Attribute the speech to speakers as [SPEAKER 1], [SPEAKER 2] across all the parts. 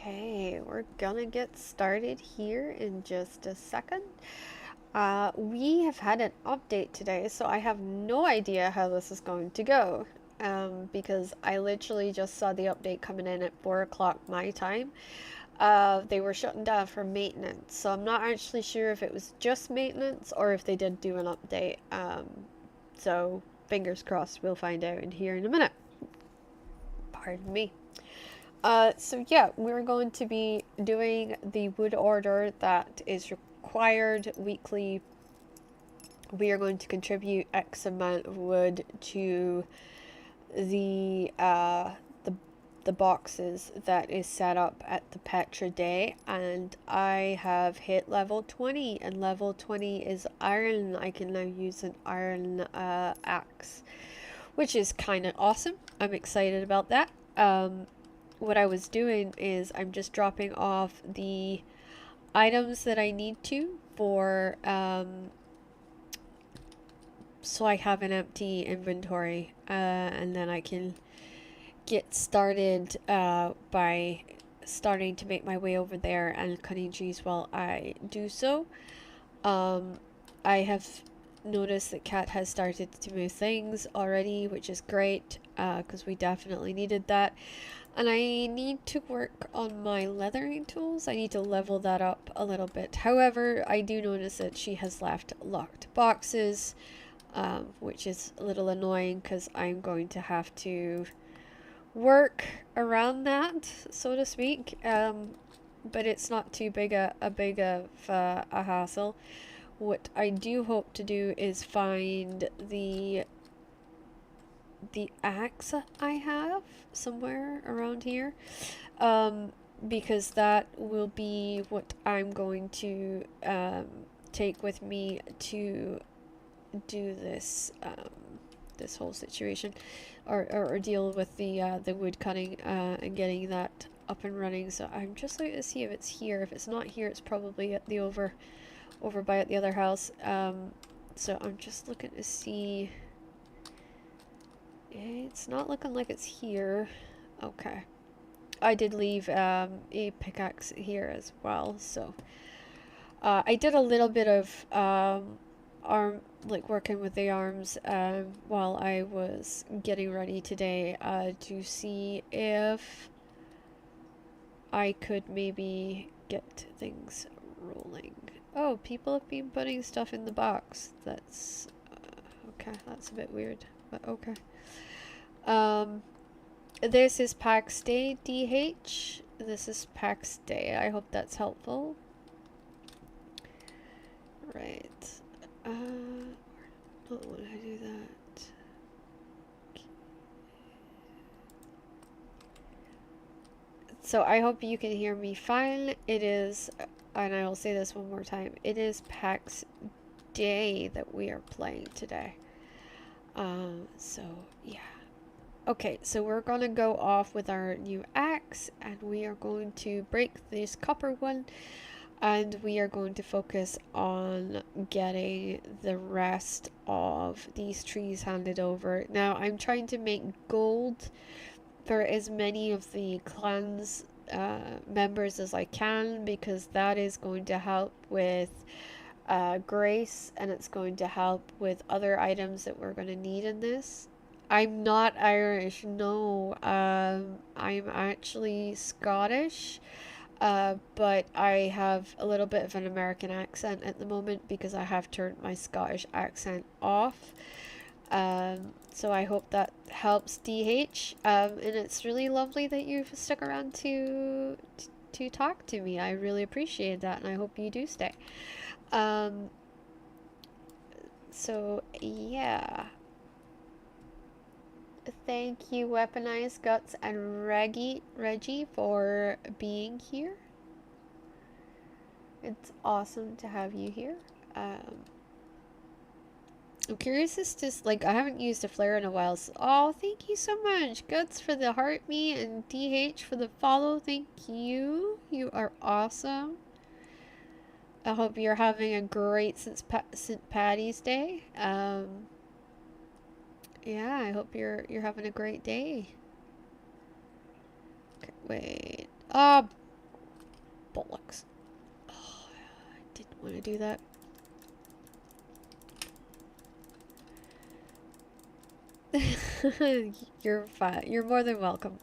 [SPEAKER 1] Okay, we're gonna get started here in just a second. We have had an update today, so I have no idea how this is going to go. Because I literally just saw the update coming in at 4 o'clock my time. They were shutting down for maintenance, so I'm not actually sure if it was just maintenance or if they did do an update. So fingers crossed, we'll find out in here in a minute. Pardon me. So yeah, we're going to be doing the wood order that is required weekly. We are going to contribute X amount of wood to the the boxes that is set up at the Petra Day, and I have hit level 20, and level 20 is iron. I can now use an iron axe, which is kind of awesome. I'm excited about that. What I was doing is I'm just dropping off the items that I need to for so I have an empty inventory, and then I can get started by starting to make my way over there and cutting trees while I do so. I have noticed that Kat has started to move things already, which is great, because we definitely needed that. And I need to work on my leathering tools. I need to level that up a little bit. However, I do notice that she has left locked boxes, which is a little annoying because I'm going to have to work around that, so to speak. But it's not too big a hassle. What I do hope to do is find the axe I have somewhere around here, because that will be what I'm going to take with me to do this this whole situation, or deal with the wood cutting and getting that up and running. So I'm just looking to see if it's here. If it's not here, it's probably at the over by at the other house. So I'm just looking to see. It's not looking like it's here. Okay. I did leave a pickaxe here as well, so I did a little bit of working with the arms while I was getting ready today to see if I could maybe get things rolling. Oh, people have been putting stuff in the box. That's okay, that's a bit weird, but okay. This is PAX Day, DH. This is PAX Day. I hope that's helpful. Right. Not want to do that. Okay. So I hope you can hear me fine. It is, and I will say this one more time, it is PAX Day that we are playing today. So yeah. Okay, so we're gonna go off with our new axe, and we are going to break this copper one, and we are going to focus on getting the rest of these trees handed over. Now, I'm trying to make gold for as many of the clan's members as I can, because that is going to help with grace, and it's going to help with other items that we're going to need in this. I'm not Irish, no. I'm actually Scottish, but I have a little bit of an American accent at the moment because I have turned my Scottish accent off. So I hope that helps, DH. And it's really lovely that you've stuck around to talk to me. I really appreciate that, and I hope you do stay. So yeah. Thank you, Weaponized Guts and Reggie, for being here. It's awesome to have you here. I'm curious as to, like, I haven't used a flare in a while. So, oh, thank you so much, Guts, for the heart me, and DH for the follow. Thank you. You are awesome. I hope you're having a great St. Patty's Day. Yeah, I hope you're having a great day. Okay, wait. Oh, Bollocks. Oh, I didn't want to do that. You're fine. You're more than welcome.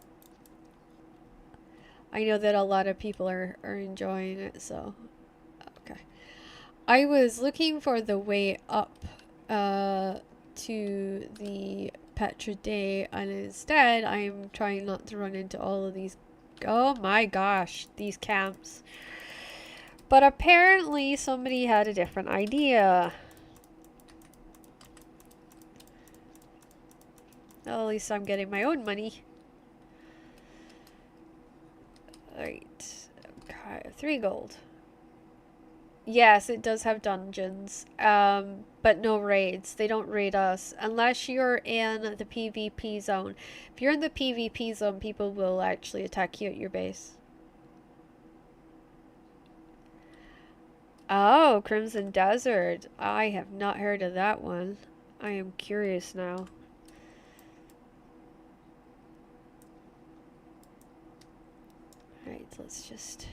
[SPEAKER 1] I know that a lot of people are enjoying it, so okay. I was looking for the way up to the Petra Day, and instead I'm trying not to run into all of these, oh my gosh, these camps. But apparently somebody had a different idea. Well, at least I'm getting my own money. Alright. Okay, 3 gold. Yes, it does have dungeons, but no raids. They don't raid us unless you're in the PvP zone. If you're in the PvP zone, people will actually attack you at your base. Oh, Crimson Desert. I have not heard of that one. I am curious now. Alright, let's just...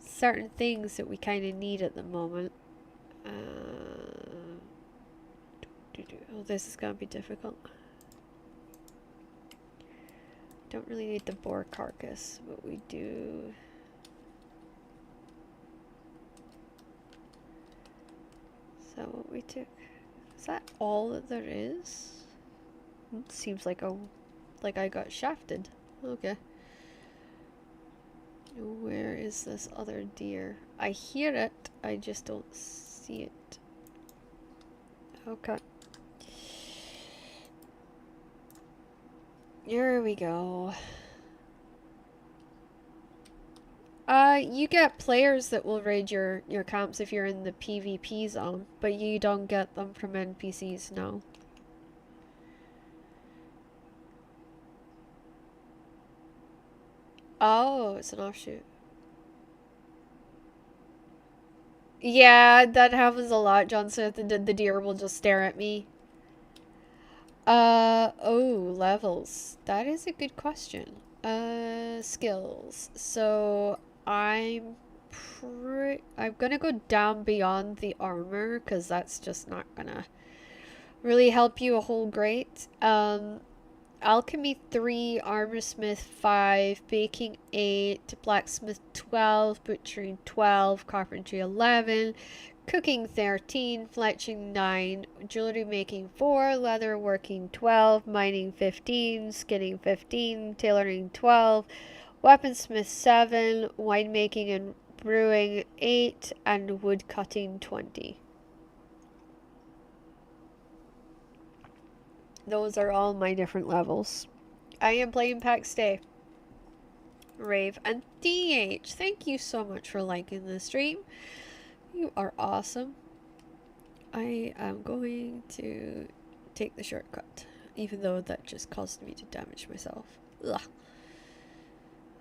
[SPEAKER 1] certain things that we kind of need at the moment. Oh, this is going to be difficult. Don't really need the boar carcass, but we do... So what we took... Is that all that there is? It seems like I got shafted. Okay. Where is this other deer? I hear it, I just don't see it. Okay. Here we go. You get players that will raid your camps if you're in the PvP zone, but you don't get them from NPCs, no. Oh, it's an offshoot. Yeah, that happens a lot, John Smith. The deer will just stare at me. Oh, levels. That is a good question. Skills. So, I'm gonna go down beyond the armor, because that's just not gonna really help you a whole great. Alchemy 3, Armorsmith 5, Baking 8, Blacksmith 12, Butchering 12, Carpentry 11, Cooking 13, Fletching 9, Jewelry Making 4, Leatherworking 12, Mining 15, Skinning 15, Tailoring 12, Weaponsmith 7, Winemaking and Brewing 8, and Woodcutting 20. Those are all my different levels. I am playing PAX Day. Rave and DH, thank you so much for liking the stream. You are awesome. I am going to take the shortcut, even though that just caused me to damage myself. Ugh.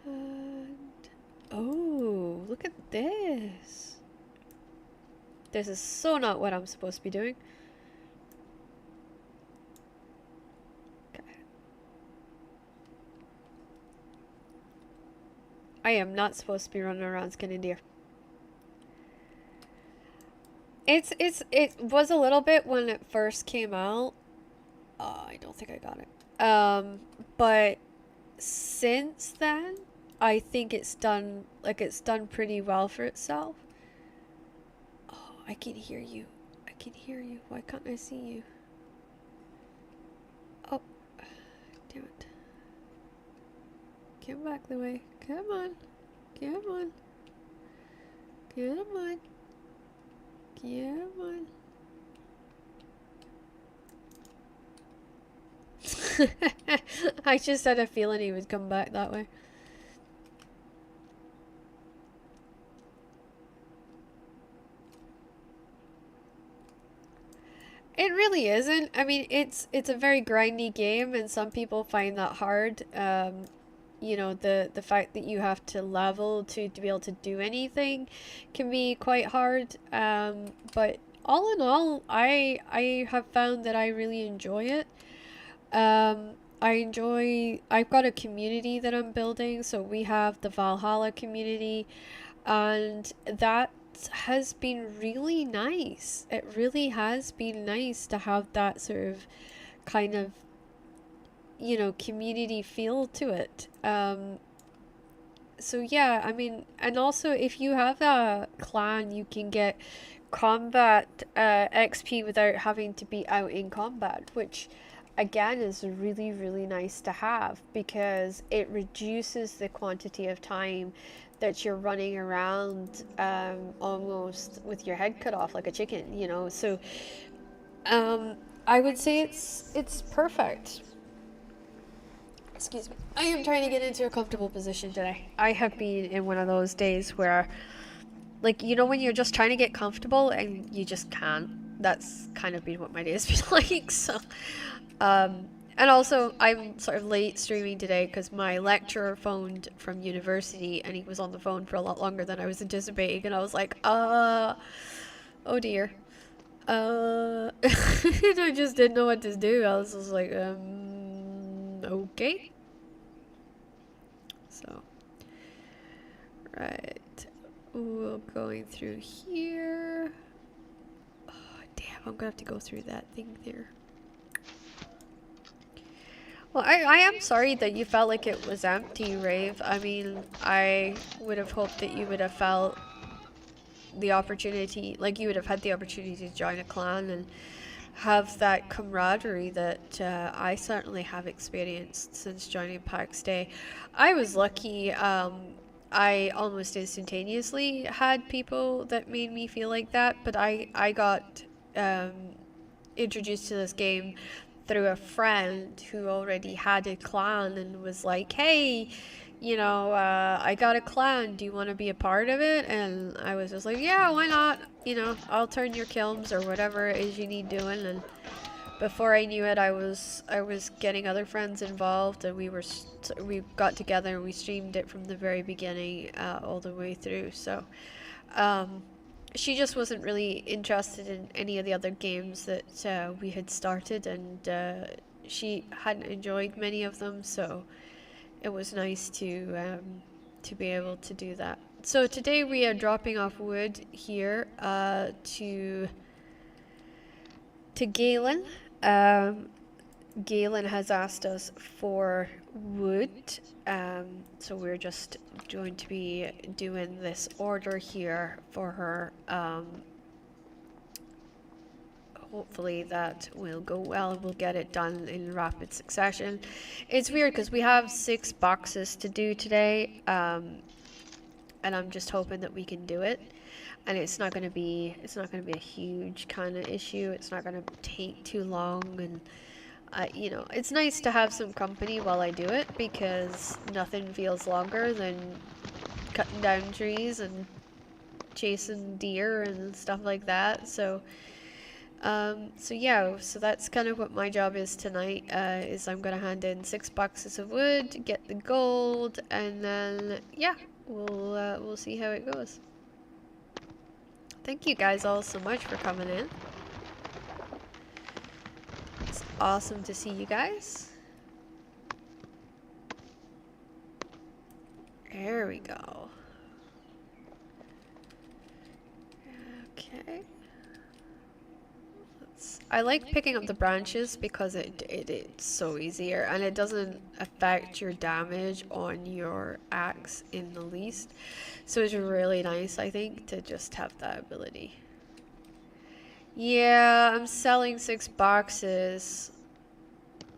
[SPEAKER 1] And, oh, look at this. This is so not what I'm supposed to be doing. I am not supposed to be running around skinning deer. It was a little bit when it first came out. I don't think I got it. But since then, I think it's done pretty well for itself. Oh, I can hear you. I can hear you. Why can't I see you? Oh, damn it. Come back the way. Come on. Come on. Come on. Come on. I just had a feeling he would come back that way. It really isn't. I mean, it's a very grindy game, and some people find that hard. You know, the fact that you have to level to be able to do anything can be quite hard. But all in all, I have found that I really enjoy it. I've got a community that I'm building. So we have the Valhalla community, and that has been really nice. It really has been nice to have that sort of kind of, community feel to it. So yeah, I mean, and also if you have a clan, you can get combat XP without having to be out in combat, which again is really, really nice to have because it reduces the quantity of time that you're running around almost with your head cut off like a chicken, So I would say it's perfect. Excuse me. I am trying to get into a comfortable position today. I have been in one of those days where, like, when you're just trying to get comfortable and you just can't. That's kind of been what my day has been like. So, and also I'm sort of late streaming today because my lecturer phoned from university and he was on the phone for a lot longer than I was anticipating, and I was like, oh dear. And I just didn't know what to do. I was just like, okay. So, right. Ooh, going through here. Oh, damn, I'm gonna have to go through that thing there. Well, I am sorry that you felt like it was empty, Rave. I mean, I would have hoped that you would have felt the opportunity, like you would have had the opportunity to join a clan and have that camaraderie that I certainly have experienced since joining PAX Day. I was lucky. I almost instantaneously had people that made me feel like that, but I got introduced to this game through a friend who already had a clan and was like, hey, I got a clan. Do you want to be a part of it? And I was just like, yeah, why not? I'll turn your kilns or whatever it is you need doing. And before I knew it, I was getting other friends involved, and we got together and we streamed it from the very beginning all the way through. So, she just wasn't really interested in any of the other games that we had started, and she hadn't enjoyed many of them. So it was nice to be able to do that. So today we are dropping off wood here to Galen. Galen has asked us for wood, so we're just going to be doing this order here for her. Hopefully that will go well and we'll get it done in rapid succession. It's weird because we have 6 boxes to do today, and I'm just hoping that we can do it. And it's not going to be a huge kind of issue. It's not going to take too long, and it's nice to have some company while I do it because nothing feels longer than cutting down trees and chasing deer and stuff like that. So yeah, so that's kind of what my job is tonight, is I'm gonna hand in 6 boxes of wood, get the gold, and then, yeah, we'll see how it goes. Thank you guys all so much for coming in. It's awesome to see you guys. There we go. Okay. I like picking up the branches because it's so easier and it doesn't affect your damage on your axe in the least. So it's really nice, I think, to just have that ability. Yeah, I'm selling 6 boxes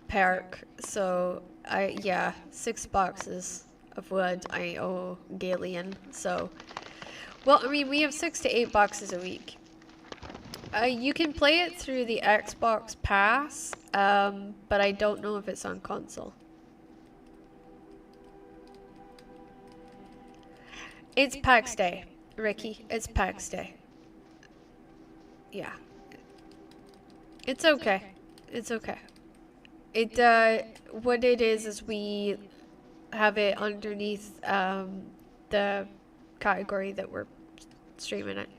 [SPEAKER 1] perk, so yeah, 6 boxes of wood I owe Galen. So, well, I mean, we have 6 to 8 boxes a week. You can play it through the Xbox Pass, but I don't know if it's on console. It's PAX Day, Ricky. It's PAX Day. Yeah. It's okay. It's okay. What it is we have it underneath, the category that we're streaming it.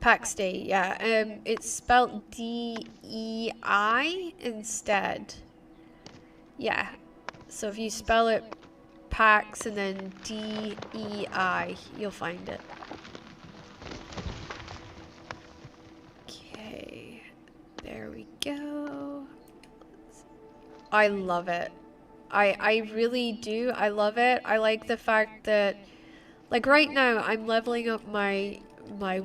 [SPEAKER 1] PAX Day, yeah. It's spelled DEI instead. Yeah. So if you spell it Pax and then D-E-I, you'll find it. Okay. There we go. I love it. I really do. I love it. I like the fact that, like right now, I'm leveling up my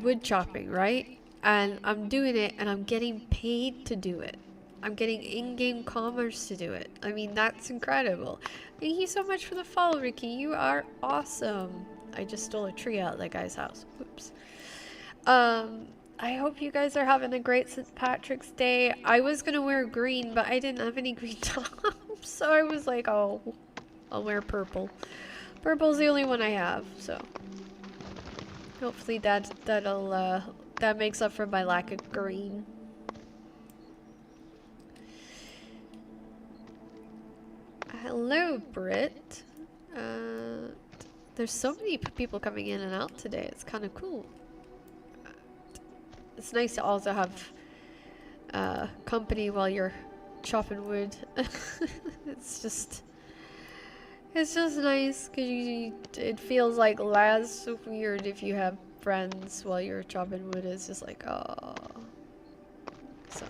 [SPEAKER 1] wood chopping, right? And I'm doing it and I'm getting paid to do it. I'm getting in-game commerce to do it. I mean, that's incredible. Thank you so much for the follow, Ricky. You are awesome. I just stole a tree out of that guy's house. Oops. I hope you guys are having a great St. Patrick's Day. I was gonna wear green, but I didn't have any green tops, so I was like, oh, I'll wear purple. Purple's the only one I have, so hopefully that makes up for my lack of green. Hello, Britt. There's so many people coming in and out today. It's kind of cool. It's nice to also have company while you're chopping wood. It's just nice because it feels like less weird if you have friends while you're chopping wood. It's just like, oh. So.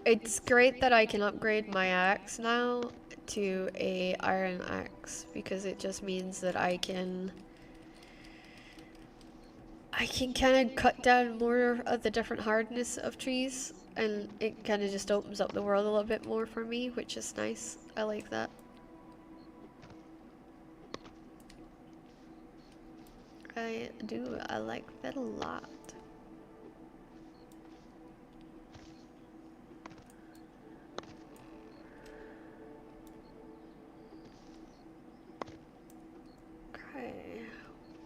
[SPEAKER 1] It's great that I can upgrade my axe now to a iron axe because it just means that I can kind of cut down more of the different hardness of trees, and it kind of just opens up the world a little bit more for me, which is nice. I like that. I do. I like that a lot. Okay.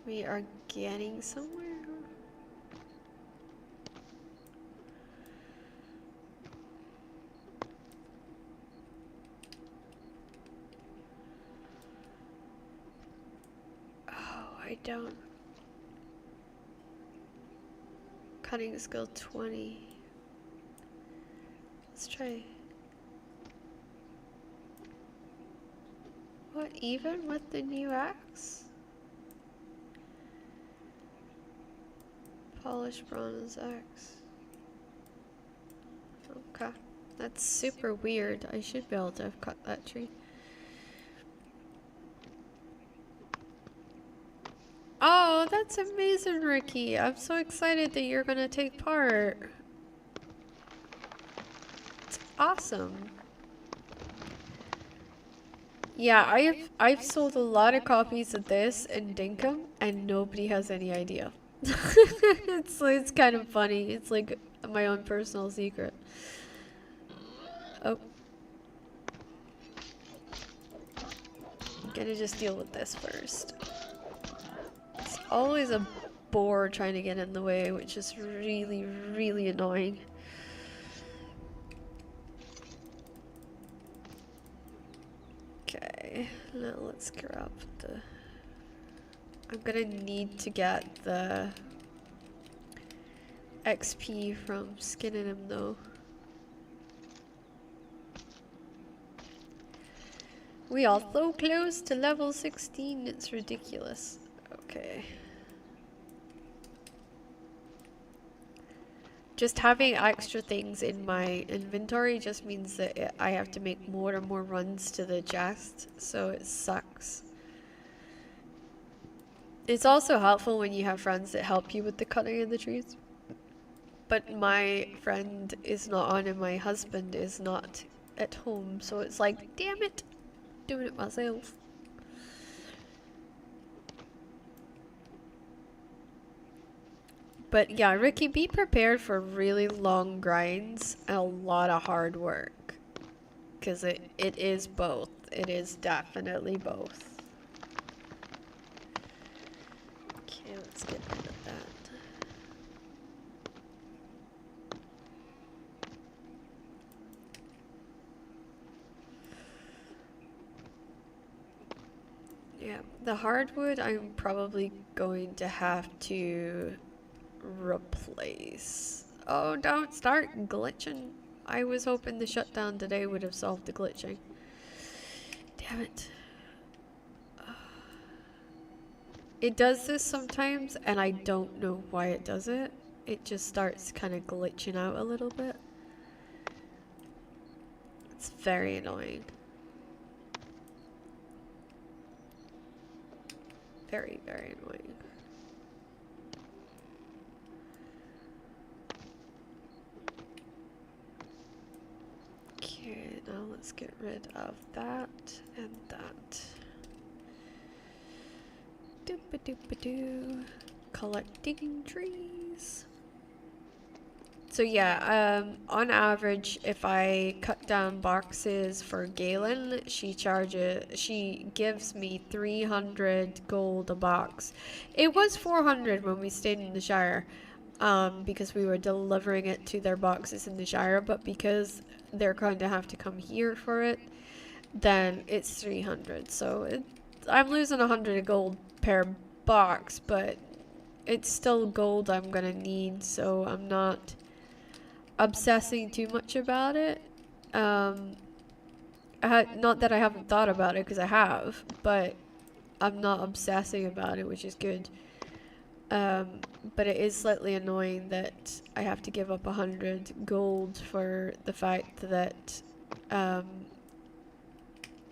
[SPEAKER 1] We are getting somewhere. I don't. Cutting skill 20. Let's try. What, even with the new axe? Polished bronze axe. Okay. That's super weird. I should be able to have cut that tree. Oh, that's amazing, Ricky. I'm so excited that you're gonna take part. It's awesome. Yeah, I've sold a lot of copies of this in Dinkum and nobody has any idea. It's kind of funny. It's like my own personal secret. Oh. I'm gonna just deal with this first. It's always a boar trying to get in the way, which is really, really annoying. Okay, now let's grab the... I'm gonna need to get the XP from skinning him though. We are so close to level 16, it's ridiculous. Okay. Just having extra things in my inventory just means that I have to make more and more runs to the chest, so it sucks. It's also helpful when you have friends that help you with the cutting of the trees. But my friend is not on and my husband is not at home, so it's like, damn it, doing it myself. But yeah, Ricky, be prepared for really long grinds and a lot of hard work. Because it is both. It is definitely both. Okay, let's get rid of that. Yeah, the hardwood I'm probably going to have to replace. Oh, don't start glitching. I was hoping the shutdown today would have solved the glitching. Damn it. It does this sometimes, and I don't know why it does it. It just starts kind of glitching out a little bit. It's very annoying. Very, very annoying. Okay, now let's get rid of that and that. Doop-a-doop-a-doo. Collecting trees. So yeah, on average, if I cut down boxes for Galen, she gives me 300 gold a box. It was 400 when we stayed in the Shire, because we were delivering it to their boxes in the Shire, but because they're going to have to come here for it, then it's 300. So I'm losing 100 gold per box, but it's still gold I'm gonna need, so I'm not obsessing too much about it. Not that I haven't thought about it, because I have, but I'm not obsessing about it, which is good. But it is slightly annoying that I have to give up 100 gold for the fact that,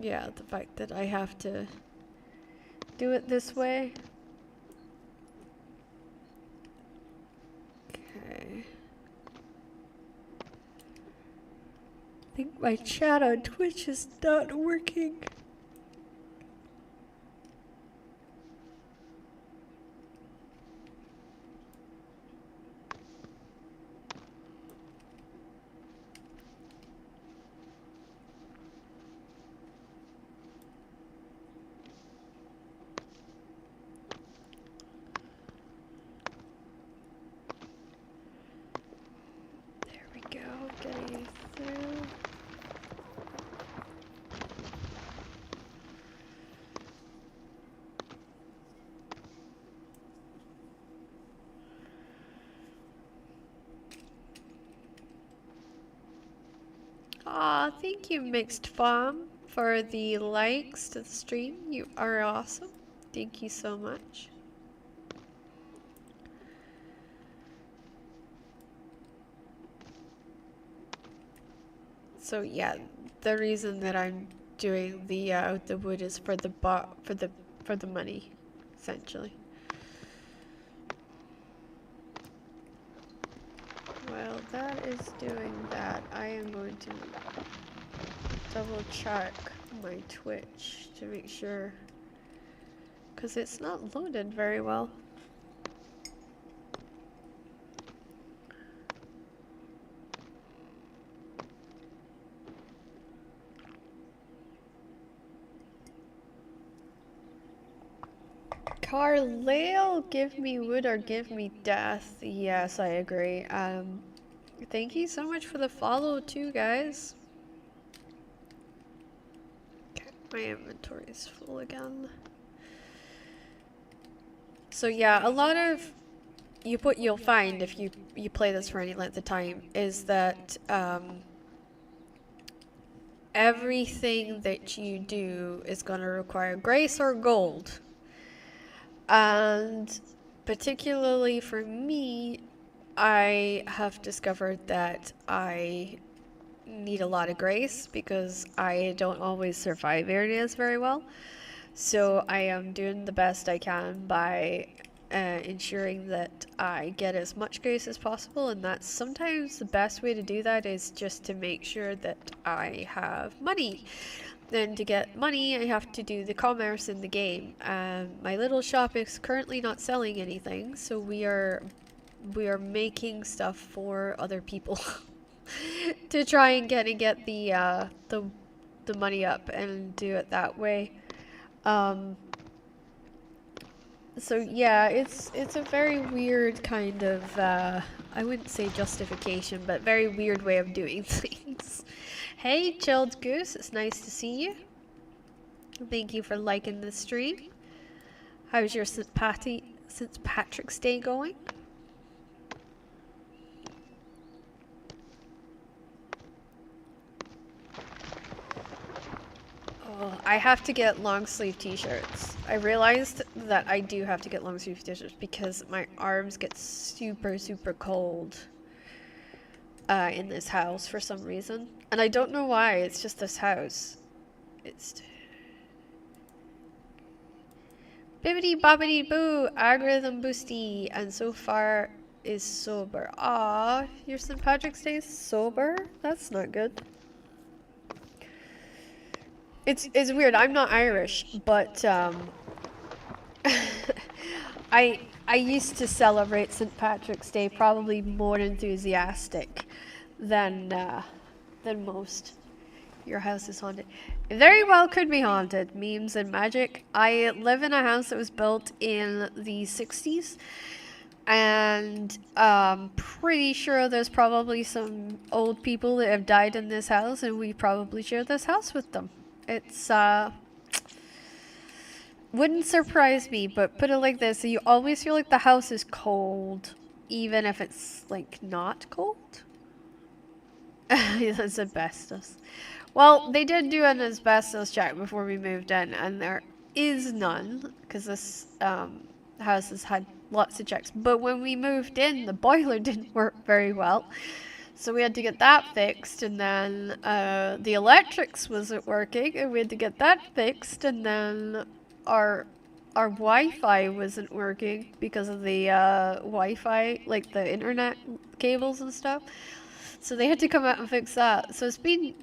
[SPEAKER 1] yeah, the fact that I have to do it this way. Okay. I think my chat on Twitch is not working. There we go, getting through. Aw, thank you, Mixed Farm, for the likes to the stream. You are awesome. Thank you so much. So yeah, the reason that I'm doing the wood is for the money, essentially. While that is doing that, I am going to double check my Twitch to make sure, because it's not loaded very well. Carlisle, give me wood or give me death. Yes, I agree. Thank you so much for the follow too, guys. Okay, my inventory is full again. So yeah, a lot of you'll find if you play this for any length of time is that everything that you do is going to require grace or gold. And particularly for me, I have discovered that I need a lot of grace because I don't always survive areas very well. So I am doing the best I can by ensuring that I get as much grace as possible, and that's sometimes the best way to do that is just to make sure that I have money. Then to get money, I have to do the commerce in the game. My little shop is currently not selling anything, so we are making stuff for other people to try and get the money up and do it that way. So yeah, it's a very weird kind of I wouldn't say justification, but very weird way of doing things. Hey, Chilled Goose, it's nice to see you. Thank you for liking the stream. How's your St. Patrick's Day going? I have to get long sleeve t-shirts. I realized that I do have to get long sleeve t-shirts because my arms get super, super cold in this house for some reason. And I don't know why, it's just this house. It's... Bibbidi bobbidi boo, algorithm boosty, and so far is sober. Ah, your St. Patrick's Day is sober? That's not good. It's weird. I'm not Irish, but I used to celebrate St. Patrick's Day probably more enthusiastic than most. Your house is haunted. It very well could be haunted. Memes and magic. I live in a house that was built in the 60s. And pretty sure there's probably some old people that have died in this house, and we probably share this house with them. It's wouldn't surprise me, but put it like this, so you always feel like the house is cold, even if it's like not cold. That's asbestos. Well, they did do an asbestos check before we moved in, and there is none, because this house has had lots of checks. But when we moved in, the boiler didn't work very well. So we had to get that fixed, and then the electrics wasn't working, and we had to get that fixed, and then our Wi-Fi wasn't working because of the Wi-Fi, like the internet cables and stuff. So they had to come out and fix that. So it's been,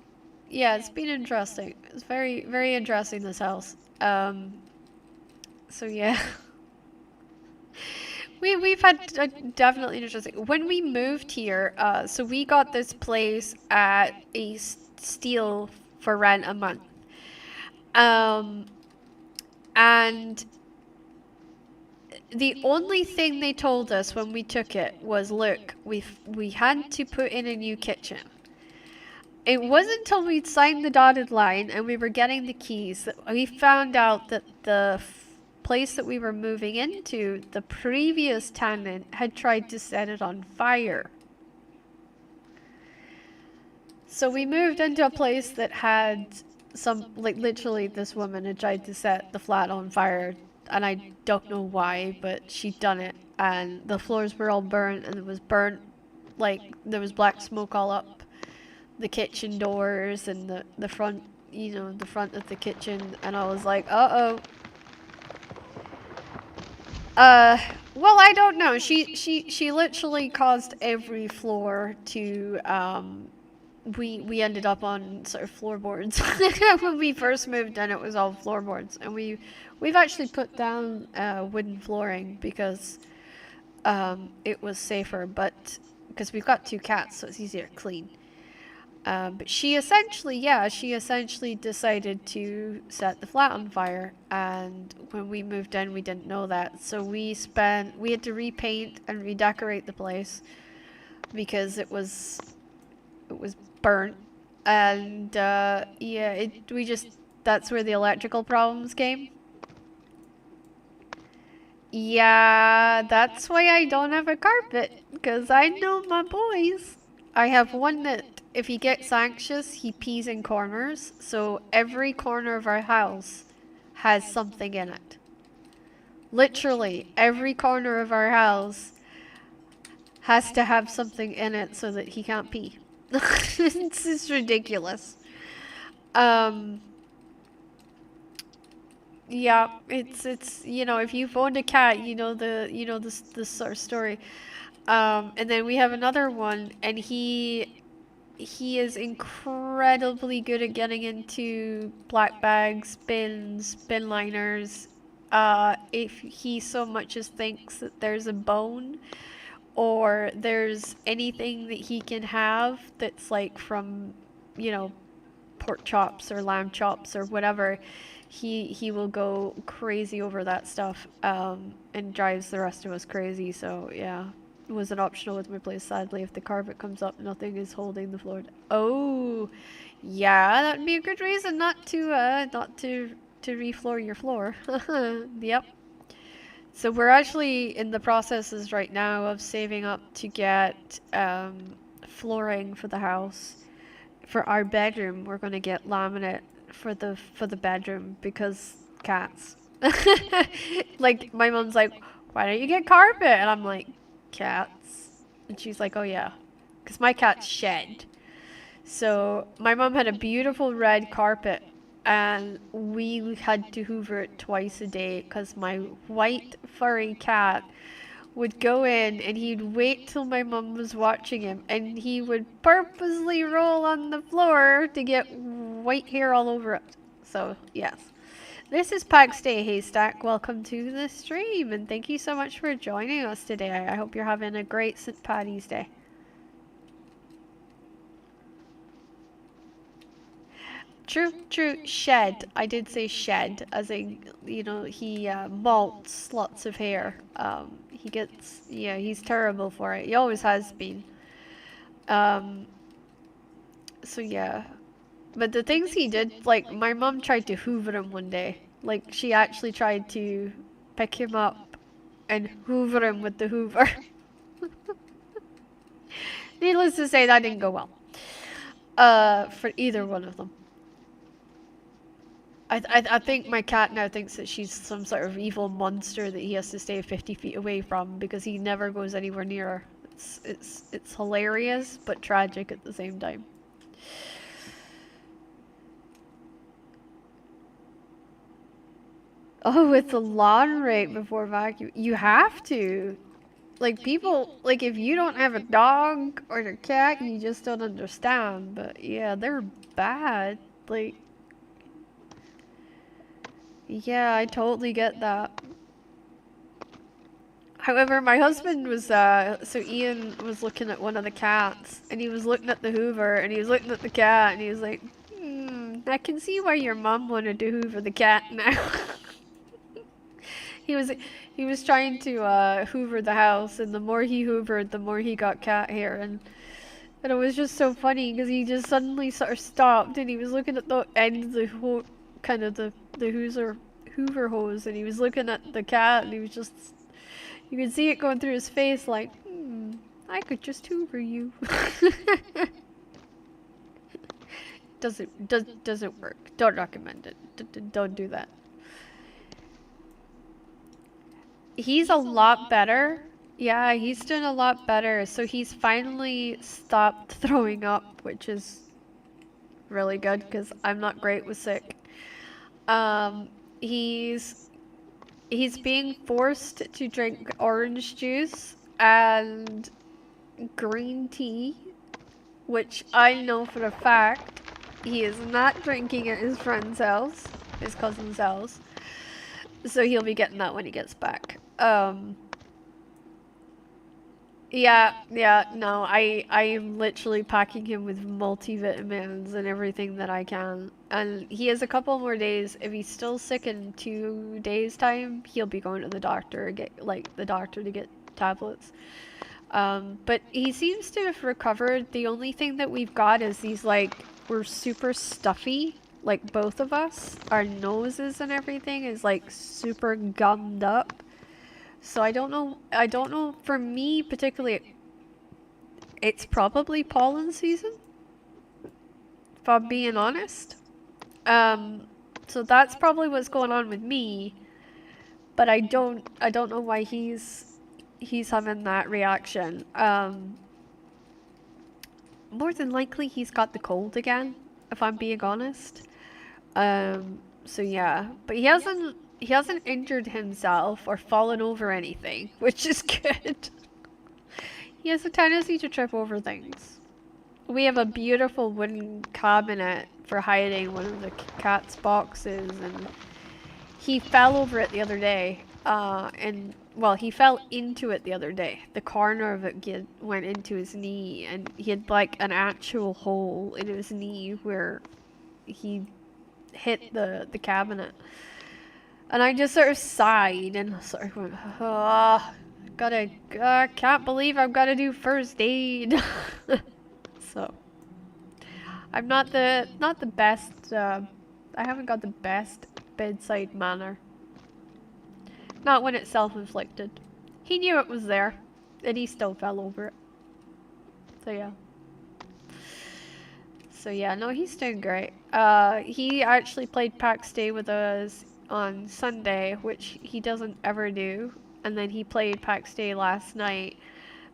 [SPEAKER 1] yeah, it's been interesting. It's very, very interesting, this house. So yeah. We've had definitely interesting. When we moved here, so we got this place at a steal for rent a month. And the only thing they told us when we took it was, look, we had to put in a new kitchen. It wasn't until we'd signed the dotted line and we were getting the keys that we found out that the place that we were moving into, the previous tenant had tried to set it on fire. So we moved into a place that had some, like, literally this woman had tried to set the flat on fire, and I don't know why, but she'd done it, and the floors were all burnt, and it was burnt, like, there was black smoke all up the kitchen doors and the front, you know, the front of the kitchen, and I was like, uh-oh. Well, I don't know. She literally caused every floor to, we ended up on sort of floorboards. When we first moved in, it was all floorboards, and we've actually put down wooden flooring because it was safer, but because we've got 2 cats, so it's easier to clean. But she essentially decided to set the flat on fire, and when we moved in, we didn't know that. So we had to repaint and redecorate the place because it was burnt, and yeah, that's where the electrical problems came. Yeah, that's why I don't have a carpet, because I know my boys. I have one that, if he gets anxious, he pees in corners, so every corner of our house has something in it. Literally, every corner of our house has to have something in it so that he can't pee. It's just ridiculous. Yeah, it's you know, if you've owned a cat, you know this sort of story. And then we have another one, and he is incredibly good at getting into black bags, bins, bin liners. If he so much as thinks that there's a bone or there's anything that he can have that's like from, you know, pork chops or lamb chops or whatever, he will go crazy over that stuff, and drives the rest of us crazy. So yeah, it was an optional with my place. Sadly, if the carpet comes up, nothing is holding the floor. Oh, yeah, that'd be a good reason not to refloor your floor. Yep. So we're actually in the processes right now of saving up to get flooring for the house. For our bedroom, we're going to get laminate for the bedroom because cats. Like my mom's like, why don't you get carpet? And I'm like, cats. And she's like, oh yeah, because my cat's shed. So my mom had a beautiful red carpet and we had to hoover it twice a day because my white furry cat would go in and he'd wait till my mum was watching him and he would purposely roll on the floor to get white hair all over it. So, yes. This is Pax Day Haystack. Welcome to the stream and thank you so much for joining us today. I hope you're having a great St. Paddy's Day. True, true. Shed. I did say shed, as in, you know, he molts lots of hair. He gets, yeah, he's terrible for it. He always has been. Um, so yeah. But the things he did, like, my mom tried to hoover him one day. Like, she actually tried to pick him up and hoover him with the hoover. Needless to say, that didn't go well. For either one of them. I think my cat now thinks that she's some sort of evil monster that he has to stay 50 feet away from because he never goes anywhere near her. It's hilarious but tragic at the same time. Oh, it's a lawn rake before vacuum. You have to. Like people, like if you don't have a dog or a cat, you just don't understand. But yeah, they're bad. Like. Yeah, I totally get that. However, my husband was, so Ian was looking at one of the cats, and he was looking at the Hoover, and he was looking at the cat, and he was like, I can see why your mom wanted to Hoover the cat now. He was, he was trying to, Hoover the house, and the more he hoovered, the more he got cat hair, and it was just so funny, because he just suddenly sort of stopped, and he was looking at the end of the kind of the Hoover hose, and he was looking at the cat, and he was just, you could see it going through his face, like, I could just Hoover you. Doesn't work. Don't recommend it. Don't do that. He's a lot better. Yeah, he's doing a lot better. So he's finally stopped throwing up, which is really good because I'm not great with sick. He's being forced to drink orange juice and green tea, which I know for a fact he is not drinking at his friend's house, his cousin's house. So he'll be getting that when he gets back. Yeah, no, I am literally packing him with multivitamins and everything that I can. And he has a couple more days. If he's still sick in 2 days' time, he'll be going to the doctor, to get tablets. But he seems to have recovered. The only thing that we've got is we're super stuffy. Like both of us, our noses and everything is like super gummed up. So I don't know, for me particularly, it's probably pollen season, if I'm being honest. So that's probably what's going on with me, but I don't know why he's having that reaction. More than likely he's got the cold again, if I'm being honest. So yeah, but he hasn't injured himself or fallen over anything, which is good. He has a tendency to trip over things. We have a beautiful wooden cabinet for hiding one of the cat's boxes, and he fell over it the other day. Well, he fell into it the other day. The corner of it went into his knee, and he had like an actual hole in his knee where he hit the cabinet. And I just sort of sighed and sort of went, oh, can't believe I've got to do first aid. So, I'm not the best, I haven't got the best bedside manner. Not when it's self-inflicted. He knew it was there, and he still fell over it. So yeah. So yeah, no, he's doing great. He actually played PAX Day with us on Sunday, which he doesn't ever do. And then he played PAX Day last night.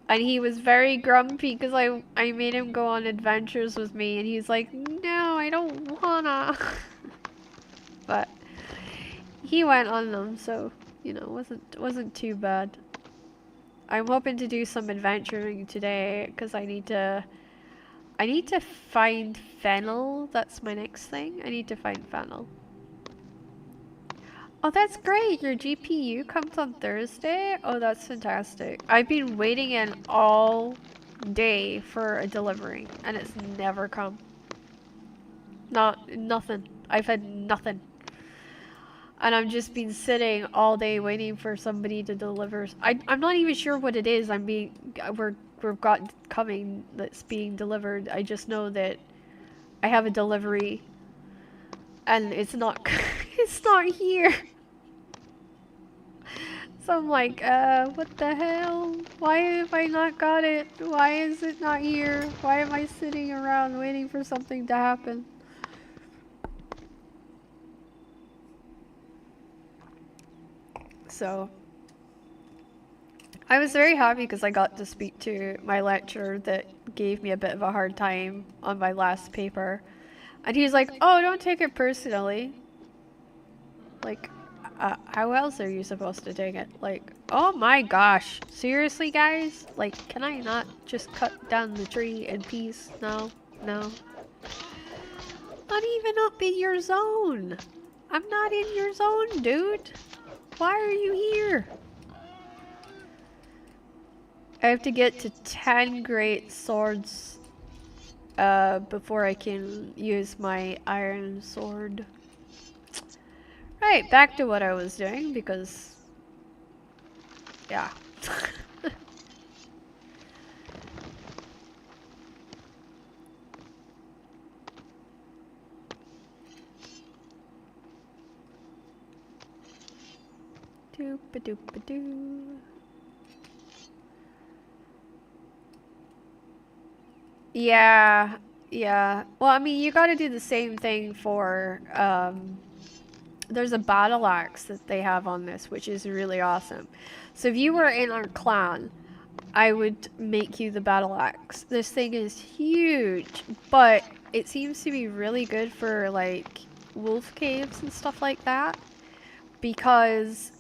[SPEAKER 1] And he was very grumpy because I made him go on adventures with me, and he's like, no, I don't wanna. But he went on them, so you know, wasn't too bad. I'm hoping to do some adventuring today because I need to find fennel. That's my next thing. I need to find fennel. Oh, that's great. Your GPU comes on Thursday? Oh, that's fantastic. I've been waiting in all day for a delivery and it's never come. Nothing. I've had nothing. And I've just been sitting all day waiting for somebody to deliver. I'm not even sure what it is. We've got coming that's being delivered. I just know that I have a delivery and it's not it's not here. So I'm like, what the hell? Why have I not got it? Why is it not here? Why am I sitting around waiting for something to happen? So I was very happy because I got to speak to my lecturer that gave me a bit of a hard time on my last paper. And he was like, oh, don't take it personally. Like, how else are you supposed to take it? Like, oh my gosh. Seriously, guys? Like, can I not just cut down the tree in peace? No, no. Not even up in your zone. I'm not in your zone, dude. Why are you here? I have to get to 10 great swords before I can use my iron sword. Right, back to what I was doing because, yeah. Doop-a-doop-a-doo. Yeah, yeah. Well, I mean, you gotta do the same thing for, there's a battle axe that they have on this, which is really awesome. So if you were in our clan, I would make you the battle axe. This thing is huge, but it seems to be really good for, like, wolf caves and stuff like that. Because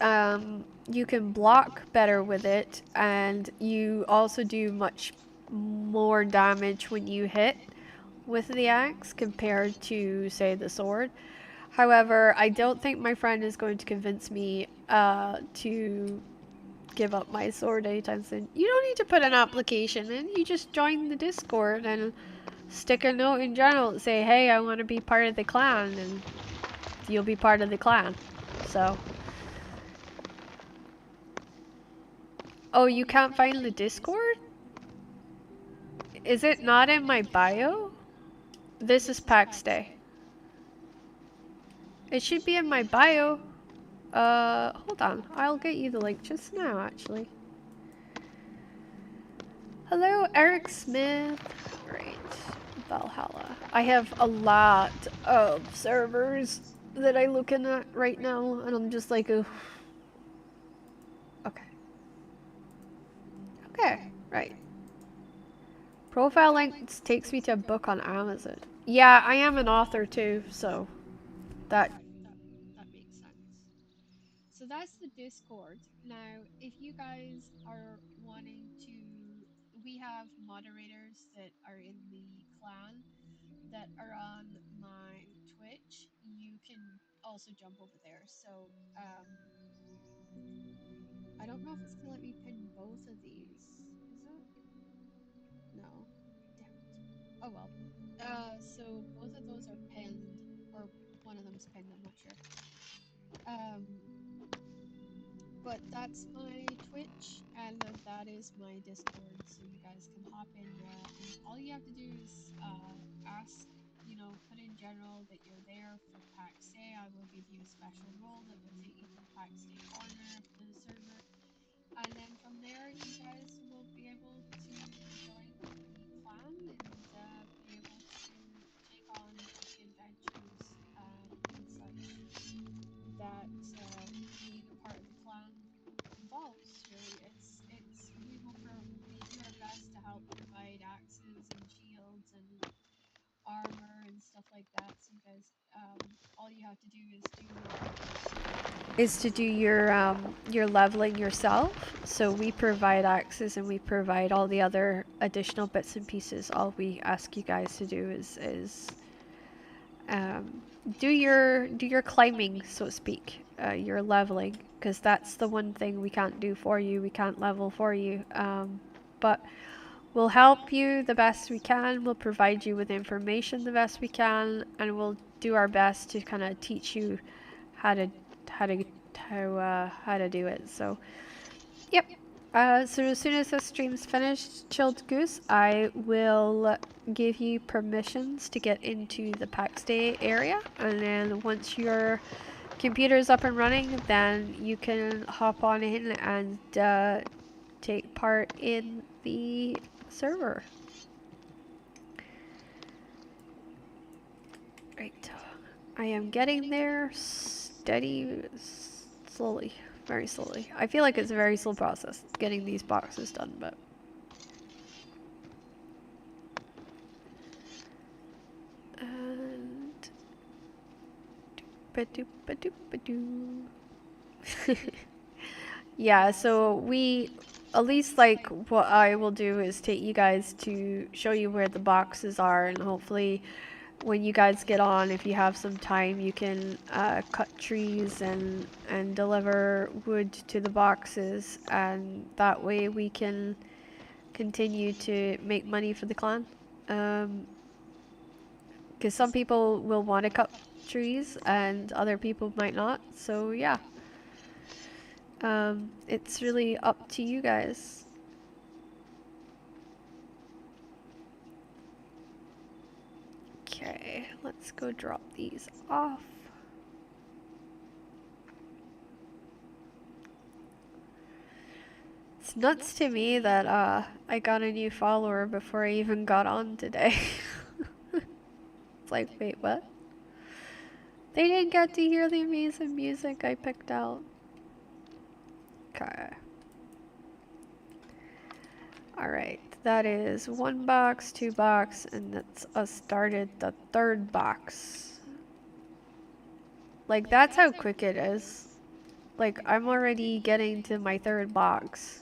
[SPEAKER 1] you can block better with it, and you also do much more damage when you hit with the axe compared to, say, the sword. However, I don't think my friend is going to convince me to give up my sword anytime soon. You don't need to put an application in, you just join the Discord and stick a note in general and say, hey, I want to be part of the clan, and you'll be part of the clan. So... Oh, you can't find the Discord? Is it not in my bio? This is PAX Day. It should be in my bio. Hold on. I'll get you the link just now, actually. Hello, Eric Smith. Great. Valhalla. I have a lot of servers that I'm looking at right now, and I'm just like, ooh. Okay. Okay, right. Profile links takes me to a book on Amazon. Yeah, I am an author too, so that makes sense. So that's the Discord. Now, if you guys are wanting to, we have moderators that are in the clan that are on my Twitch. You can also jump over there. So, I don't know if it's gonna let me pin both of these. Is it? No. Damn it. Oh well. So both of those are pinned, or one of them's pinned. I'm not sure. Um, but that's my Twitch, and that is my Discord, so you guys can hop in there. And all you have to do is ask, put in general that you're there for PAX Day. I will give you a special role that will take you to the PAX Day corner of the server, and then from there, you guys will be able to join the clan and be able to
[SPEAKER 2] armor and stuff like that. So you guys, all you have to do
[SPEAKER 1] is to do your leveling yourself. So we provide axes and we provide all the other additional bits and pieces. All we ask you guys to do is um, do your climbing, so to speak, your leveling, because that's the one thing we can't do for you. We can't level for you, but we'll help you the best we can. We'll provide you with information the best we can, and we'll do our best to kind of teach you how to how to how to do it. So, yep. So as soon as this stream's finished, Chilled Goose, I will give you permissions to get into the PAX Day area, and then once your computer's up and running, then you can hop on in and take part in the server. Right. I am getting there steady, slowly, very slowly. I feel like it's a very slow process getting these boxes done, but. And. Yeah, so we. At least, like, what I will do is take you guys to show you where the boxes are, and hopefully when you guys get on, if you have some time, you can cut trees and deliver wood to the boxes, and that way we can continue to make money for the clan. Because some people will want to cut trees and other people might not. So yeah, it's really up to you guys. Okay, let's go drop these off. It's nuts to me that I got a new follower before I even got on today. It's like, wait, what? They didn't get to hear the amazing music I picked out. Okay. Alright, that is 1 box, 2 box, and that's us started the 3rd box. Like, that's how quick it is. Like, I'm already getting to my 3rd box.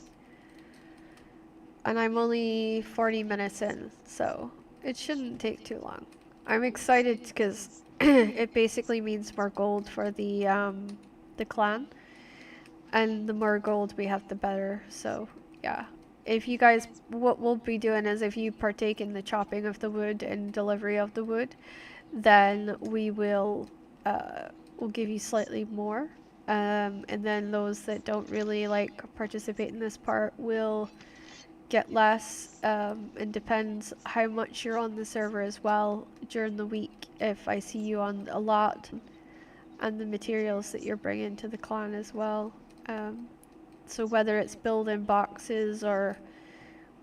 [SPEAKER 1] And I'm only 40 minutes in, so it shouldn't take too long. I'm excited because it basically means more gold for the clan. And the more gold we have, the better. So, yeah. If you guys, what we'll be doing is if you partake in the chopping of the wood and delivery of the wood, then we will we'll give you slightly more. And then those that don't really like participate in this part will get less. It depends how much you're on the server as well during the week. If I see you on a lot, and the materials that you're bringing to the clan as well. So whether it's building boxes or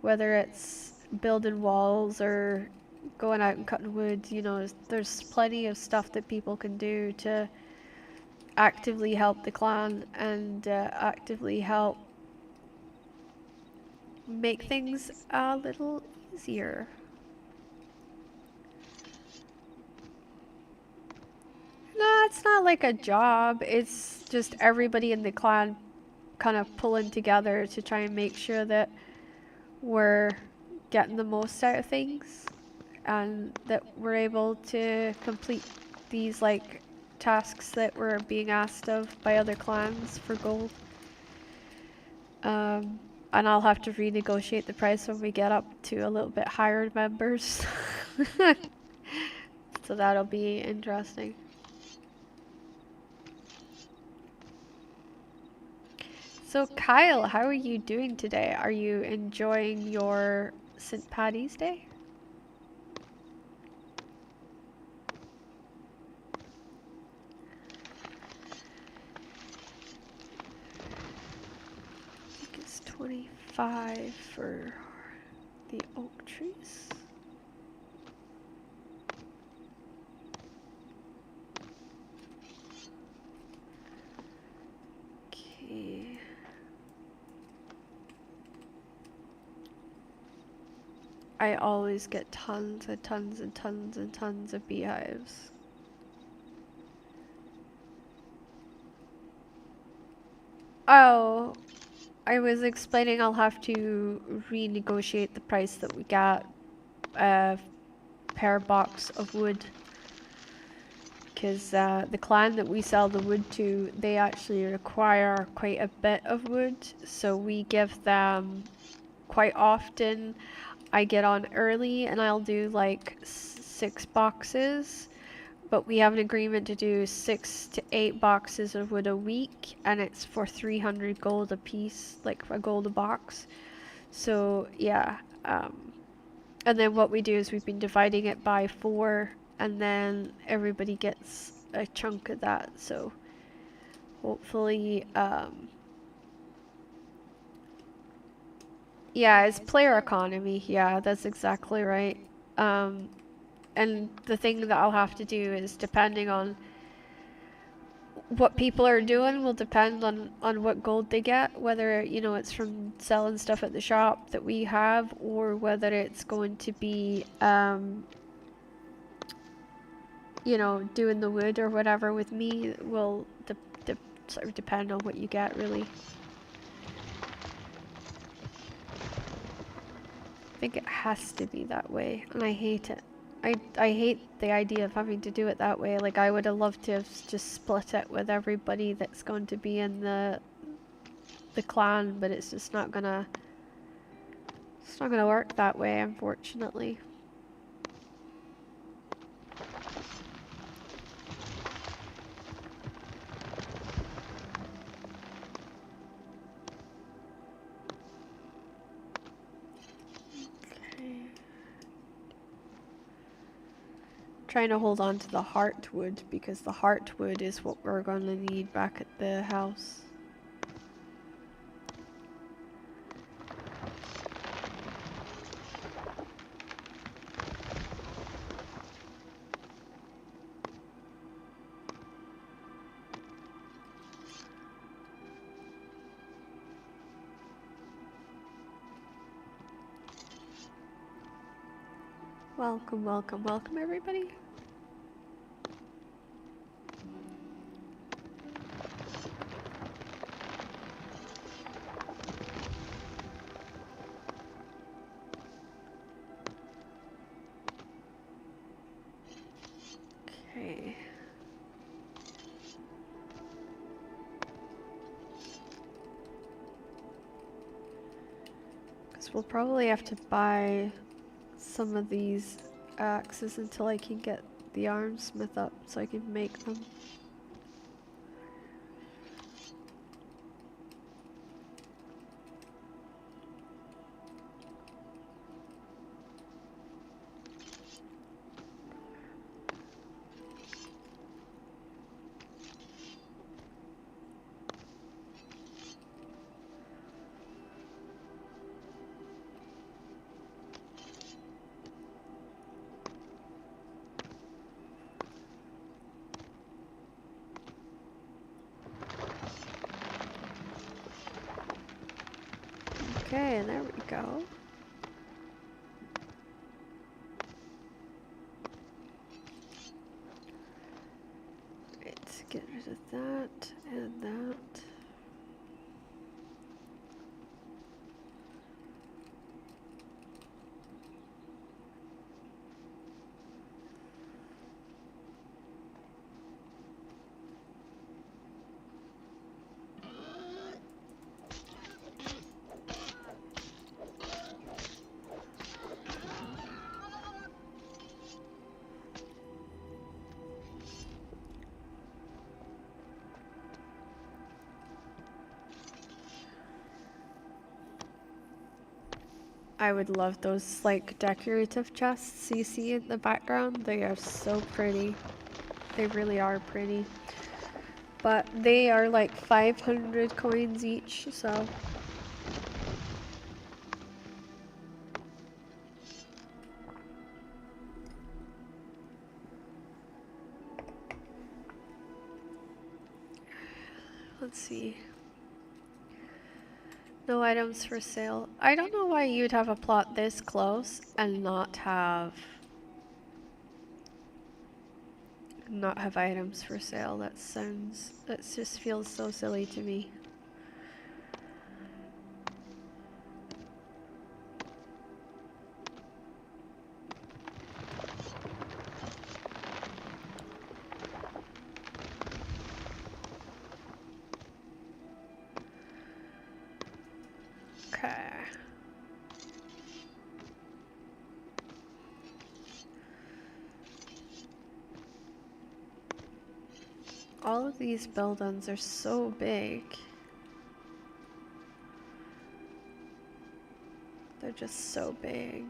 [SPEAKER 1] whether it's building walls or going out and cutting wood, you know, there's plenty of stuff that people can do to actively help the clan and actively help make things a little easier. No, it's not like a job. It's just everybody in the clan kind of pulling together to try and make sure that we're getting the most out of things and that we're able to complete these like tasks that we're being asked of by other clans for gold. And I'll have to renegotiate the price when we get up to a little bit higher members. So that'll be interesting. So Kyle, how are you doing today? Are you enjoying your St. Paddy's Day? I think it's 25 for the oak trees. Okay. I always get tons and tons and tons and tons of beehives. Oh, I was explaining I'll have to renegotiate the price that we got per box of wood. Because the clan that we sell the wood to, they actually require quite a bit of wood. So we give them quite often. I get on early and I'll do like 6 boxes. But we have an agreement to do 6 to 8 boxes of wood a week. And it's for 300 gold a piece, like a gold a box. So yeah. And then what we do is we've been dividing it by 4, and then everybody gets a chunk of that. So hopefully, yeah, it's player economy. Yeah, that's exactly right. And the thing that I'll have to do is, depending on what people are doing, will depend on what gold they get, whether, you know, it's from selling stuff at the shop that we have, or whether it's going to be you know, doing the wood or whatever with me will sort of depend on what you get, really. I think it has to be that way, and I hate it. I hate the idea of having to do it that way. Like, I would have loved to have just split it with everybody that's going to be in the clan, but it's just not gonna work that way, unfortunately. Okay. Trying to hold on to the heartwood because the heartwood is what we're going to need back at the house. Welcome, welcome, welcome, everybody. Okay. Because we'll probably have to buy some of these axes until I can get the armsmith up so I can make them. Okay, there we go. Let's get rid of that and that. I would love those like decorative chests you see in the background. They are so pretty. They really are pretty. But they are like 500 coins each, so. Let's see. No items for sale. I don't know why you'd have a plot this close and not have items for sale. That just feels so silly to me. Okay. All of these buildings are so big. They're just so big.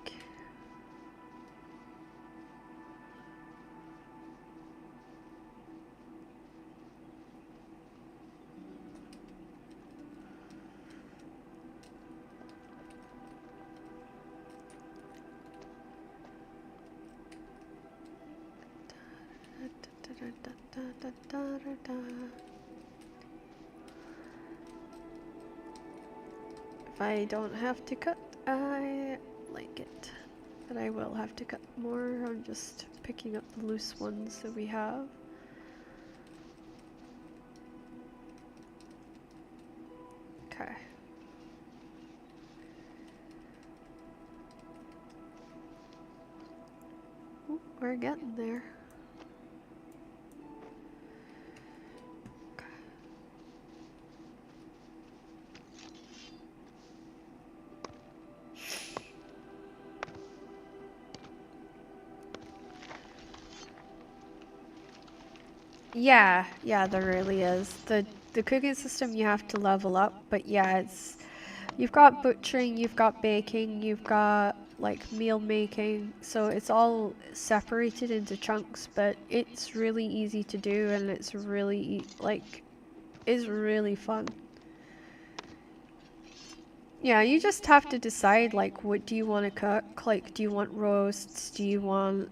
[SPEAKER 1] If I don't have to cut, I like it. But I will have to cut more. I'm just picking up the loose ones that we have. Okay. Ooh, we're getting there. Yeah, there really is. The cooking system you have to level up, but yeah, you've got butchering, you've got baking, you've got like meal making, so it's all separated into chunks, but it's really easy to do and it's really is really fun. Yeah, you just have to decide like what do you want to cook? Like do you want roasts? Do you want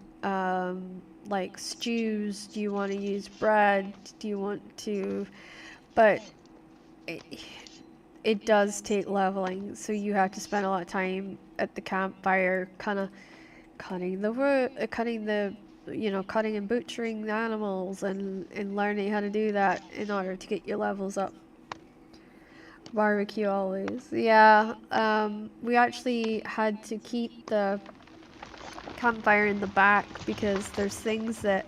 [SPEAKER 1] like stews? Do you want to use bread? Do you want to but it, it does take leveling, so you have to spend a lot of time at the campfire kind of cutting the wood, cutting and butchering the animals and learning how to do that in order to get your levels up. Barbecue always. Yeah, we actually had to keep the campfire in the back because there's things that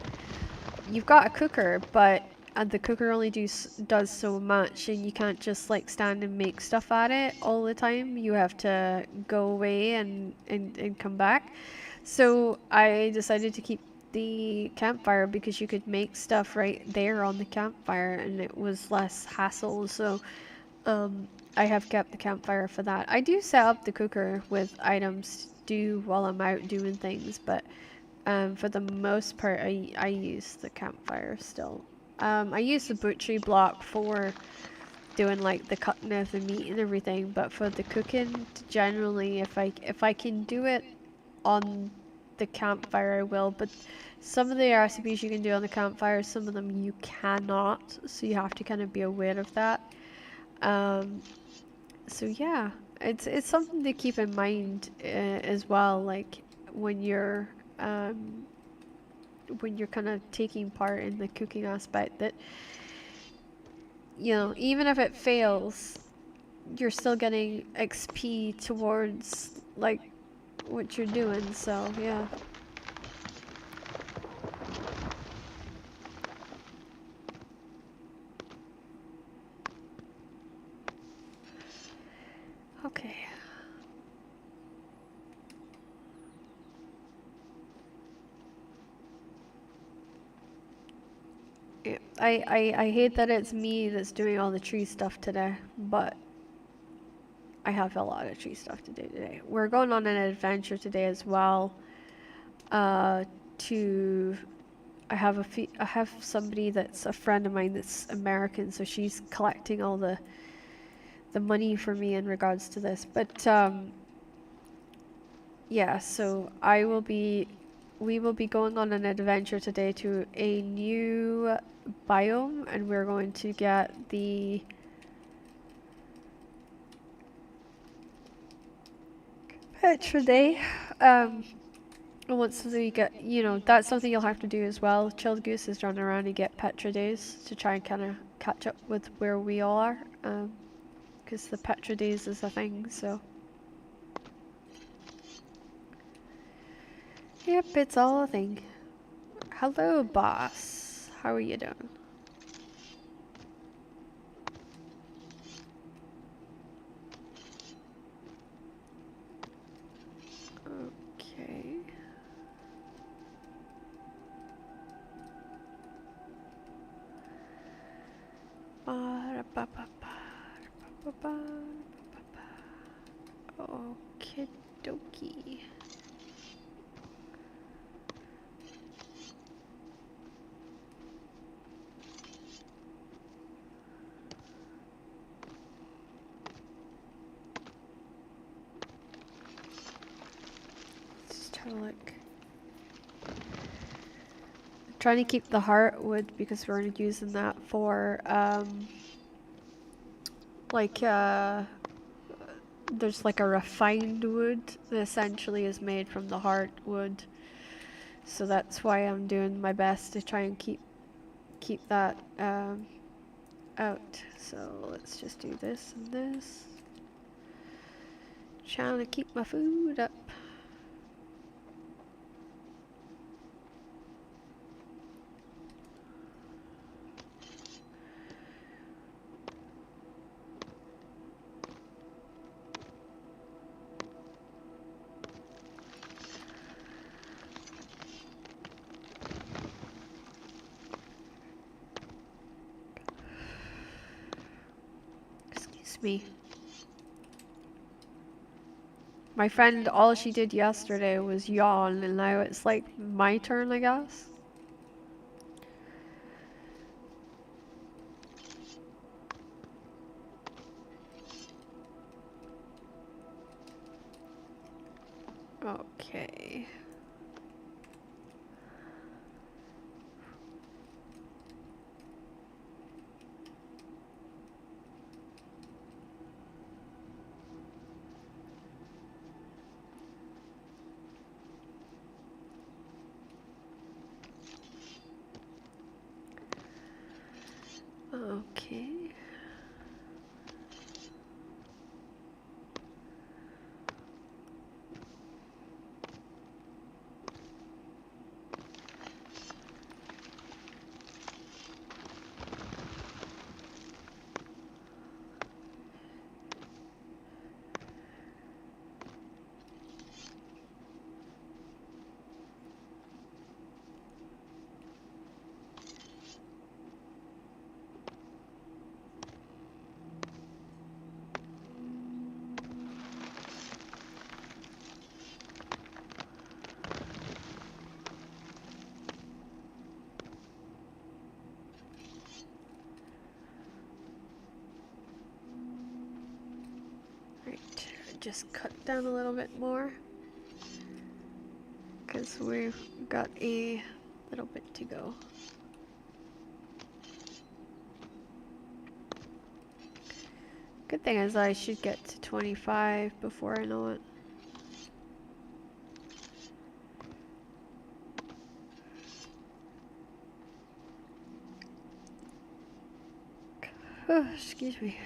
[SPEAKER 1] you've got a cooker, but the cooker only does so much, and you can't just like stand and make stuff at it all the time. You have to go away and come back. So I decided to keep the campfire because you could make stuff right there on the campfire, and it was less hassle. So um, I have kept the campfire for that. I do set up the cooker with items to do while I'm out doing things, but for the most part, I use the campfire still. I use the butchery block for doing like the cutting of the meat and everything, but for the cooking, generally, if I can do it on the campfire, I will. But some of the recipes you can do on the campfire, some of them you cannot, so you have to kind of be aware of that. So yeah, it's something to keep in mind as well, like when you're um, kind of taking part in the cooking aspect, that even if it fails, you're still getting XP towards like what you're doing. So yeah. Okay. Yeah. I hate that it's me that's doing all the tree stuff today, but I have a lot of tree stuff to do today. We're going on an adventure today as well. To I have somebody that's a friend of mine that's American, so she's collecting all the money for me in regards to this. But yeah, so we will be going on an adventure today to a new biome, and we're going to get extra day. And once we get, you know, that's something you'll have to do as well. Chilled Goose is running around and get Petra days to try and kind of catch up with where we all are. Because the Petra days is a thing, so. Yep, it's all a thing. Hello, boss. How are you doing? Okay. Okie dokie. Let's just have a look. Trying to keep the heartwood because we're using that for like there's like a refined wood that essentially is made from the heartwood, so that's why I'm doing my best to try and keep that out. So let's just do this and this, trying to keep my food up. Excuse me. My friend, all she did yesterday was yawn, and now it's like my turn, I guess. Okay. Okay. Right, just cut down a little bit more because we've got a little bit to go. Good thing is I should get to 25 before I know it. Oh, excuse me.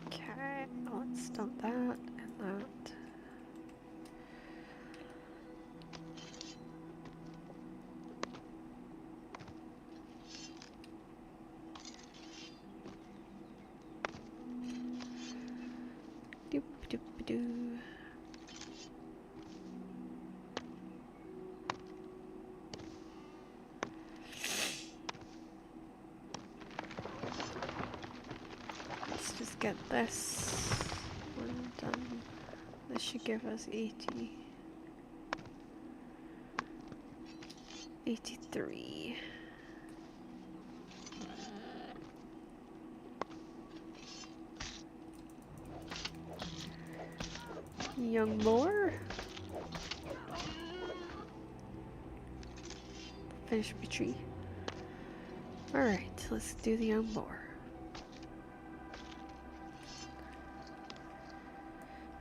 [SPEAKER 1] Okay, let's dump that and that. Doop doop doo. Let's just get this one done. This should give us 80. 83. Young more. finish my tree. Alright, let's do the more.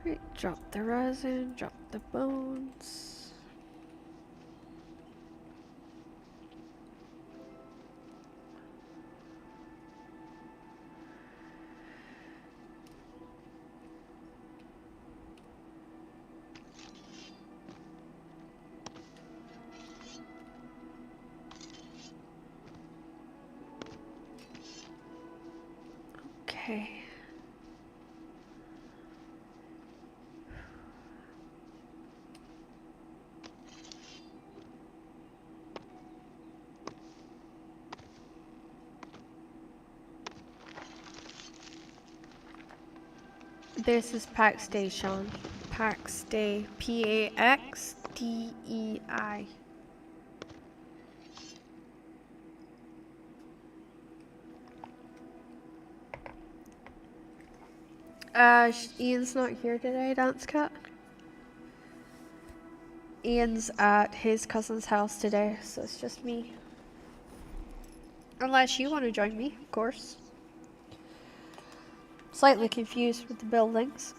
[SPEAKER 1] Right, drop the resin, drop the bones. Okay. This is Pax Day, Sean. Pax Day. Paxdei. Ian's not here today, Dance Cat. Ian's at his cousin's house today, so it's just me. Unless you want to join me, of course. Slightly confused with the buildings,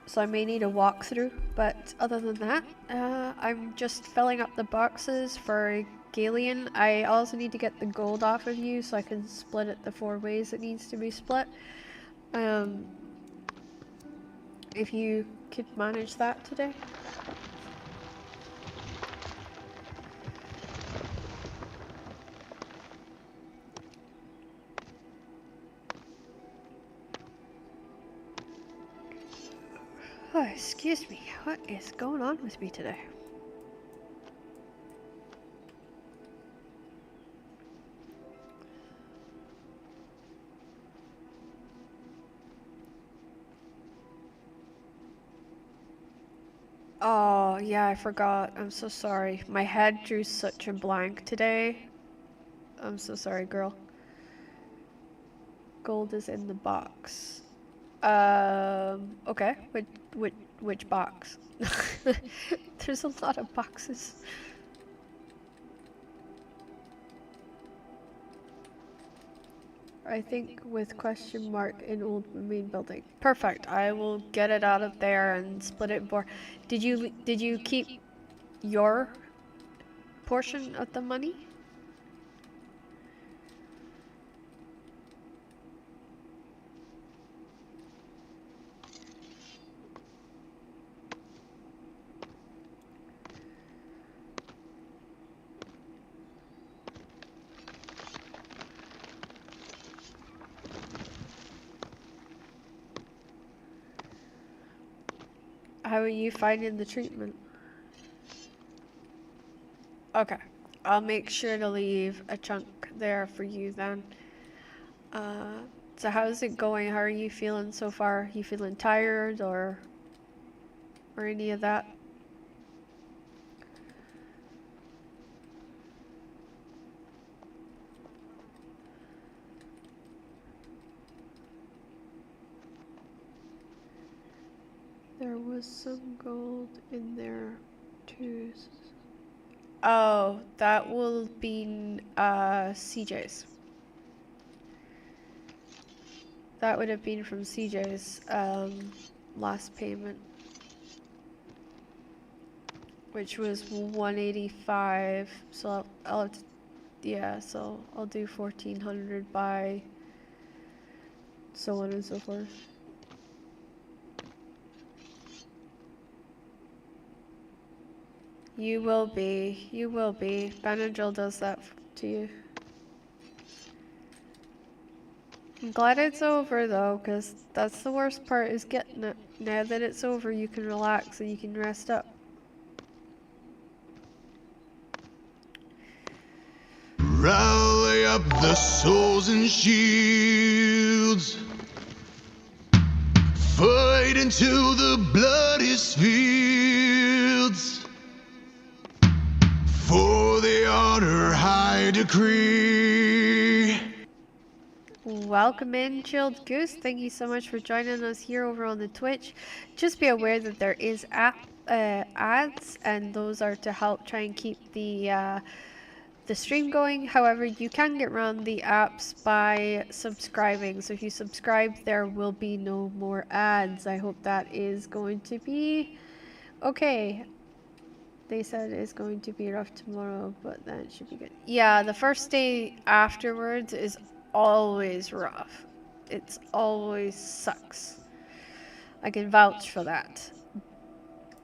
[SPEAKER 1] so I may need a walkthrough, but other than that, I'm just filling up the boxes for Galen. I also need to get the gold off of you so I can split it the 4 ways it needs to be split. If you could manage that today. Oh, excuse me. What is going on with me today? Oh, yeah, I forgot. I'm so sorry. My head drew such a blank today. I'm so sorry, girl. Gold is in the box. Okay. Which box? There's a lot of boxes. I think with question mark in old main building. Perfect. I will get it out of there and split it more. Did you keep your portion of the money? How are you finding the treatment? Okay. I'll make sure to leave a chunk there for you then. So how's it going? How are you feeling so far? You feeling tired or any of that? There was some gold in there too. Oh, that will be CJ's. That would have been from CJ's last payment, which was 185. So I'll have to, yeah, so I'll do 1400 by so on and so forth. You will be. You will be. Benadryl does that to you. I'm glad it's over though, because that's the worst part, is getting it. Now that it's over, you can relax and you can rest up.
[SPEAKER 3] Rally up the swords and shields, fight into the bloodiest fields, for the honor high decree.
[SPEAKER 1] Welcome in, Chilled Goose. Thank you so much for joining us here over on the Twitch. Just be aware that there is ads, and those are to help try and keep the the stream going. However, you can get around the apps by subscribing. So if you subscribe, there will be no more ads. I hope that is going to be okay. They said it's going to be rough tomorrow, but then it should be good. Yeah, the first day afterwards is always rough. It's always sucks. I can vouch for that.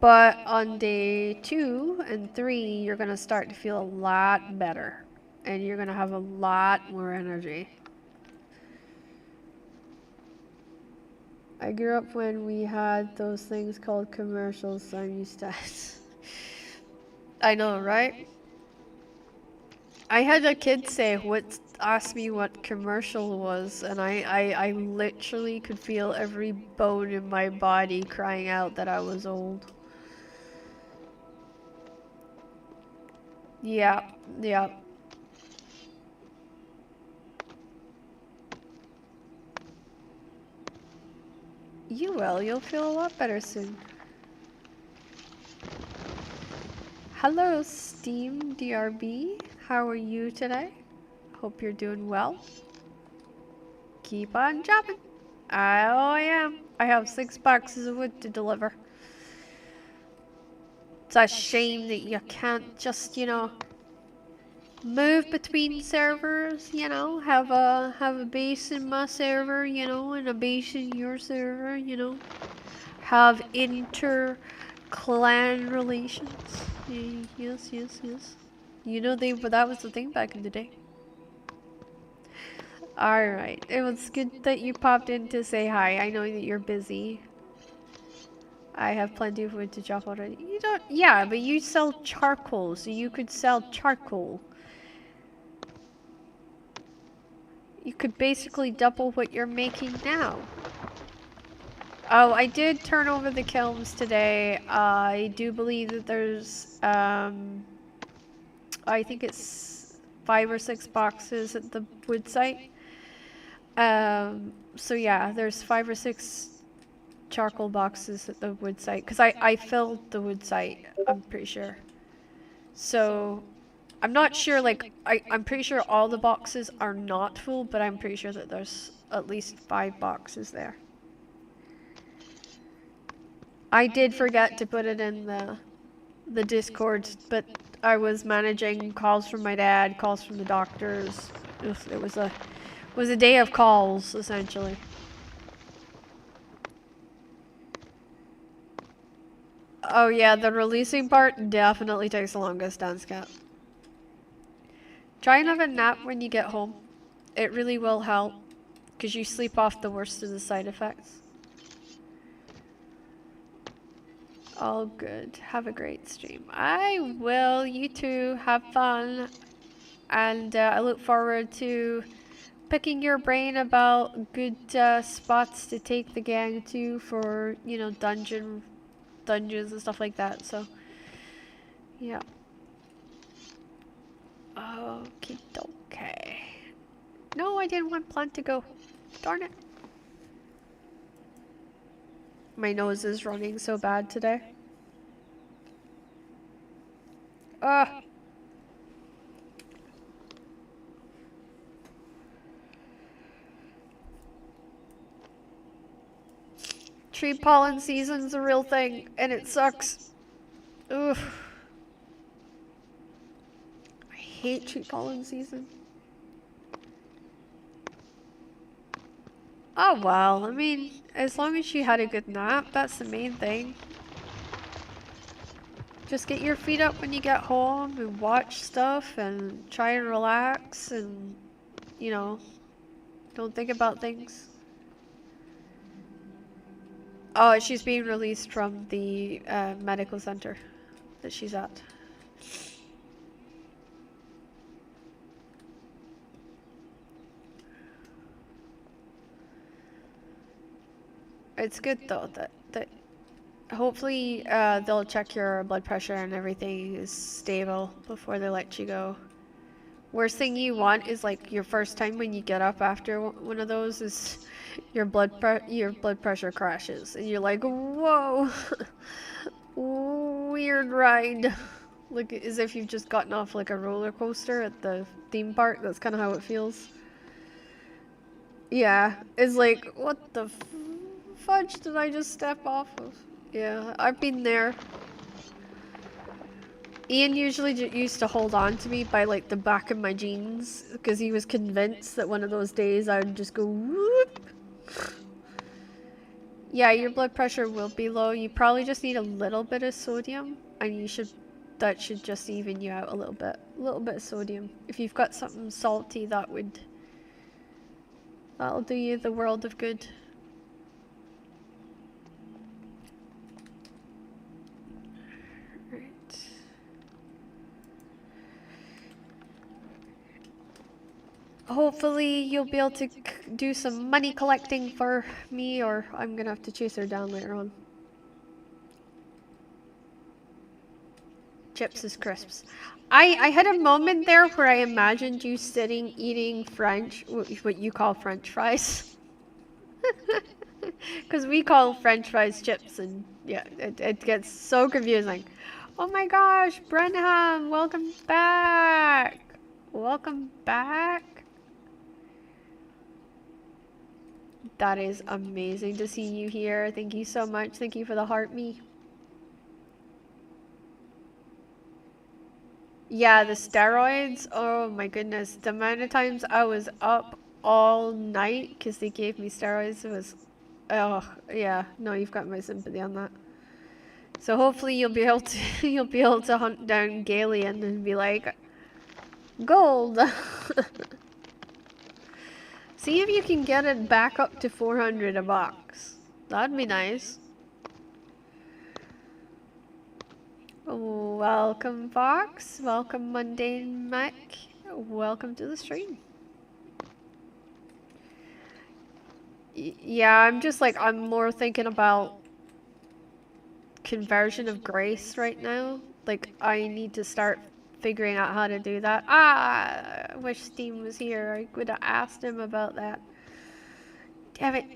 [SPEAKER 1] But on day 2 and 3, you're going to start to feel a lot better. And you're going to have a lot more energy. I grew up when we had those things called commercials, so I'm used to it. I know, right? I had a kid ask me what commercial was, and I literally could feel every bone in my body crying out that I was old. Yeah, yeah. You will. You'll feel a lot better soon. Hello, Steam DRB. How are you today? Hope you're doing well. Keep on chopping. I am. I have 6 boxes of wood to deliver. It's a shame that you can't just, you know, move between servers, you know, have a base in my server, you know, and a base in your server, you know. Have inter-clan relations. Yes, yes, yes. You know, that was the thing back in the day. Alright, it was good that you popped in to say hi. I know that you're busy. I have plenty of wood to chop already. You don't, yeah, but you sell charcoal, so you could sell charcoal. You could basically double what you're making now. Oh, I did turn over the kilns today. I do believe that there's, I think it's 5 or 6 boxes at the wood site. So yeah, there's 5 or 6 charcoal boxes at the wood site. Because I filled the wood site, I'm pretty sure. So, I'm not sure, like, I'm pretty sure all the boxes are not full, but I'm pretty sure that there's at least 5 boxes there. I did forget to put it in the Discord, but I was managing calls from my dad, calls from the doctors. It was a day of calls, essentially. Oh yeah, the releasing part definitely takes the longest, Dance Cat. Try and have a nap when you get home. It really will help, because you sleep off the worst of the side effects. All good. Have a great stream. I will. You too. Have fun. And I look forward to picking your brain about good spots to take the gang to for, you know, dungeons and stuff like that. So, yeah. Okie dokie. No, I didn't want Plant to go. Darn it. My nose is running so bad today. Ugh. Tree pollen season's a real thing, and it sucks. Ugh. I hate tree pollen season. Oh well, I mean, as long as she had a good nap, that's the main thing. Just get your feet up when you get home and watch stuff and try and relax and, you know, don't think about things. Oh, she's being released from the medical center that she's at. It's good though that hopefully they'll check your blood pressure and everything is stable before they let you go. Worst thing you want is like your first time when you get up after one of those is your blood pressure crashes and you're like, whoa, weird ride. Like, as if you've just gotten off like a roller coaster at the theme park. That's kind of how it feels. Yeah, it's like, what the fudge did I just step off of? Yeah, I've been there. Ian usually used to hold on to me by like the back of my jeans because he was convinced that one of those days I would just go whoop. Yeah, your blood pressure will be low. You probably just need a little bit of sodium, and that should just even you out a little bit. A little bit of sodium. If you've got something salty, that'll do you the world of good. Right. Hopefully you'll be able to do some money collecting for me, or I'm gonna have to chase her down later on. Chips is crisps. I had a moment there where I imagined you sitting eating what you call French fries. Because we call French fries chips, and yeah, it gets so confusing. Oh my gosh, Brenham, welcome back! Welcome back! That is amazing to see you here. Thank you so much. Thank you for the heart me. Yeah, the steroids. Oh my goodness. The amount of times I was up all night because they gave me steroids, it was, oh yeah, no, you've got my sympathy on that. So hopefully you'll be able to hunt down Galen and be like, gold. See if you can get it back up to 400 a box. That'd be nice. Welcome, Fox. Welcome, Mundane Mech. Welcome to the stream. Yeah, I'm just like, I'm more thinking about conversion of grace right now. Like, I need to start figuring out how to do that. I wish Steam was here. I would have asked him about that. Damn it.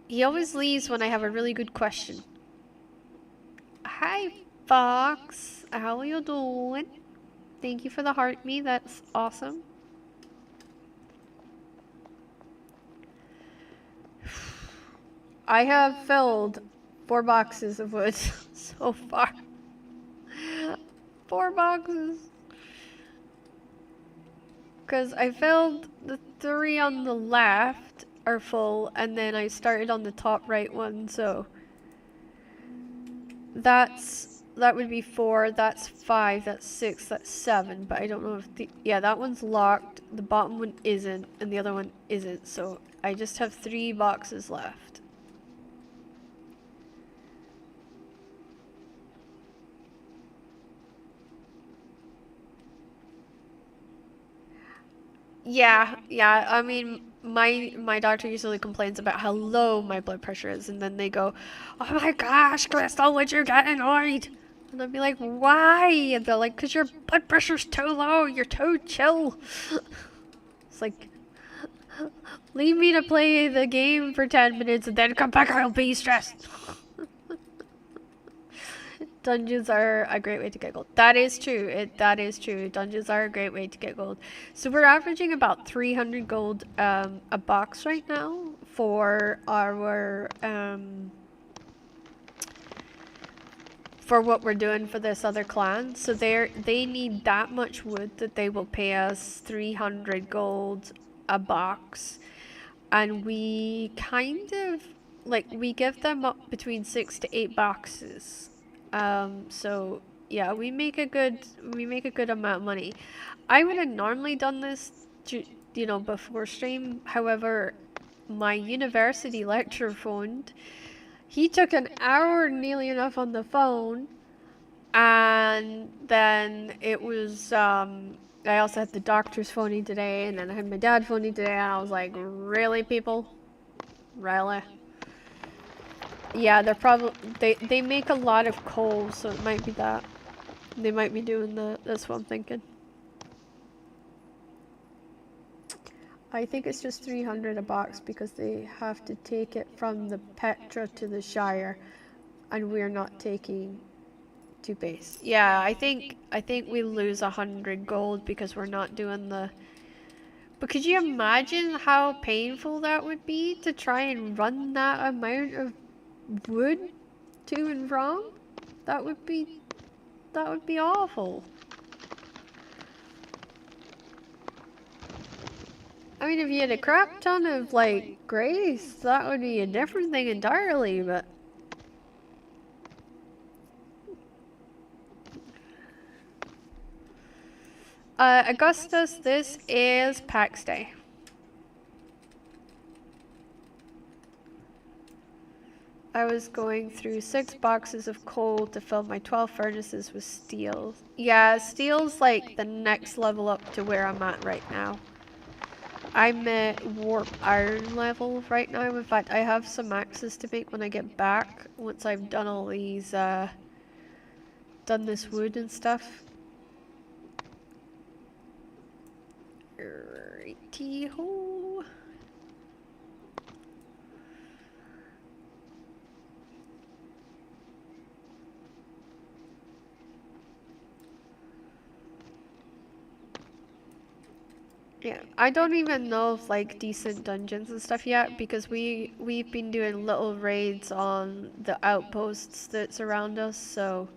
[SPEAKER 1] He always leaves when I have a really good question. Hi, Fox. How are you doing? Thank you for the heart me. That's awesome. I have filled 4 boxes of wood so far. 4 boxes. Because I filled the 3 on the left are full, and then I started on the top right one, so that would be 4, that's 5, that's 6, that's 7, but I don't know if yeah, that one's locked, the bottom one isn't, and the other one isn't, so I just have 3 boxes left. Yeah, I mean, my doctor usually complains about how low my blood pressure is, and then they go, oh my gosh, Crystal, would you get annoyed? And I'd be like, why? And they're like, because your blood pressure's too low, you're too chill. It's like, leave me to play the game for 10 minutes and then come back, I'll be stressed. Dungeons are a great way to get gold. That is true. That is true. Dungeons are a great way to get gold. So we're averaging about 300 gold a box right now for our for what we're doing for this other clan. So they need that much wood that they will pay us 300 gold a box, and we kind of like we give them up between 6 to 8 boxes. So yeah, we make a good amount of money. I would have normally done this, you know, before stream. However, my university lecturer phoned. He took an hour nearly enough on the phone, and then it was I also had the doctor's phoning today, and then I had my dad phoning today, and I was like, really, people? Really? Yeah, they're probably they make a lot of coal, so it might be that. They might be doing that. That's what I'm thinking. I think it's just 300 a box because they have to take it from the Petra to the Shire, and we're not taking to base. Yeah, I think we lose 100 gold because we're not doing the. But could you imagine how painful that would be to try and run that amount of wood to and from? That would be awful. I mean, if you had a crap ton of like grace, that would be a different thing entirely, but Augustus, this is PAX Day. I was going through 6 boxes of coal to fill my 12 furnaces with steel. Yeah, steel's like the next level up to where I'm at right now. I'm at warp iron level right now. In fact, I have some axes to make when I get back, once I've done all these, done this wood and stuff. Righty-ho. Yeah, I don't even know of like decent dungeons and stuff yet because we've been doing little raids on the outposts that surround us, so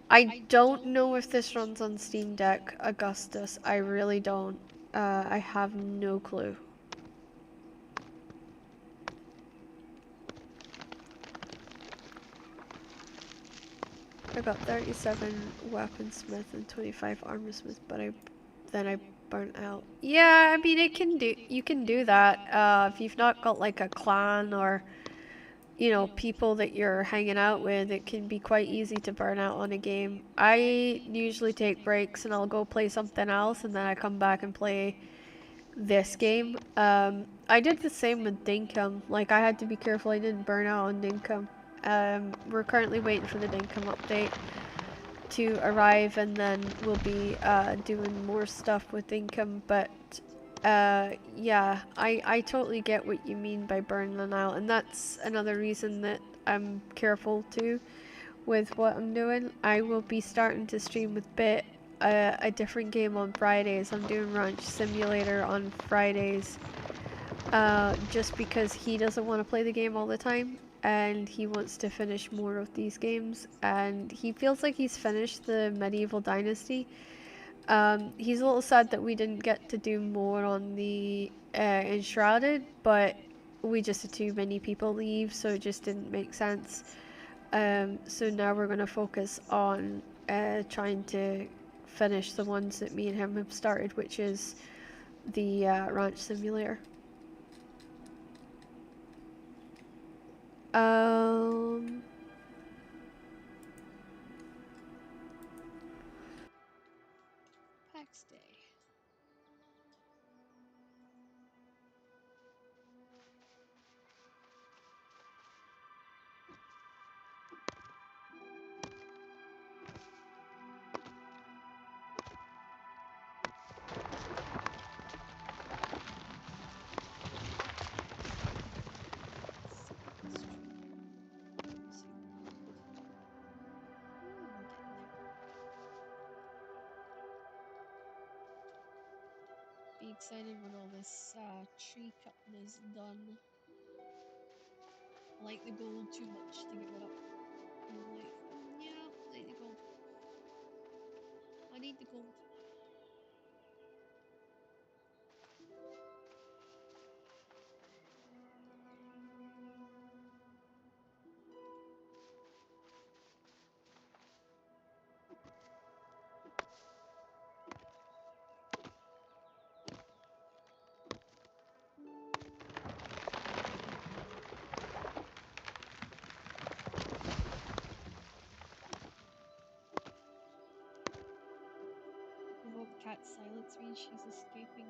[SPEAKER 1] I don't know if this runs on Steam Deck, Augustus. I really don't. I have no clue. I got 37 weaponsmith and 25 armorsmith, but then I burnt out. Yeah, I mean you can do that. If you've not got like a clan or people that you're hanging out with, it can be quite easy to burn out on a game. I usually take breaks and I'll go play something else and then I come back and play this game. I did the same with Dinkum. Like I had to be careful I didn't burn out on Dinkum. We're currently waiting for the Dinkum update to arrive and then we'll be doing more stuff with Dinkum, but yeah, I totally get what you mean by burning out, and that's another reason that I'm careful too with what I'm doing. I will be starting to stream with Bit a different game on Fridays. I'm doing Ranch Simulator on Fridays just because he doesn't want to play the game all the time and he wants to finish more of these games, and he feels like he's finished the Medieval Dynasty. He's a little sad that we didn't get to do more on the Enshrouded, but we just had too many people leave, so it just didn't make sense. So now we're going to focus on trying to finish the ones that me and him have started, which is the Ranch Simulator. Um,
[SPEAKER 2] PAX Day. Be excited when all this tree cutting is done. I like the gold too much to give it up. I'm like, yeah, I like the gold. I need the gold. I hope cat silence means she's escaping.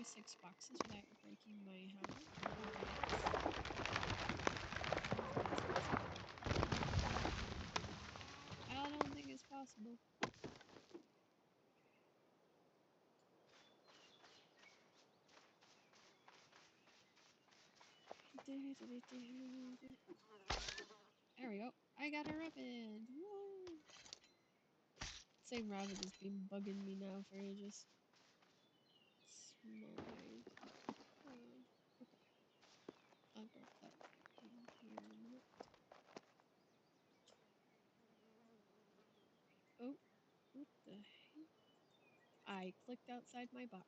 [SPEAKER 2] 6 boxes without breaking my hammer or my axe? I don't think it's possible. I don't think it's possible. There we go. I got a rabbit. Woo! Same rabbit has been bugging me now for ages. Smite. Okay. I'll grab that in here in a minute. Oh, what the heck? I clicked outside my box.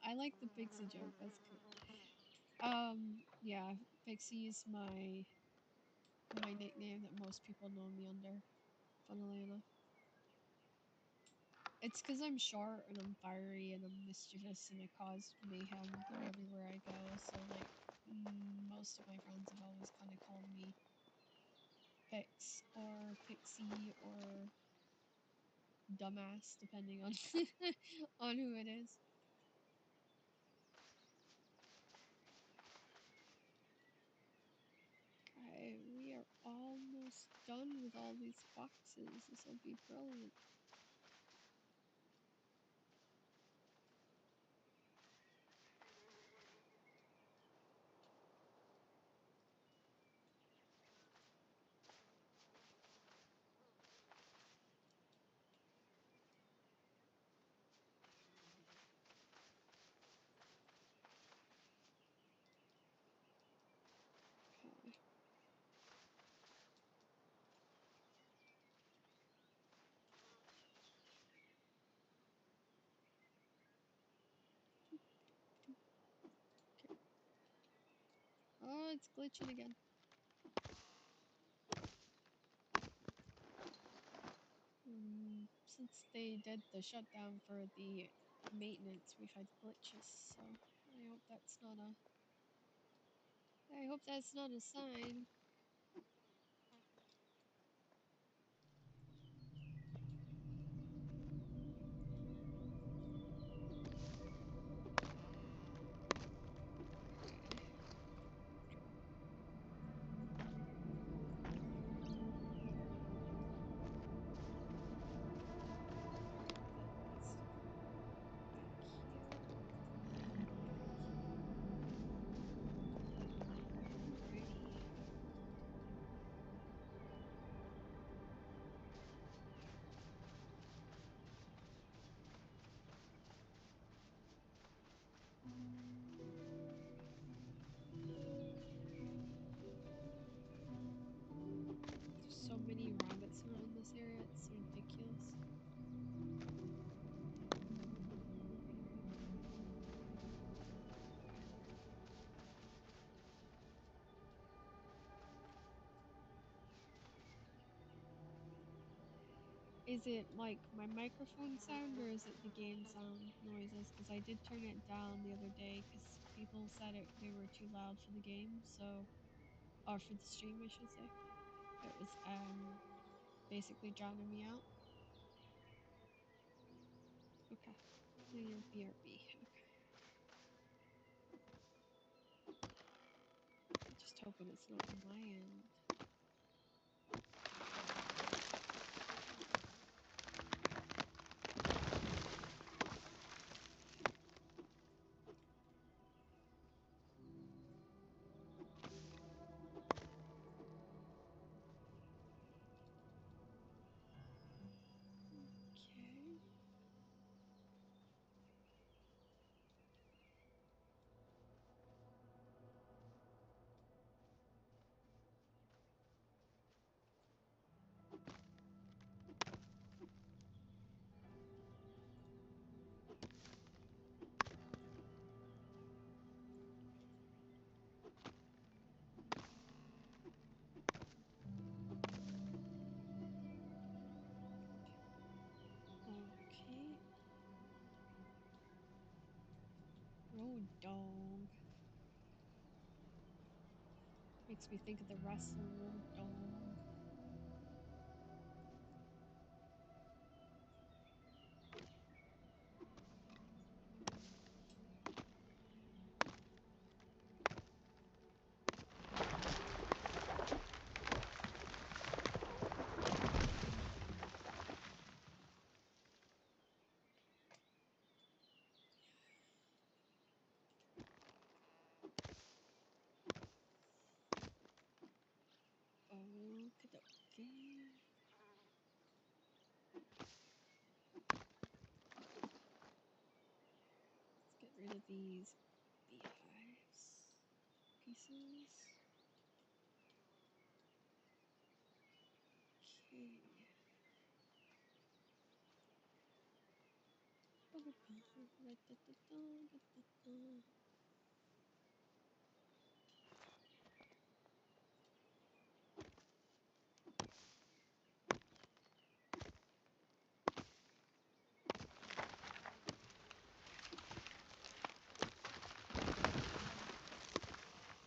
[SPEAKER 2] I like the pixie joke. That's cute. Yeah, Pixie is my nickname that most people know me under, funnily enough. It's because I'm short and I'm fiery and I'm mischievous and I cause mayhem everywhere I go. So, like, most of my friends have always kind of called me Pix or Pixie or Dumbass, depending on on who it is. Okay, we are almost done with all these boxes. This will be brilliant. Okay. Okay. Oh, it's glitching again. Since they did the shutdown for the maintenance, we've had glitches, so I hope that's not a I hope that's not a sign. Let's go back here. Alrighty. There's so many rabbits around this area, it's ridiculous. Is it like my microphone sound or is it the game sound noises? Because I did turn it down the other day because people said they were too loud for the game, so or for the stream, I should say. It was basically drowning me out. Okay, now you're BRB. Okay, I'm just hoping it's not on my end. Okay. Okay. Road dog. Makes me think of the wrestler Road Dog. rid of these beehives pieces. Okay.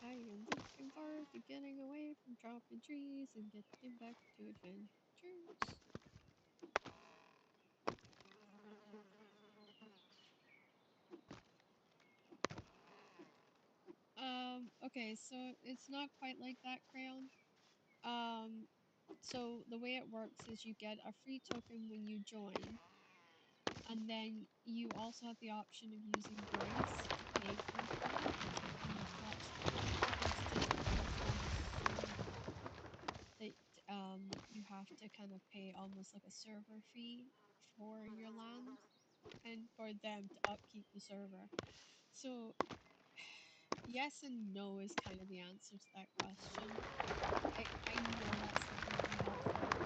[SPEAKER 2] I am looking forward to getting away from chopping trees and getting back to adventures. Okay, so it's not quite like that, Crayon. Um, so the way it works is you get a free token when you join, and then you also have the option of using Grace to pay for a plot, which becomes lots cheaper instead of using server that you have to kind of pay almost like a server fee for your land and for them to upkeep the server. So yes and no is kind of the answer to that question. I know that's not going to be helpful,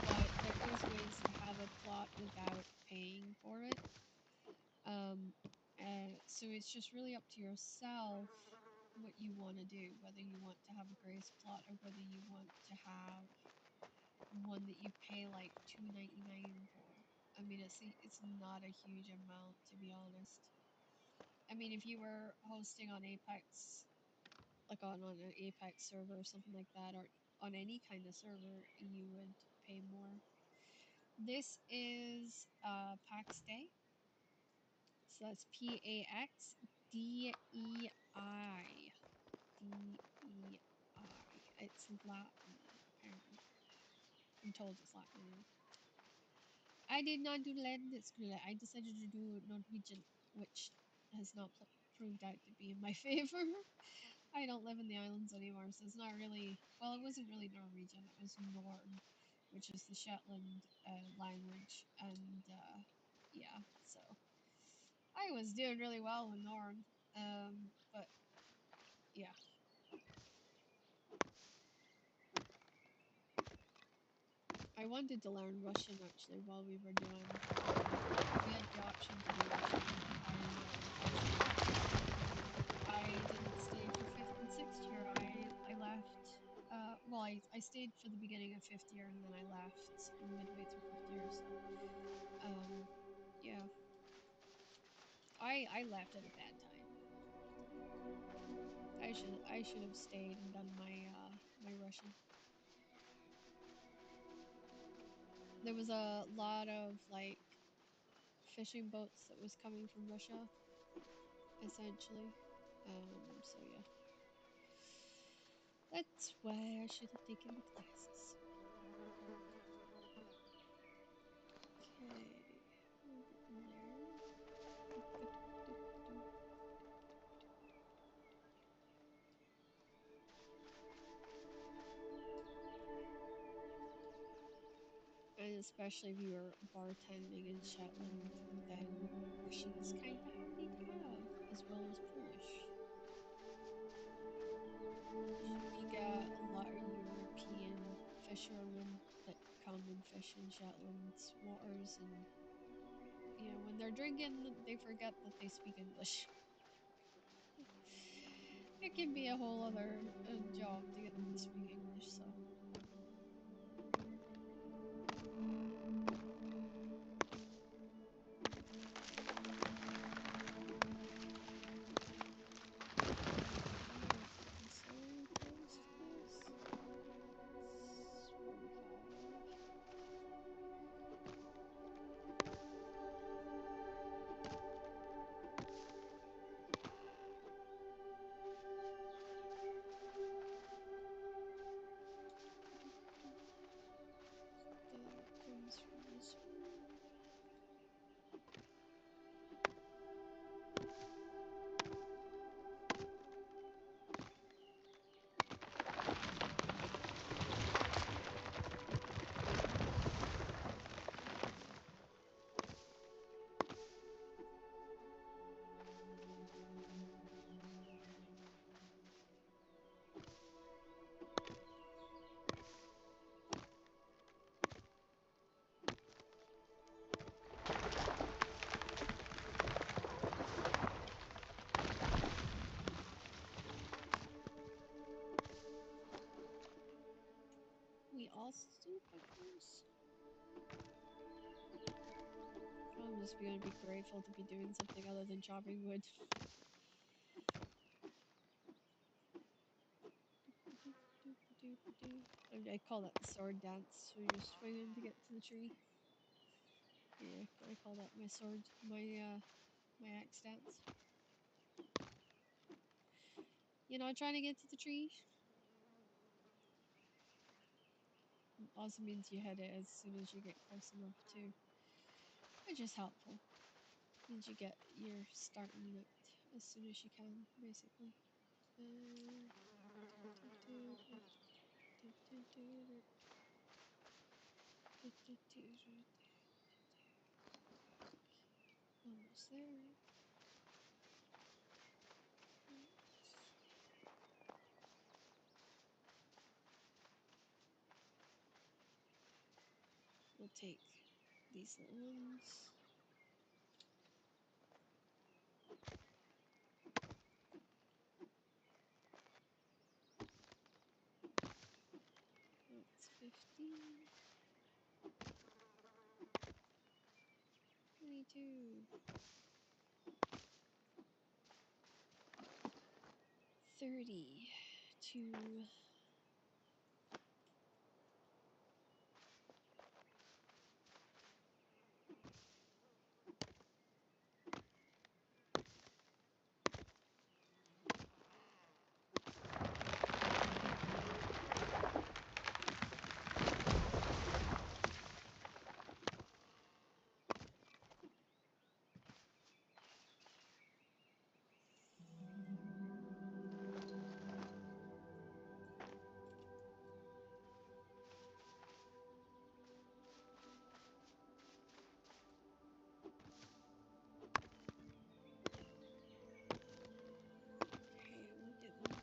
[SPEAKER 2] but there is ways to have a plot without paying for it. So it's just really up to yourself what you want to do, whether you want to have a grace plot or whether you want to have one that you pay like $2.99 for. I mean, it's not a huge amount, to be honest. I mean, if you were hosting on Apex, like on an Apex server or something like that, or on any kind of server, you would pay more. This is PAX Day, so that's PAXDEI. DEI. It's Latin, apparently. I'm told it's Latin anyway. I did not do Latin at school. I decided to do Norwegian, which has not proved out to be in my favor. I don't live in the islands anymore, so it's not really. Well, it wasn't really Norwegian. It was Norn, which is the Shetland language, and yeah. So I was doing really well with Norn, but yeah. I wanted to learn Russian actually while we were doing. We had the option to do Russian. I chose not to. I didn't stay for fifth and sixth year. I left. Well, I stayed for the beginning of fifth year and then I left midway through fifth year. So, um, yeah, I left at a bad time. I should have stayed and done my Russian. There was a lot of like fishing boats that was coming from Russia, essentially. So yeah, that's why I should have taken the classes. Okay, we're getting there. Do, do, do. And especially if you are bartending in Shetland, then Russian's kind of handy to have, as well as Polish. You get a lot of European fishermen that come and fish in Shetland's waters, and when they're drinking, they forget that they speak English. It can be a whole other job to get them to speak English, so. We are getting so close to this. 45. just gonna be grateful to be doing something other than chopping wood. I call that the sword dance when you're swinging to get to the tree. Yeah, I call that my sword, my axe dance. You know, trying to get to the tree also means you hit it as soon as you get close enough too, which is helpful. Means you're starting it as soon as you can, basically. Almost there. We'll take these little ones. That's 15. 22. 32. Okay, we'll get them.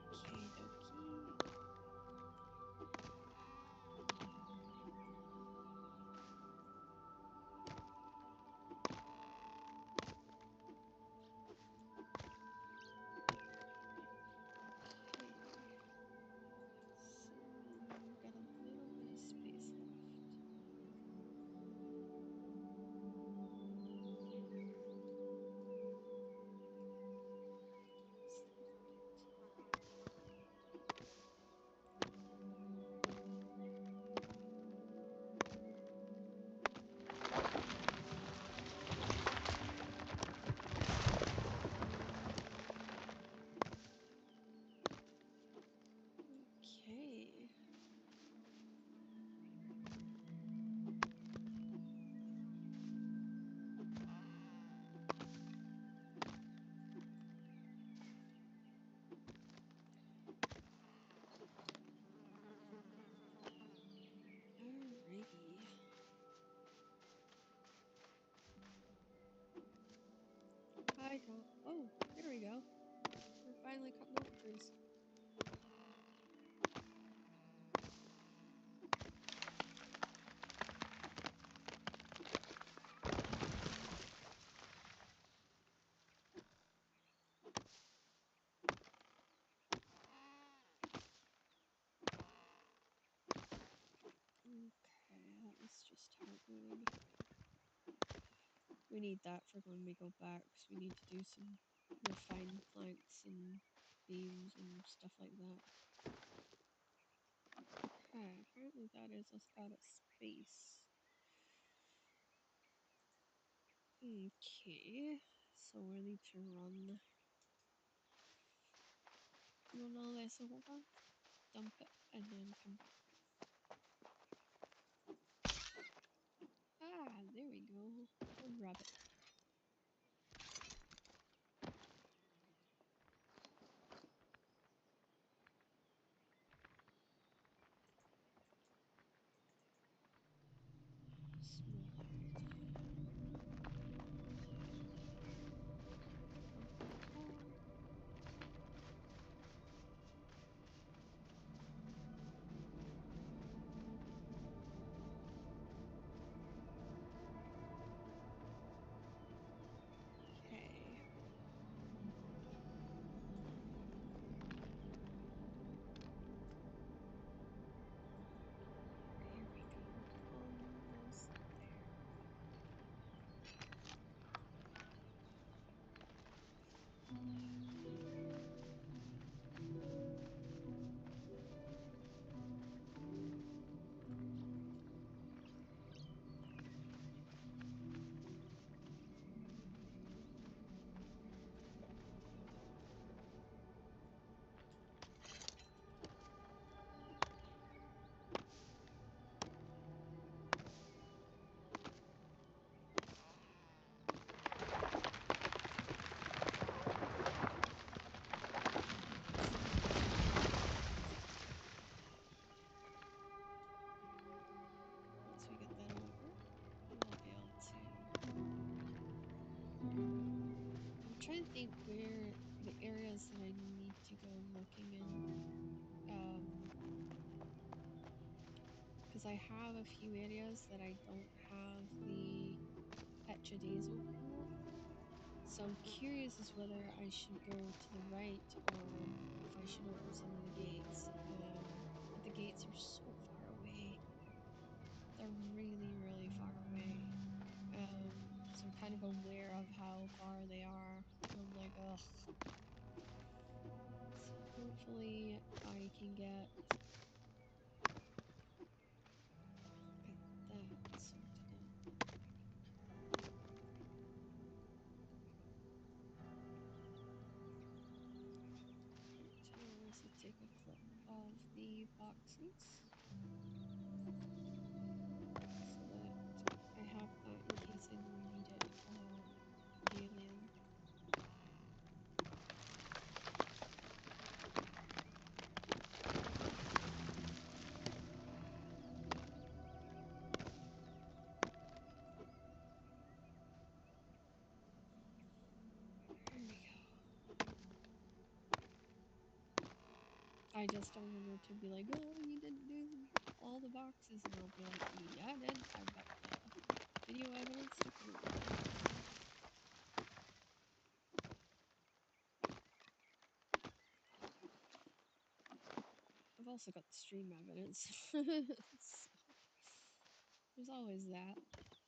[SPEAKER 2] Okay, dokie. Okay. So we've got a little bit of space left. Okay. Alrighty. I don't. Oh, there we go. We're finally cutting out trees. Okay, that was just hardwood. We need that for when we go back, because we need to do some refined planks and beams and stuff like that. Okay, apparently that is us out of space. Okay, so we need to run all this over, dump it, and then come back. Ah, there we go. One rabbit. Smaller. Purple. think where the areas that I need to go looking in, because I have a few areas that I don't have the Petra Days open yet. So I'm curious as whether I should go to the right or if I should open some of the gates. But the gates are so far away. They're really, really far away. So I'm kind of aware of how far they are. And I'm like, ugh. So hopefully I can get that sorted out. Right, I'll also take a clip of the boxes so that I have that in case I do need it for alien. There we go. I just don't want her to be like, oh, you didn't do all the boxes. And I'll be like, yeah, I did. I've got video evidence to prove it. I've also got the stream evidence. So there's always that. Okay.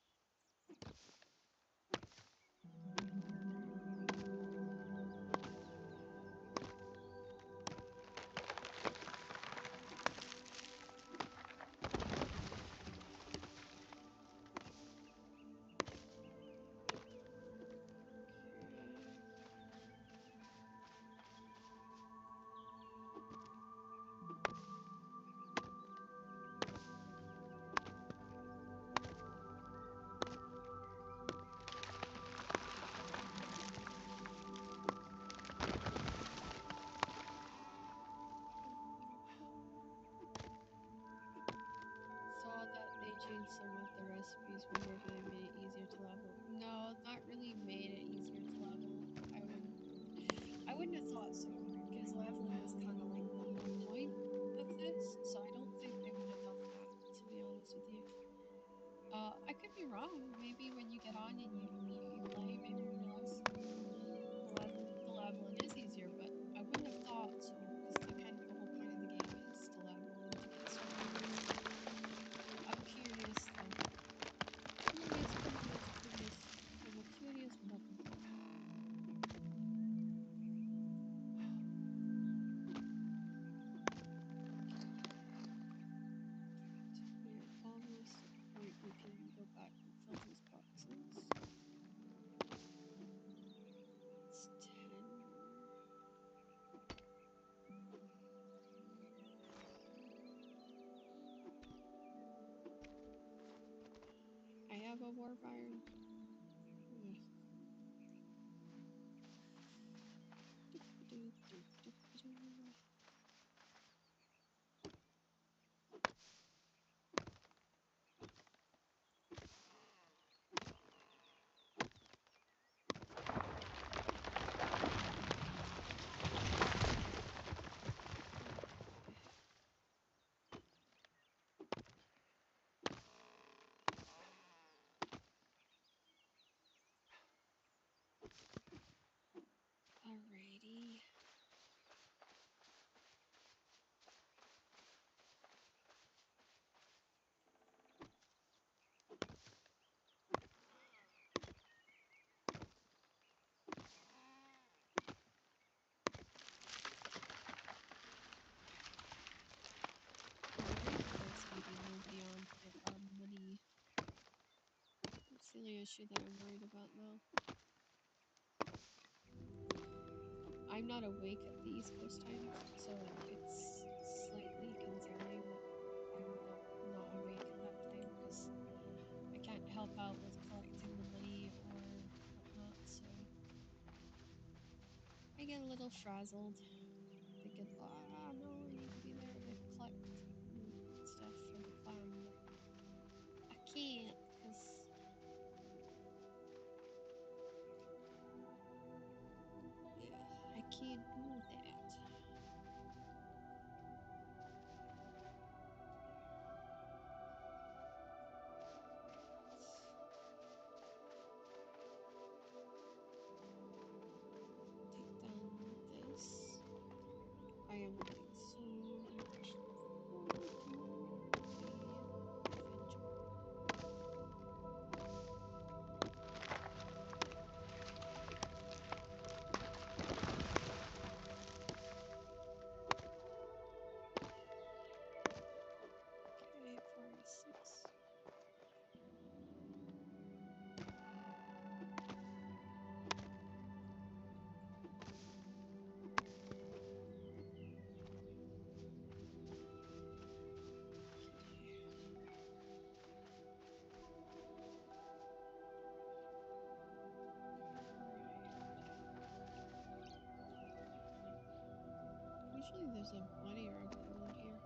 [SPEAKER 2] Saw that they changed some of the recipes where maybe they made it easier to level. No, that really made it easier to level. I wouldn't have thought so because leveling is kind of like the whole point of this. So I don't think they would have done that, to be honest with you. I could be wrong. Maybe when you get on and you play, maybe you realize the leveling is easier. But I wouldn't have thought so because the kind of the whole point of the game is to level and to get started. So I'm curious though. Curious, curious, curious. I'm a curious button. We're almost at the point we can go back and fill those boxes. It's 10 more. I have a warp iron. Ugh. Alrighty. There's gonna be nobody on to get our money. That's the only issue that I'm worried about now. I'm not awake at the East Coast time, so it's slightly concerning that I'm not awake at that time because I can't help out with collecting the money or whatnot, so I get a little frazzled thinking, ah, no, I need to be there to collect stuff for the clan, but I can't because Hopefully there's a bunny rabbit around here.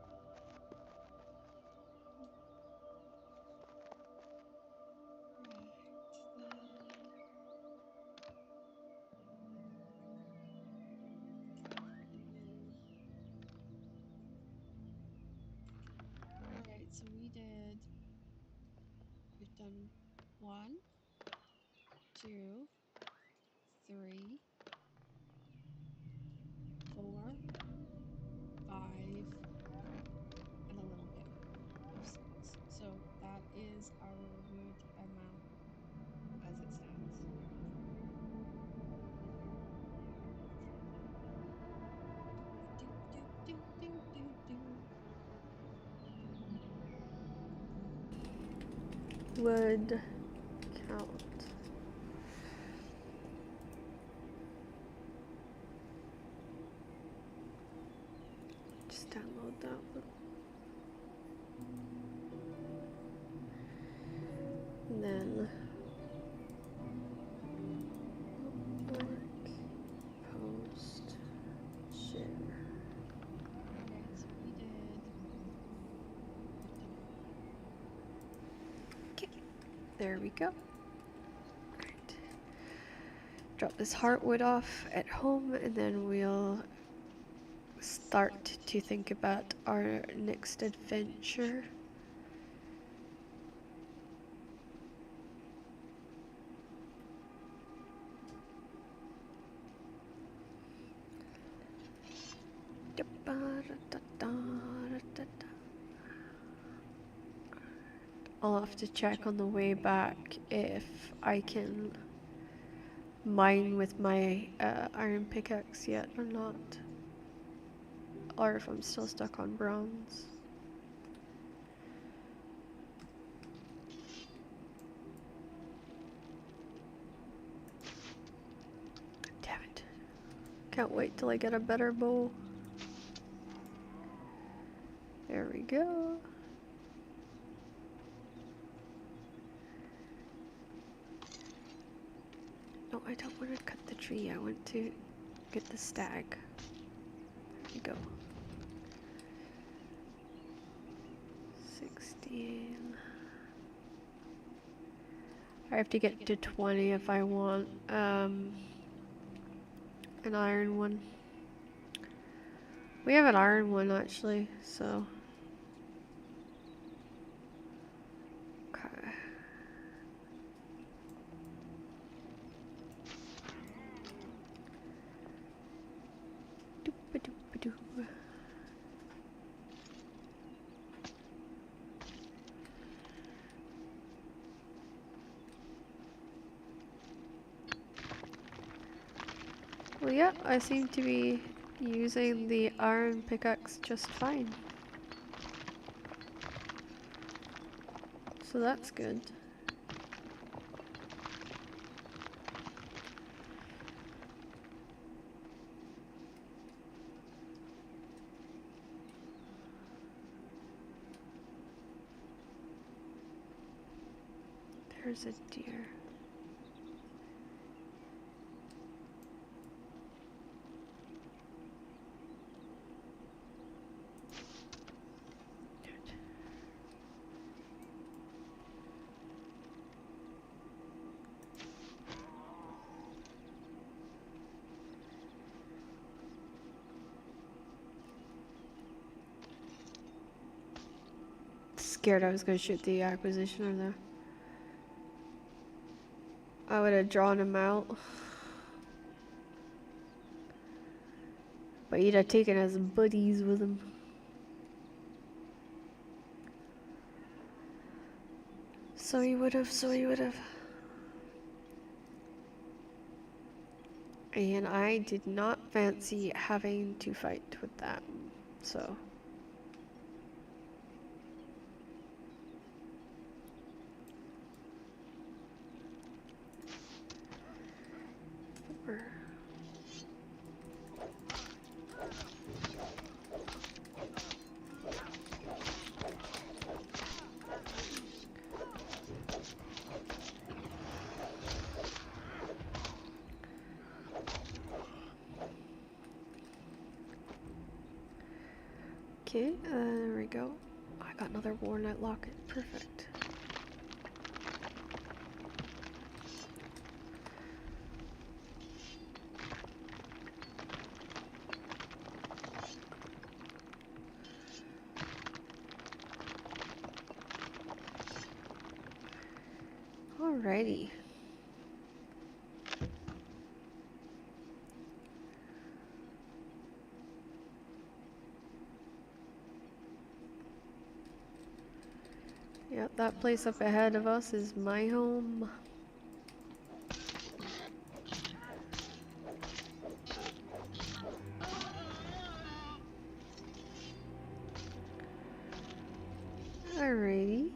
[SPEAKER 2] Alright, so we've done 1, 2, 3, 4, 5, and a little bit of 6. So that is our wood amount as it stands. Do, do, do, do, do, do.
[SPEAKER 1] Would count. Just download that one. And then work, post, share.
[SPEAKER 2] Okay, so we've done.
[SPEAKER 1] Okay, there we go. Right. Drop this heartwood off at home, and then we'll start to think about our next adventure. I'll have to check on the way back if I can mine with my iron pickaxe yet or not, or if I'm still stuck on bronze. Damn it. Can't wait till I get a better bow. There we go. No, I don't want to cut the tree. I want to get the stag. There we go. 16. I have to get to 20 if I want an iron one. We have an iron one actually, so. Okay. Doop-a-doop-a-doo. Well, yeah, I seem to be using the iron pickaxe just fine. So that's good. There's a deer. Scared I was gonna shoot the acquisitioner there. I would have drawn him out. But he'd have taken his buddies with him. So he would have. And I did not fancy having to fight with that, so. Okay, there we go. I got another walnut locket. Perfect. Alrighty. Yep, that place up ahead of us is my home. Alrighty.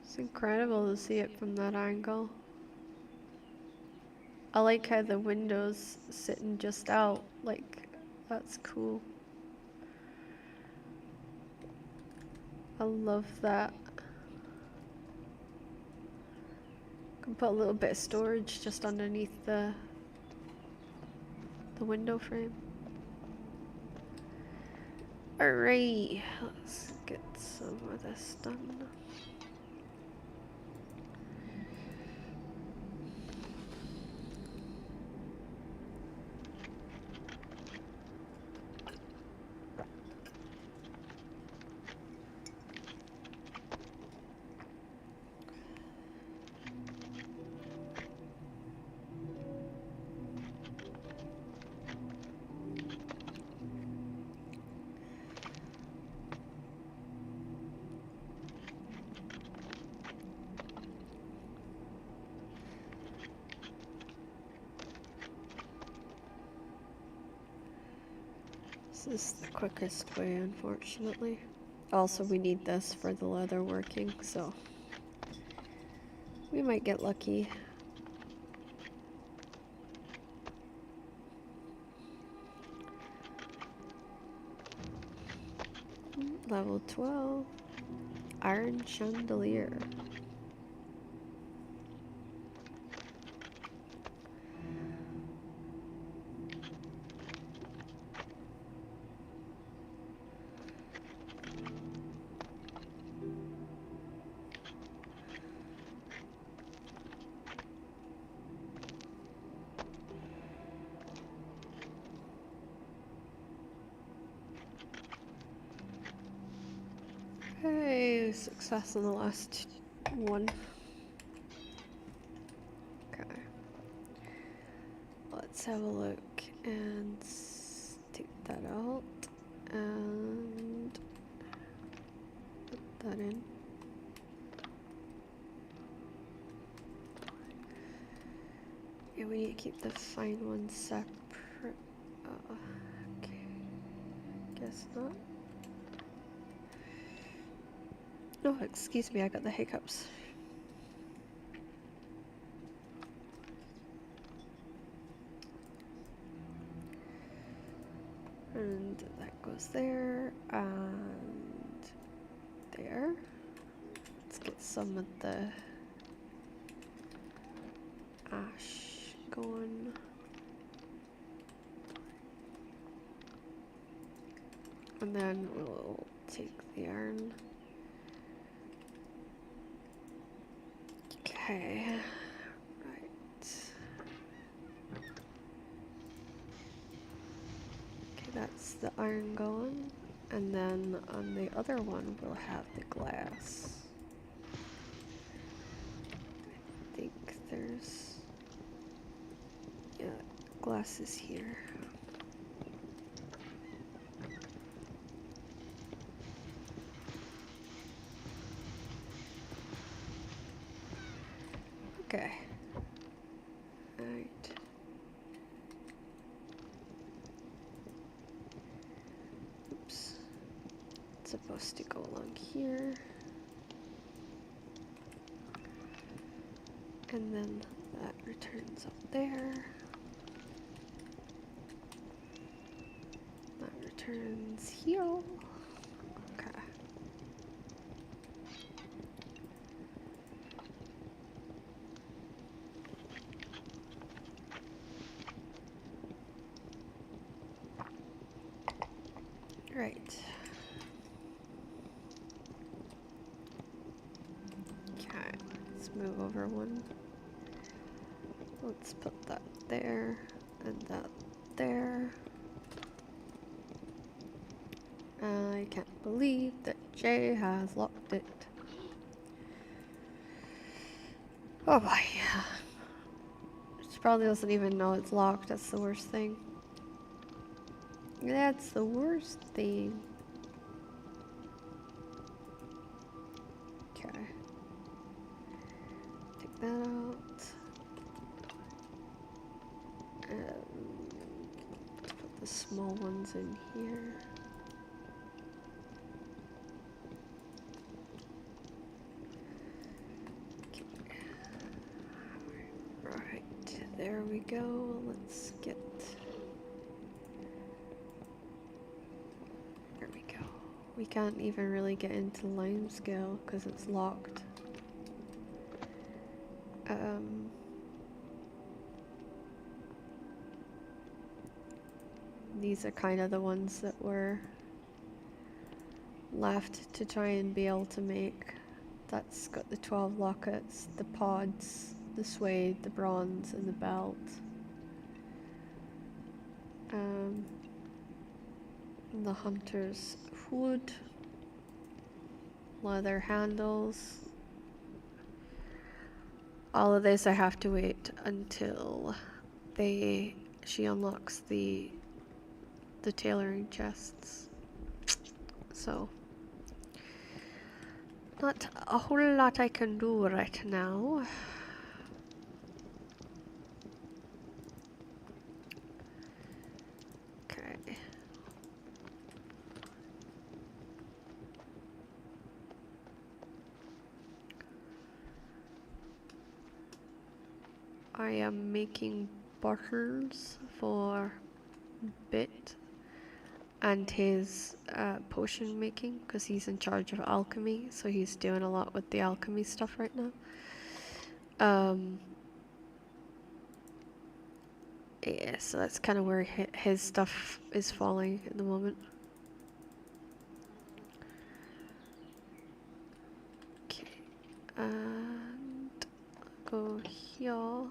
[SPEAKER 1] It's incredible to see it from that angle. I like how the window's sitting just out, like, that's cool. I love that. Can put a little bit of storage just underneath the window frame. Alright, let's get some of this done. This is the quickest way, unfortunately. Also, we need this for the leather working, so we might get lucky. Level 12. Iron chandelier. Hey, success on the last one. Okay. Let's have a look and take that out and put that in. Yeah, we need to keep the fine ones separate. Okay. Guess not. Oh, excuse me, I got the hiccups. And that goes there, and there. Let's get some of the ash going. And then we'll take the iron. Okay, right. Okay, that's the iron going. And then on the other one, we'll have the glass. I think there's, yeah, glass is here. Okay. Alright. Oops. It's supposed to go along here. And then that returns up there. turns here. Okay. Right. Okay, let's move over one. Let's put that there and that there. I can't believe that Jay has locked it. Oh boy. She probably doesn't even know it's locked. That's the worst thing. That's the worst thing. Okay. Take that out. Put the small ones in here. Okay. Right, there we go. Let's get... There we go. We can't even really get into line scale because it's locked. These are kind of the ones that were left to try and be able to make. That's got the 12 lockets, the pods, the suede, the bronze, and the belt. The hunter's hood, leather handles. All of this I have to wait until she unlocks the tailoring chests. So not a whole lot I can do right now. Okay. I am making bottles for Bit and his potion making because he's in charge of alchemy, so he's doing a lot with the alchemy stuff right now. Yeah, so that's kind of where his stuff is falling at the moment. Okay, and go here.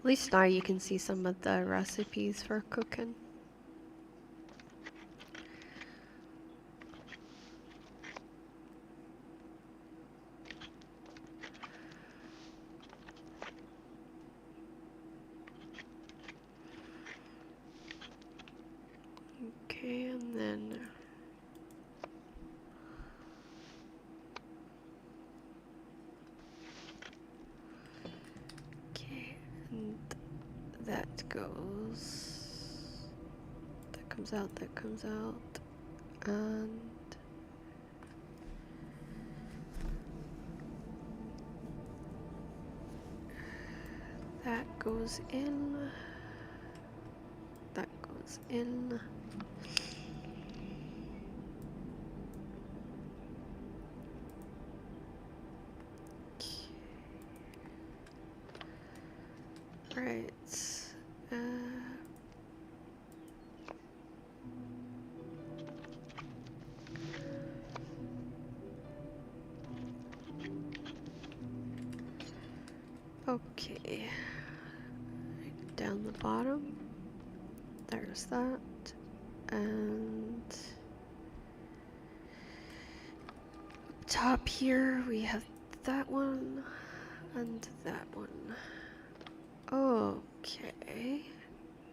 [SPEAKER 1] At least now you can see some of the recipes for cooking. Okay, and then okay, and that goes. That comes out. That comes out, and that goes in. That goes in. Right. Okay. Down the bottom. There's that. And up top here we have that one and that one. Okay.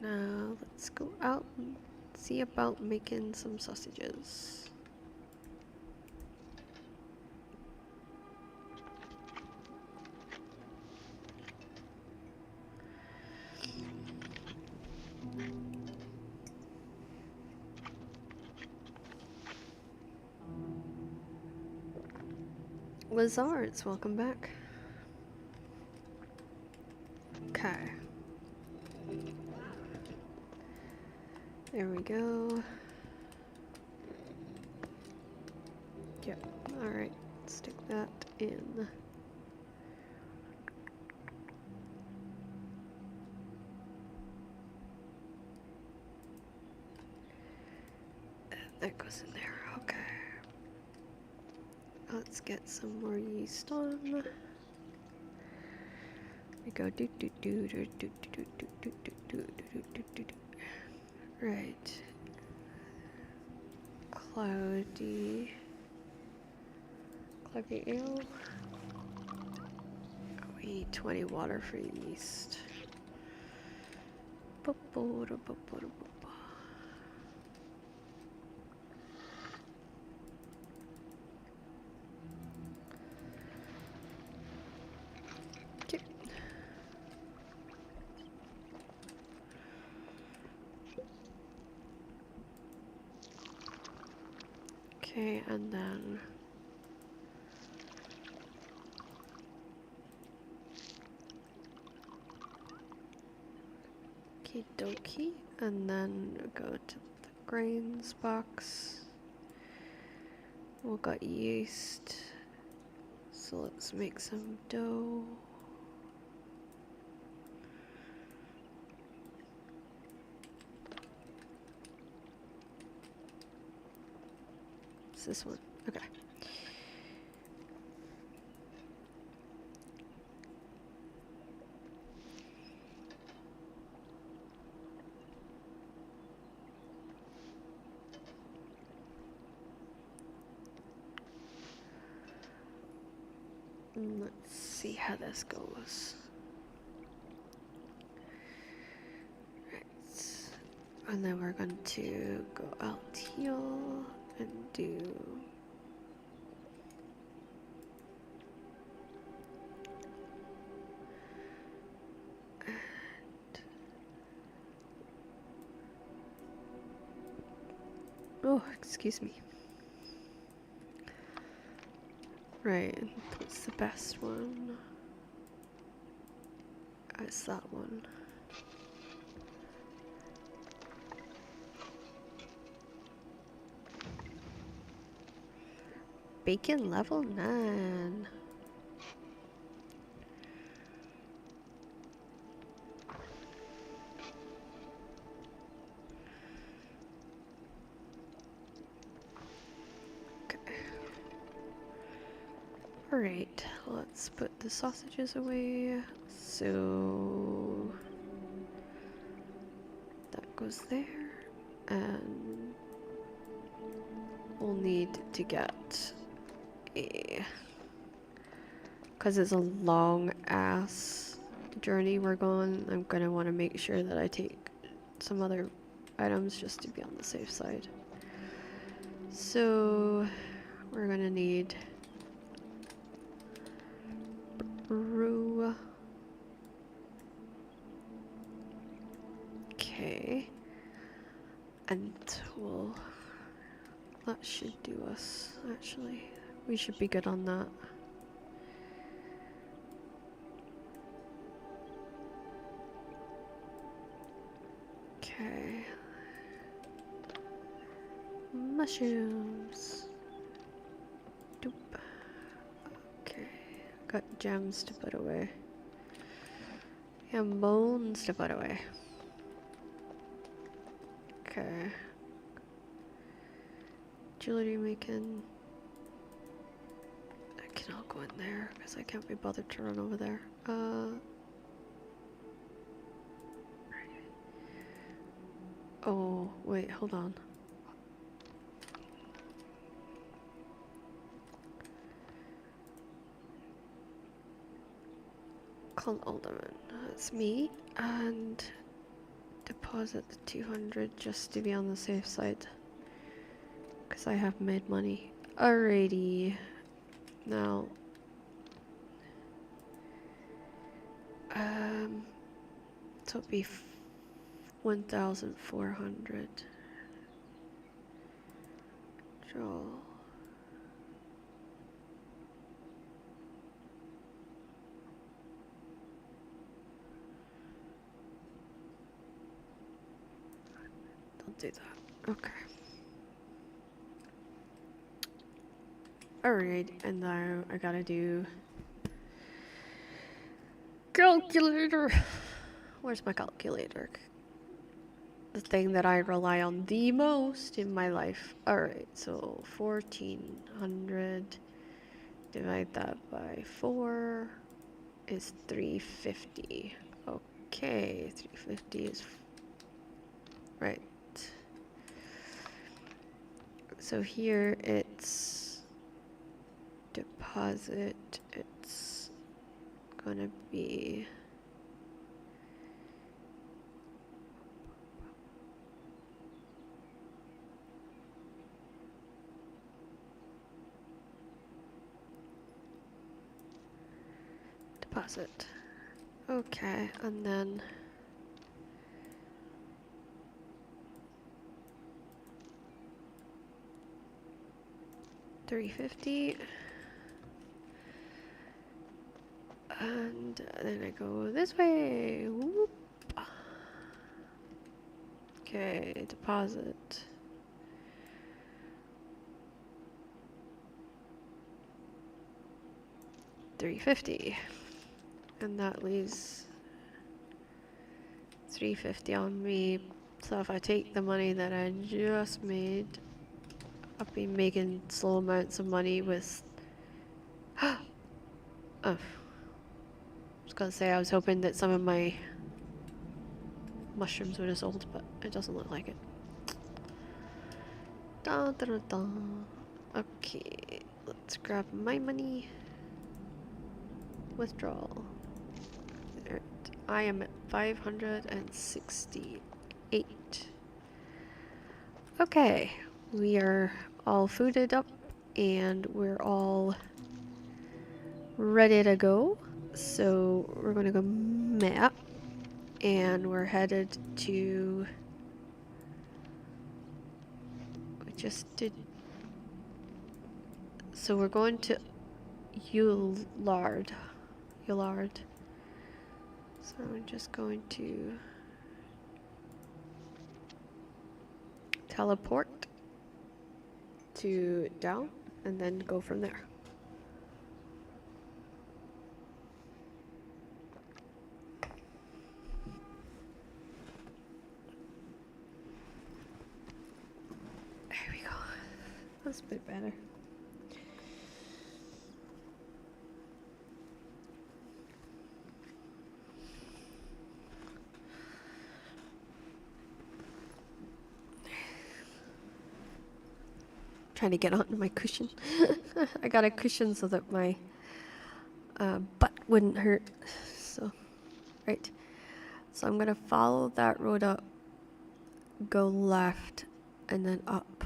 [SPEAKER 1] Now let's go out and see about making some sausages. Wizards, welcome back. Okay. There we go. Yep. Alright, stick that in. That goes in there, okay. Let's get some more yeast on. We go do do do do do do do do do do do do do do. Right. Cloudy ale. We need 20 water for yeast. Okay, and then okie dokie, and then go to the grains box. We got yeast, so let's make some dough. It's this one, okay. Let's see how this goes. Right. And then we're going to go out here and do oh, excuse me. Right, what's the best one? It's that one. Bacon level 9. Alright, let's put the sausages away. So that goes there. And we'll need to get a, because it's a long ass journey we're going, I'm gonna want to make sure that I take some other items just to be on the safe side. So we're gonna need brew. Okay. And we'll, that should do us, actually. We should be good on that. Okay. Mushrooms. Doop. Okay. Got gems to put away. And bones to put away. Okay. Jewelry making. That can all go in there because I can't be bothered to run over there. Oh, wait, hold on. Call Alderman. That's me. And deposit the 200 just to be on the safe side. Because I have made money. Alrighty. Now. So it'll be 1,400. Draw. do that. Okay. Alright, and now I gotta do calculator. Where's my calculator? The thing that I rely on the most in my life. Alright, so 1400 divide that by 4 is 350. Okay, 350 is right. So here it's deposit. It's gonna be deposit. Okay, and then $350, and then I go this way. Whoop. Okay, deposit. $350, and that leaves $350 on me. So if I take the money that I just made, I'll be making slow amounts of money with. Oh, I was gonna say I was hoping that some of my mushrooms would have sold, but it doesn't look like it. Da, da, da, da. Okay, let's grab my money. Withdrawal. Alright, I am at 568. Okay, we are all fooded up and we're all ready to go. So we're gonna go map and we're headed to. We just did. So we're going to Ullard. So I'm just going to teleport to down and then go from there. There we go. That's a bit better. Trying to get onto my cushion. I got a cushion so that my butt wouldn't hurt. So, right. So I'm gonna follow that road up, go left, and then up.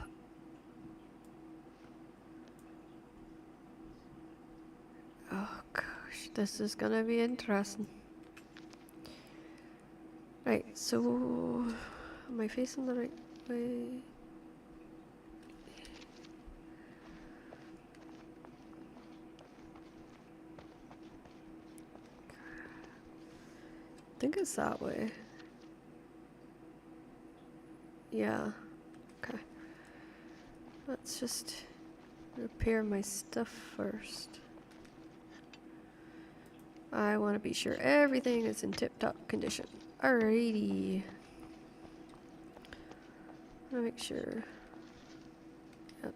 [SPEAKER 1] Oh gosh, this is gonna be interesting. Right, so am I facing the right way? I think it's that way. Yeah. Okay. Let's just repair my stuff first. I want to be sure everything is in tip-top condition. Alrighty. I want to make sure. Yep.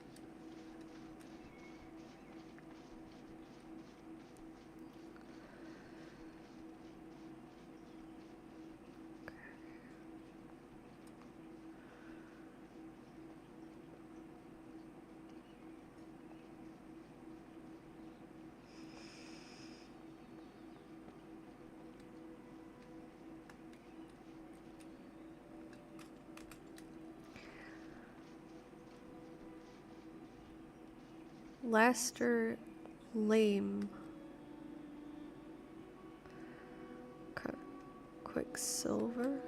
[SPEAKER 1] Lester Lame. Okay. Quicksilver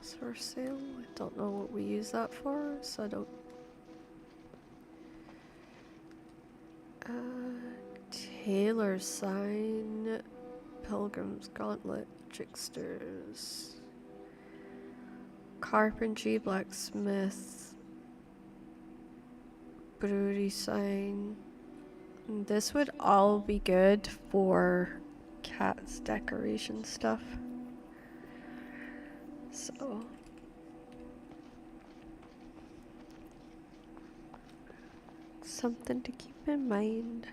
[SPEAKER 1] is for sale. I don't know what we use that for, so I don't. Taylor sign, Pilgrim's Gauntlet, Tricksters, carpentry, blacksmith, brewery sign. This would all be good for Cat's decoration stuff. So something to keep in mind.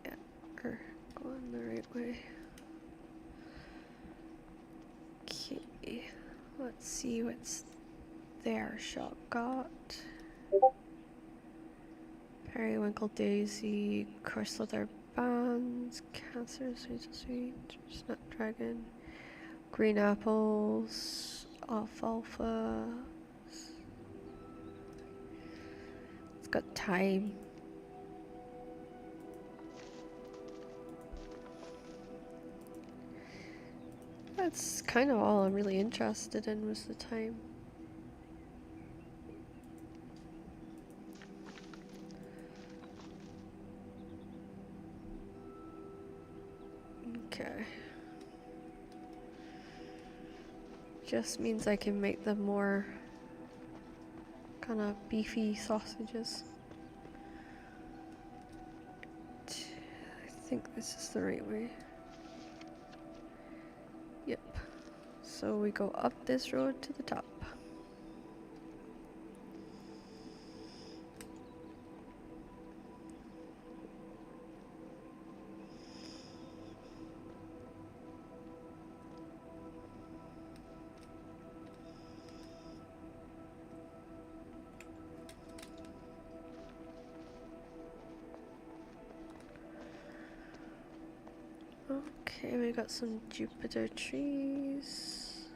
[SPEAKER 1] Yeah, or going the right way. Okay, let's see what's their shop got. Periwinkle daisy, course leather bands, cancer, sweet, snapdragon, green apples, alfalfa. It's got thyme. That's kind of all I'm really interested in was the thyme. Okay. Just means I can make them more kind of beefy sausages. I think this is the right way. Yep. So we go up this road to the top. Okay, we got some Jupiter trees.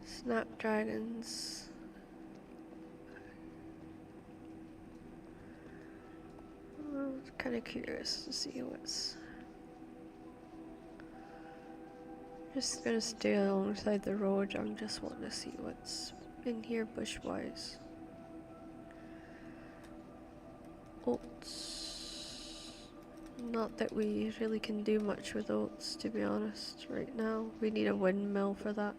[SPEAKER 1] Snapdragons. I'm kind of curious to see what's... Just gonna stay alongside the road. I'm just wanting to see what's in here bush-wise. Oats. Not that we really can do much with oats, to be honest, right now. We need a windmill for that.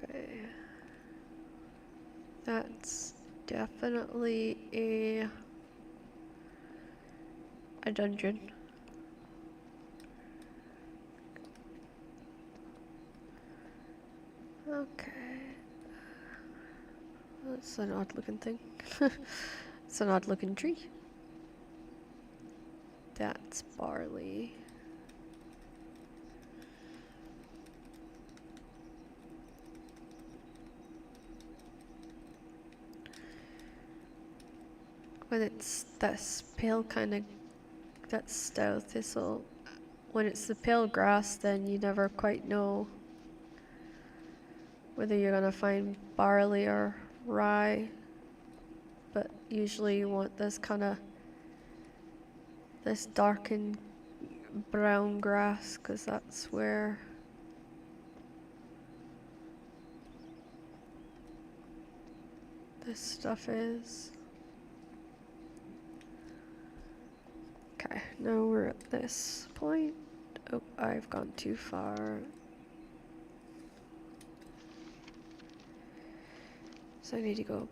[SPEAKER 1] Okay. That's definitely a dungeon. Okay. That's an odd looking thing. It's an odd looking tree. That's barley. When it's this pale kind of, that's stone thistle. When it's the pale grass, then you never quite know whether you're gonna find barley or rye. But usually you want this kind of, this darkened brown grass, because that's where this stuff is. Okay, now we're at this point. Oh, I've gone too far. So I need to go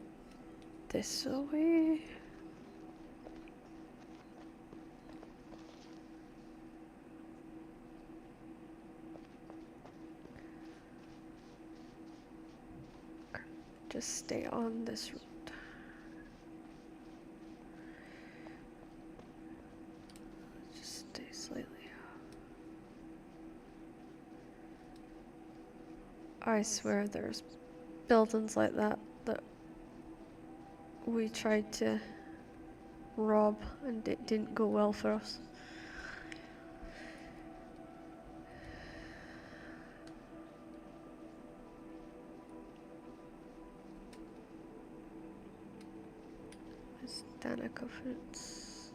[SPEAKER 1] this way. Just stay on this road. Just stay slightly off. I swear there's buildings like that that we tried to rob and it didn't go well for us. Danica fruits.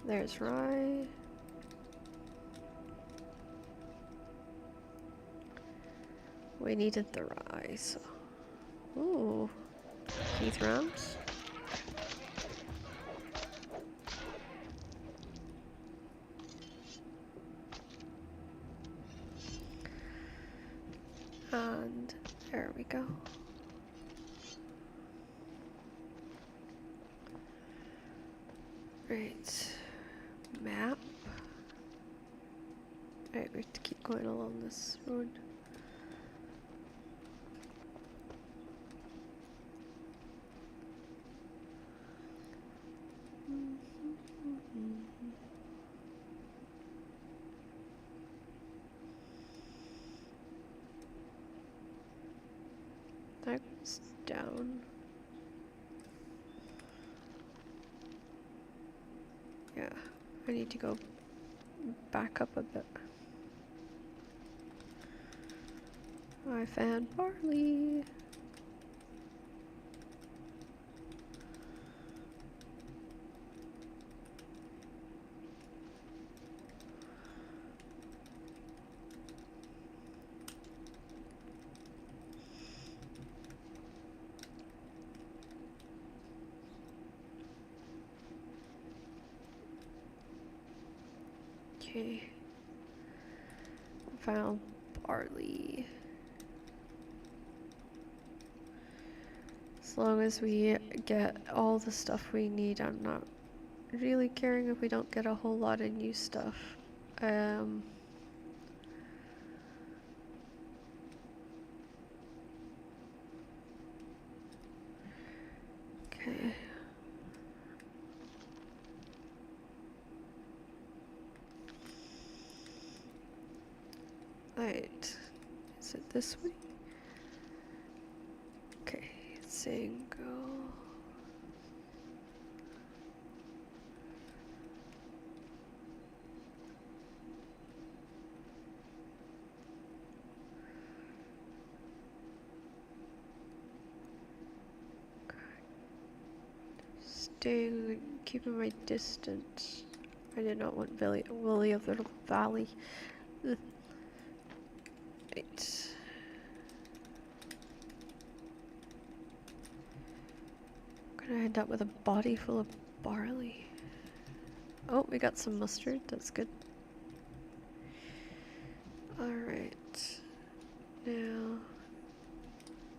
[SPEAKER 1] There's rye. We needed the rye, so. Ooh. Keith Rams. And there we go. Right. Map. Right, we have to keep going along this road. That goes down. Yeah, I need to go back up a bit. I found barley. Okay. Found barley. As long as we get all the stuff we need, I'm not really caring if we don't get a whole lot of new stuff. Okay. Right. Is it this way? Okay, it's saying go. Staying, keeping my distance. I did not want Willy of the Valley. Ugh. Right. Gonna end up with a body full of barley. Oh, we got some mustard. That's good. Alright. Now,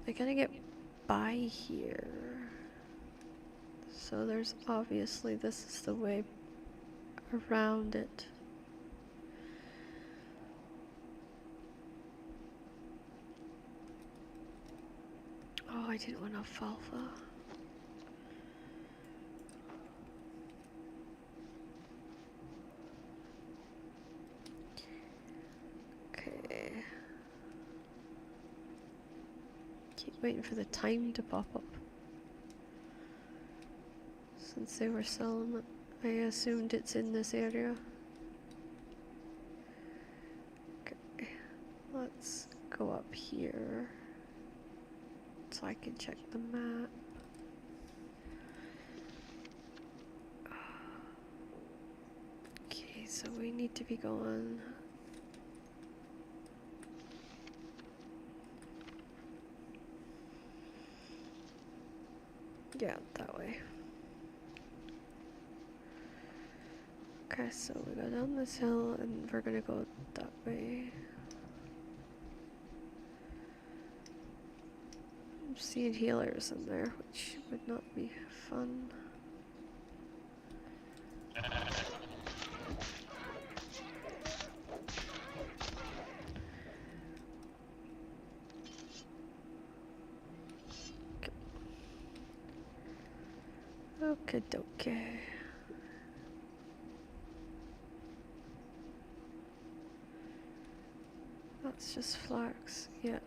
[SPEAKER 1] I gotta get by here. So there's obviously, this is the way around it. Oh, I didn't want alfalfa. Okay. Keep waiting for the time to pop up. Since they were selling it, I assumed it's in this area. Okay, let's go up here so I can check the map. Okay, so we need to be going. Yeah, that way. Okay, so we go down this hill and we're gonna go that way. I'm seeing healers in there, which would not be fun. Okay, okay. That's just flax, yeah.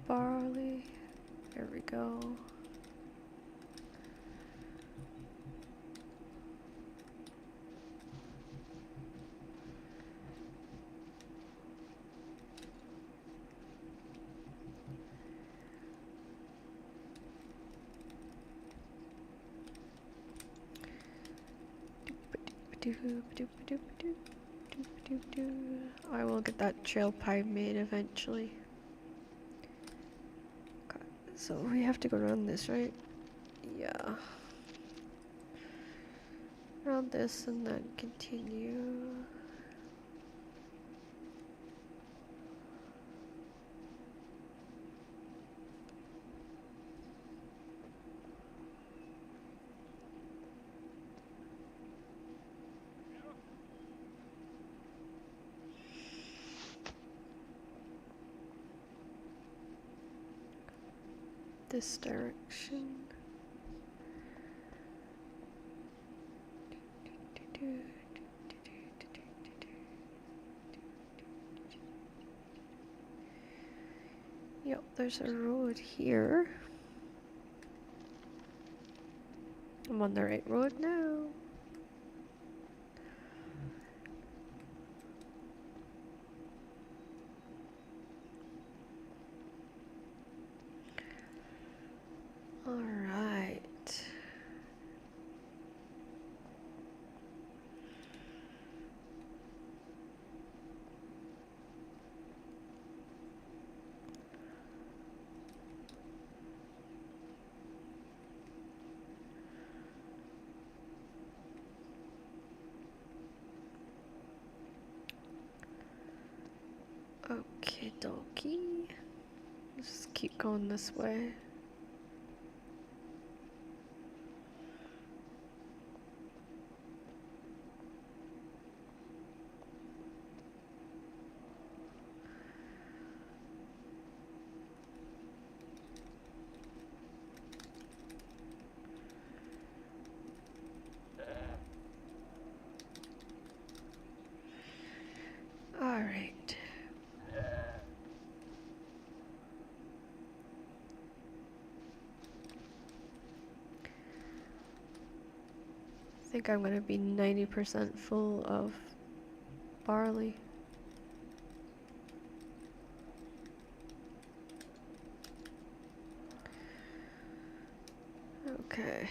[SPEAKER 1] Barley. There we go. I will get that trail pie made eventually. Okay, so we have to go around this, right? Yeah. Around this and then continue. This direction. Yep, there's a road here. I'm on the right road now. All right. Okay, dokie. Just keep going this way. All right. I think I'm gonna be 90% full of barley. Okay.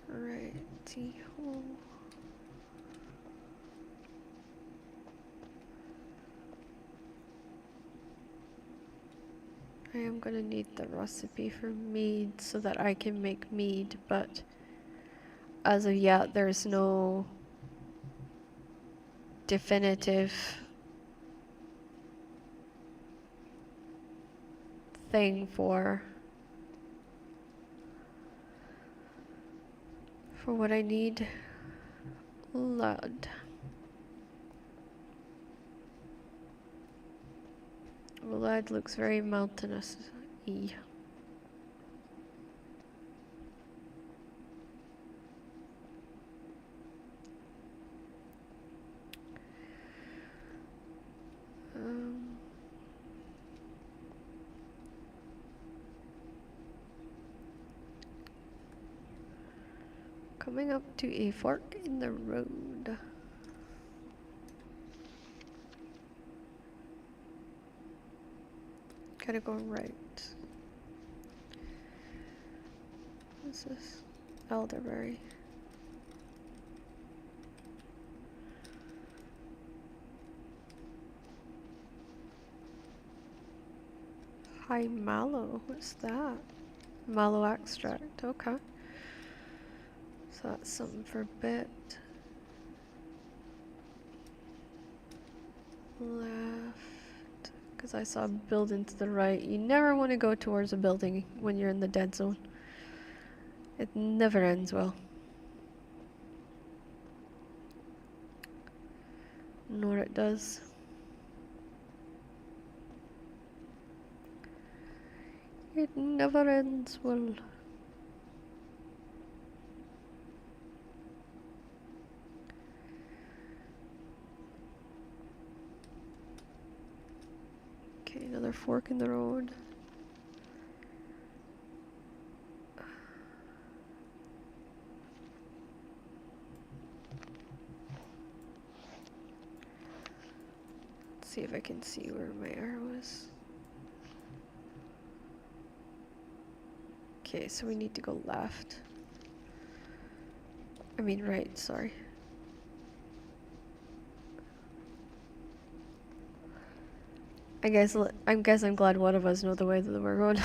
[SPEAKER 1] Righty-ho. I am gonna need the recipe for mead so that I can make mead, but as of yet, there's no definitive thing for what I need. Lead. Lead looks very mountainous-y. Coming up to a fork in the road. Gotta go right. What's this? Elderberry. High mallow. What's that? Mallow extract. Okay. So that's something for a bit. Left. Because I saw a building to the right. You never want to go towards a building when you're in the dead zone. It never ends well. Nor it does. It never ends well. Okay, another fork in the road. Let's see if I can see where my arrow is. Okay, Okay, so we need to go left. I mean right, sorry. I guess I'm glad one of us know the way that we're going.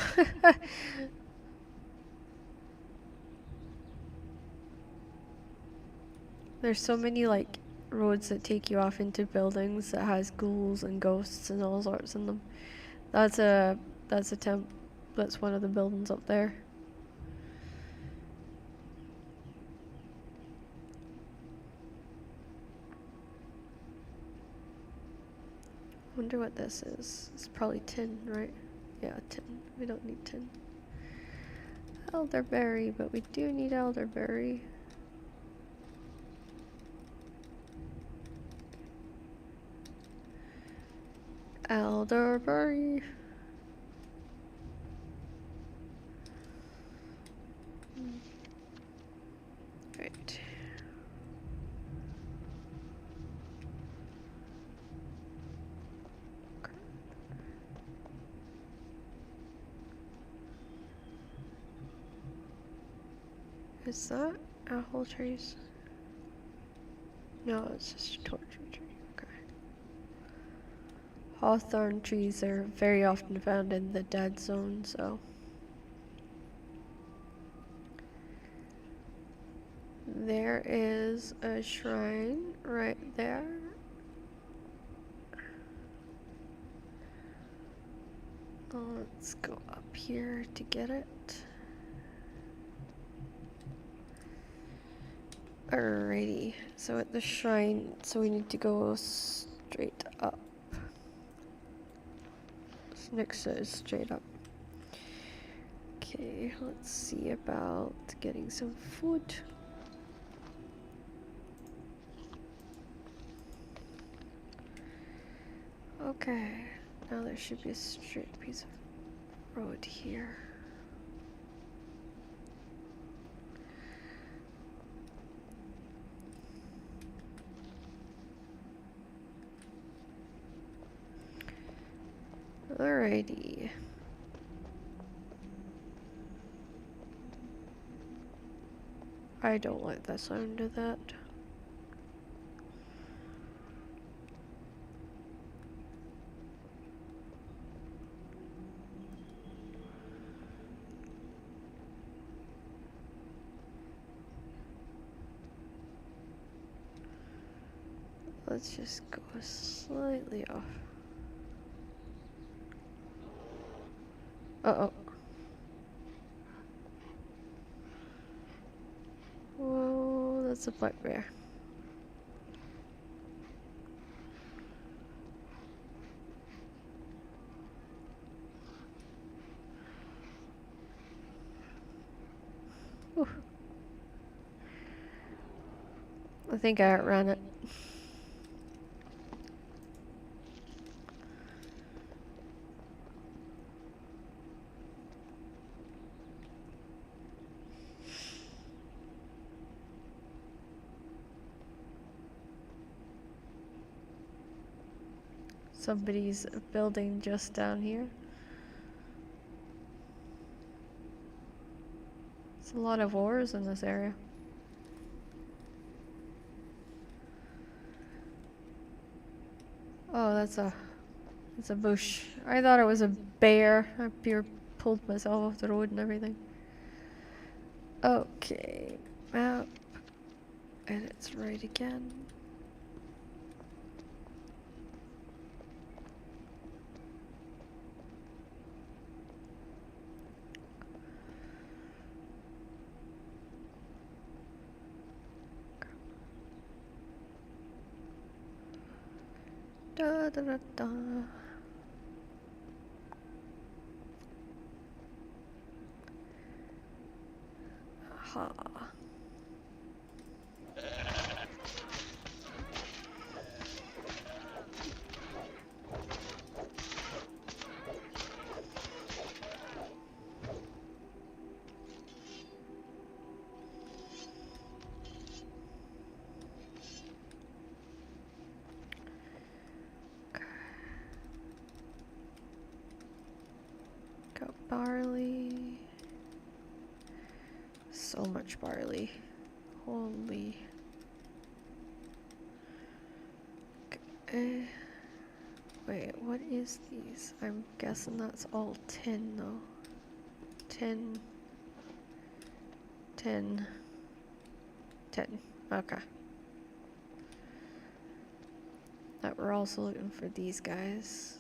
[SPEAKER 1] There's so many like roads that take you off into buildings that has ghouls and ghosts and all sorts in them. That's a temp. That's one of the buildings up there. Wonder what this is. It's probably tin, right? Yeah, tin. We don't need tin. Elderberry, but we do need elderberry. Elderberry. Right. Is that apple trees? No, it's just a torture tree. Okay. Hawthorn trees are very often found in the dead zone, so. There is a shrine right there. Let's go up here to get it. Alrighty, so at the shrine, so we need to go straight up. Next says straight up. Okay, let's see about getting some food. Okay, now there should be a straight piece of road here. Alrighty. I don't like the sound of that. Let's just go slightly off. Uh-oh. Whoa, that's a black bear. Ooh. I think I outran it. Somebody's building just down here. There's a lot of ores in this area. Oh, that's a bush. I thought it was a bear. I pure pulled myself off the road and everything. Okay, map. And it's right again. Da da da da. Aha. Got barley. so much barley. Holy. Okay. Wait, what is these? I'm guessing that's all tin though. Tin. 10. 10. Okay. That we're also looking for these guys.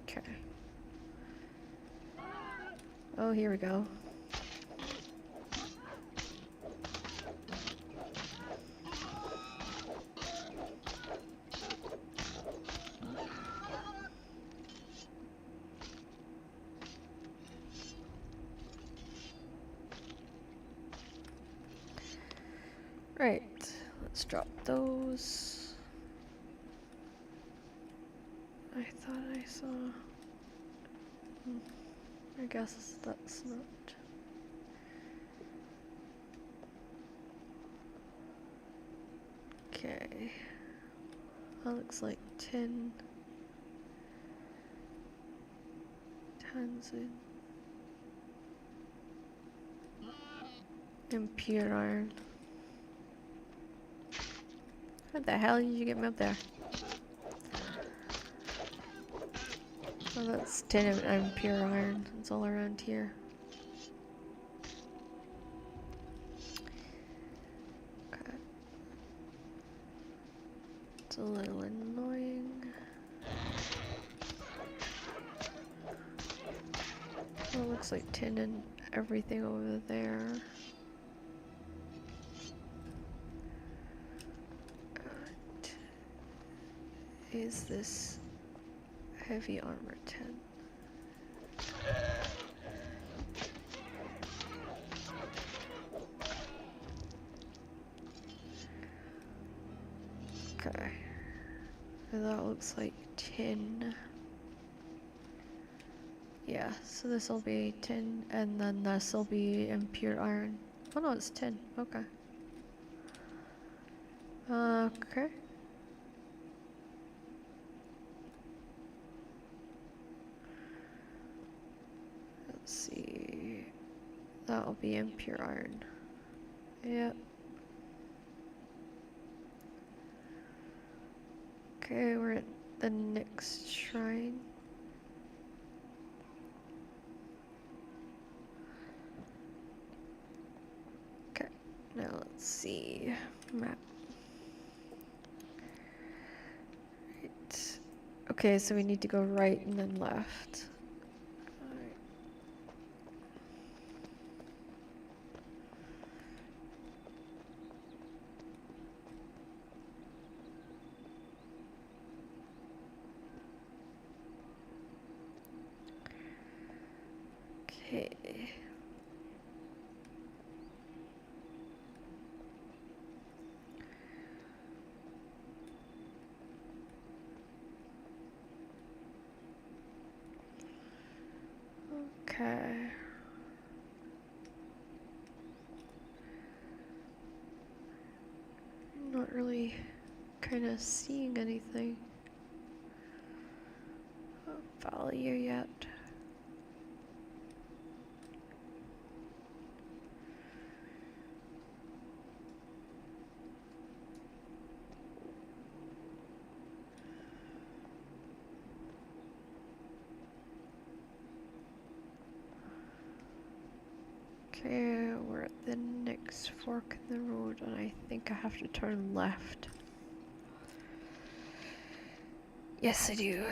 [SPEAKER 1] Okay. Oh, here we go. Right, let's drop those. I thought I saw... I guess that's not... Okay. That looks like tin. Tons in pure iron. How the hell did you get me up there? Oh, that's tin and pure iron. It's all around here. Okay. It's a little annoying. Oh, it looks like tin and everything over there. What is this heavy armor tin? Okay. And that looks like tin. Yeah, so this will be tin, and then this will be impure iron. Oh no, it's tin. Okay. Okay. Let's see. That'll be impure iron. Yep. Okay, we're at the next shrine. Okay, now let's see. Map. Right. Okay, so we need to go right and then left. Alright. Okay. Okay. I'm not really kind of seeing anything of value yet. Okay, we're at the next fork in the road, and I think I have to turn left. Yes, I do.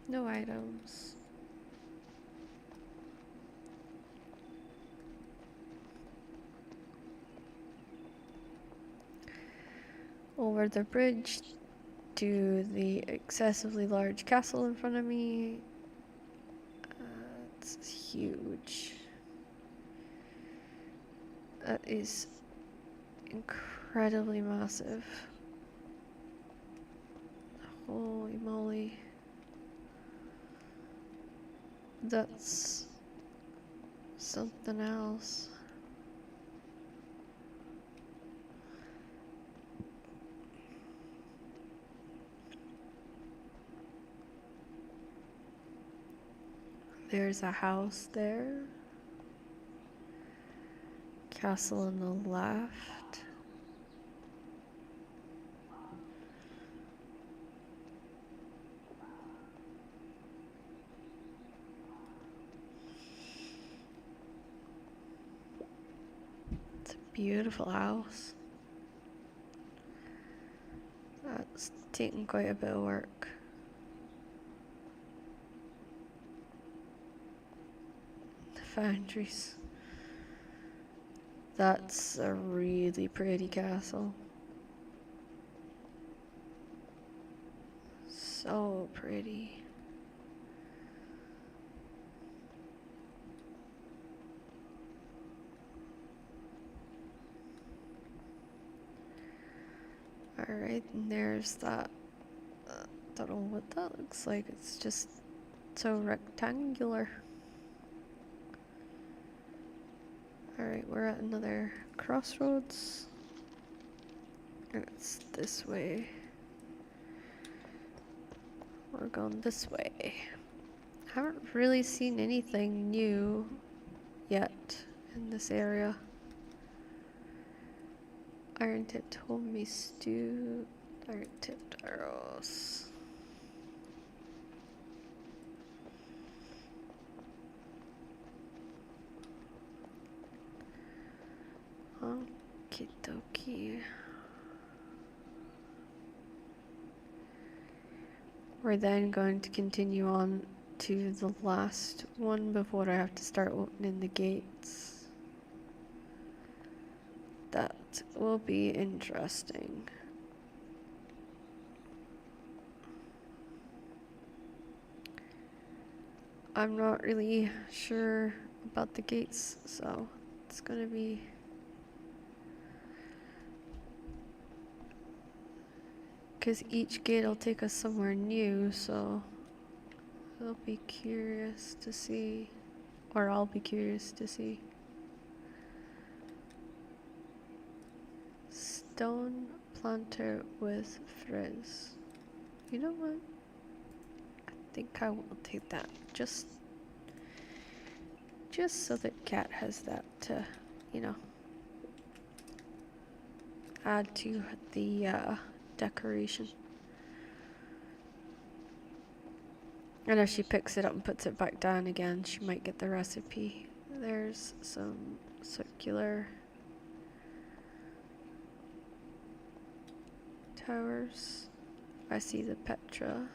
[SPEAKER 1] No items. Over the bridge to the excessively large castle in front of me. It's huge. That is incredibly massive. Holy moly. That's something else. There's a house there. Castle on the left. It's a beautiful house. That's taken quite a bit of work. The foundries. That's a really pretty castle. So pretty. Alright, and there's that. Don't know what that looks like. It's just so rectangular. Alright, we're at another crossroads. And it's this way. We're going this way. Haven't really seen anything new yet in this area. Iron tipped homemade stew, iron tipped arrows. Okie dokie. We're then going to continue on to the last one before I have to start opening the gates. That will be interesting. I'm not really sure about the gates, so it's gonna be because each gate will take us somewhere new, so I'll be curious to see, or I'll be curious to see. Stone planter with frizz. You know what? I think I will take that. Just so that Cat has that to, you know, add to the decoration. And if she picks it up and puts it back down again, she might get the recipe. There's some circular towers. I see the Petra.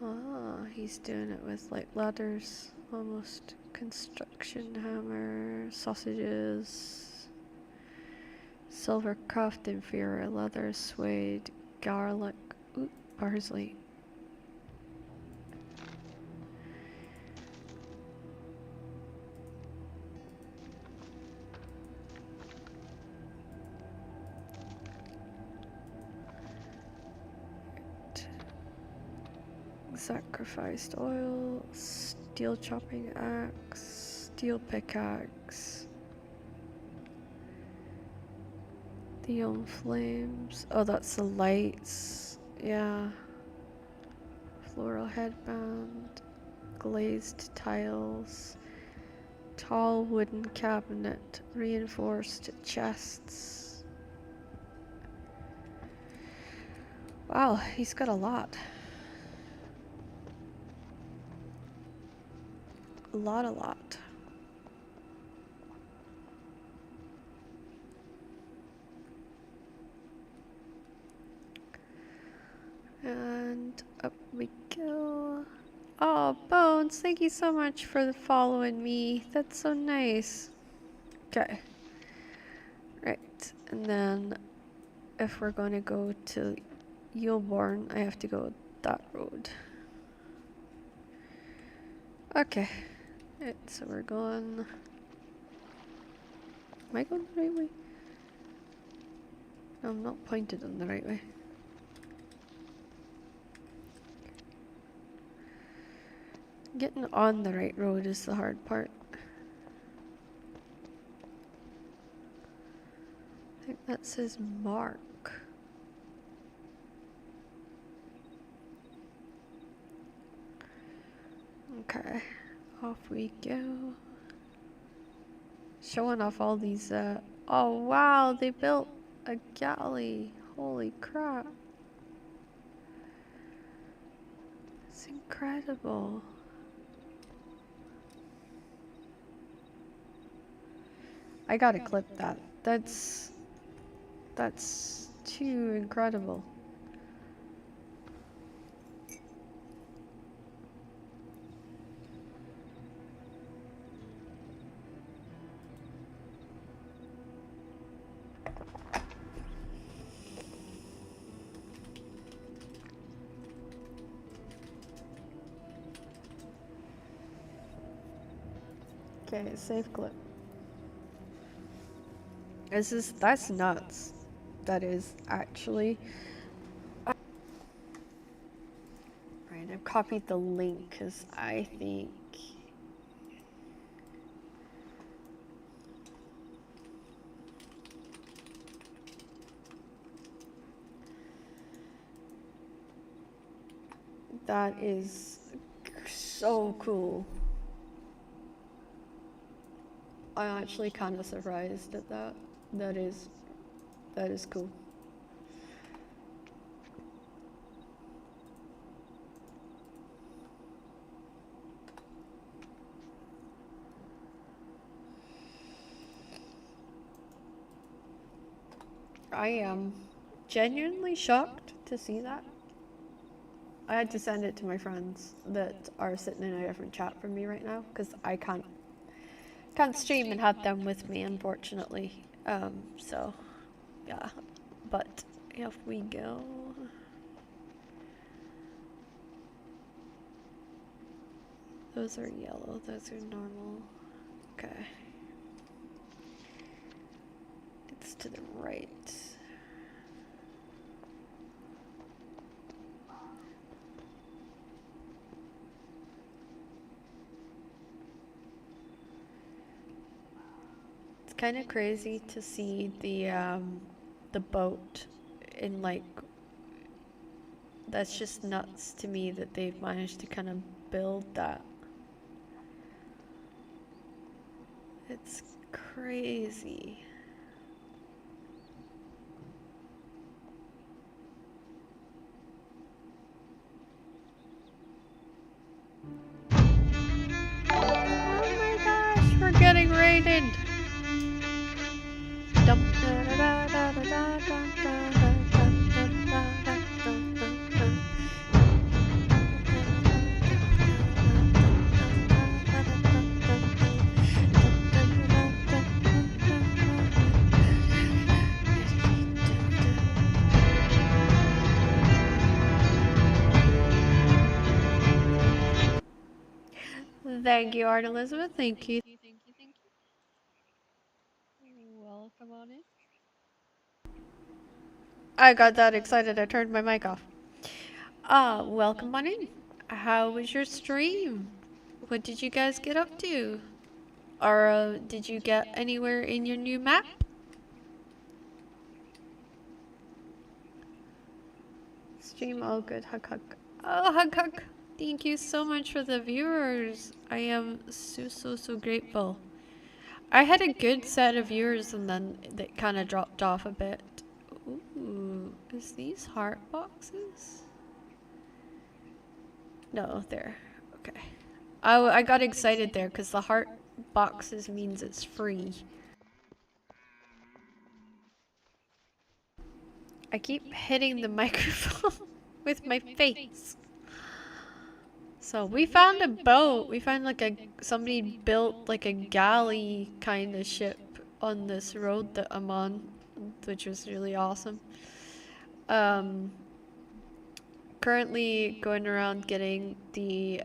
[SPEAKER 1] Ah, he's doing it with like ladders, almost construction hammer, sausages, silver craft inferior, leather, suede, garlic, ooh, parsley. Sacrificed oil, steel chopping axe, steel pickaxe, the on flames. Oh, that's the lights. Yeah. Floral headband, glazed tiles, tall wooden cabinet, reinforced chests. Wow, he's got a lot. A lot. And up we go. Oh, Bones, thank you so much for following me. That's so nice. Okay. Right, and then if we're going to go to Yulborn, I have to go that road. Okay. So we're going... Am I going the right way? No, I'm not pointed in the right way. Getting on the right road is the hard part. I think that says Mark. Okay, off we go. Showing off all these, oh wow, they built a galley. Holy crap. It's incredible. I gotta clip that. That's too incredible. Okay, save clip. That's nuts. That is actually. Right, I've copied the link because I think. That is so cool. I'm actually kind of surprised at that. That is cool. I am genuinely shocked to see that. I had to send it to my friends that are sitting in a different chat from me right now because I can't stream and have them with me, unfortunately. So yeah, but off we go. Those are yellow, those are normal. Okay. It's to the right. It's kind of crazy to see the boat in like, that's just nuts to me that they've managed to kind of build that. It's crazy. Oh my gosh, we're getting raided. Thank you, Art Elizabeth. Thank you.
[SPEAKER 2] Thank you. Welcome on in.
[SPEAKER 1] I got that excited I turned my mic off. Welcome on in. How was your stream? What did you guys get up to? Or did you get anywhere in your new map? Stream all good. Hug hug. Oh, hug hug. Thank you so much for the viewers. I am so grateful. I had a good set of viewers and then they kind of dropped off a bit. Ooh, is these heart boxes? No, there. Okay. I got excited there because the heart boxes means it's free. I keep hitting the microphone with my face. So we found a boat. We found like somebody built like a galley kind of ship on this road that I'm on, which was really awesome. Currently going around getting the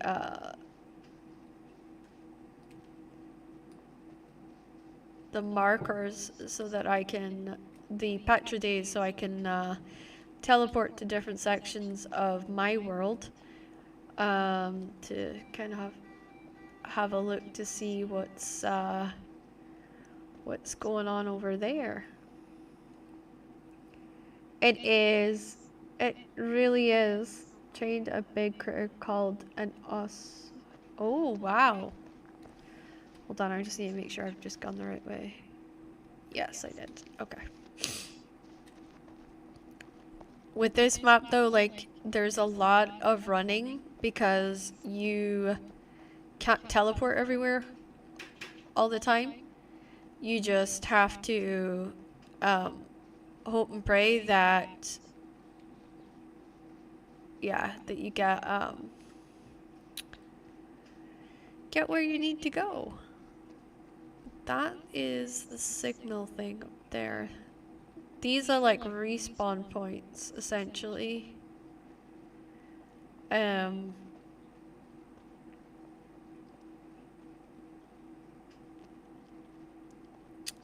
[SPEAKER 1] the markers so that I can, the Petra days, so I can teleport to different sections of my world to kind of have a look to see what's going on over there. It is. It really is. Trained a big critter called an os. Oh, wow. Hold on, I just need to make sure I've just gone the right way. Yes, I did. Okay. With this map though, like, there's a lot of running because you can't teleport everywhere all the time. You just have to hope and pray that, yeah, that you get where you need to go. That is the signal thing up there. These are like respawn points, essentially. And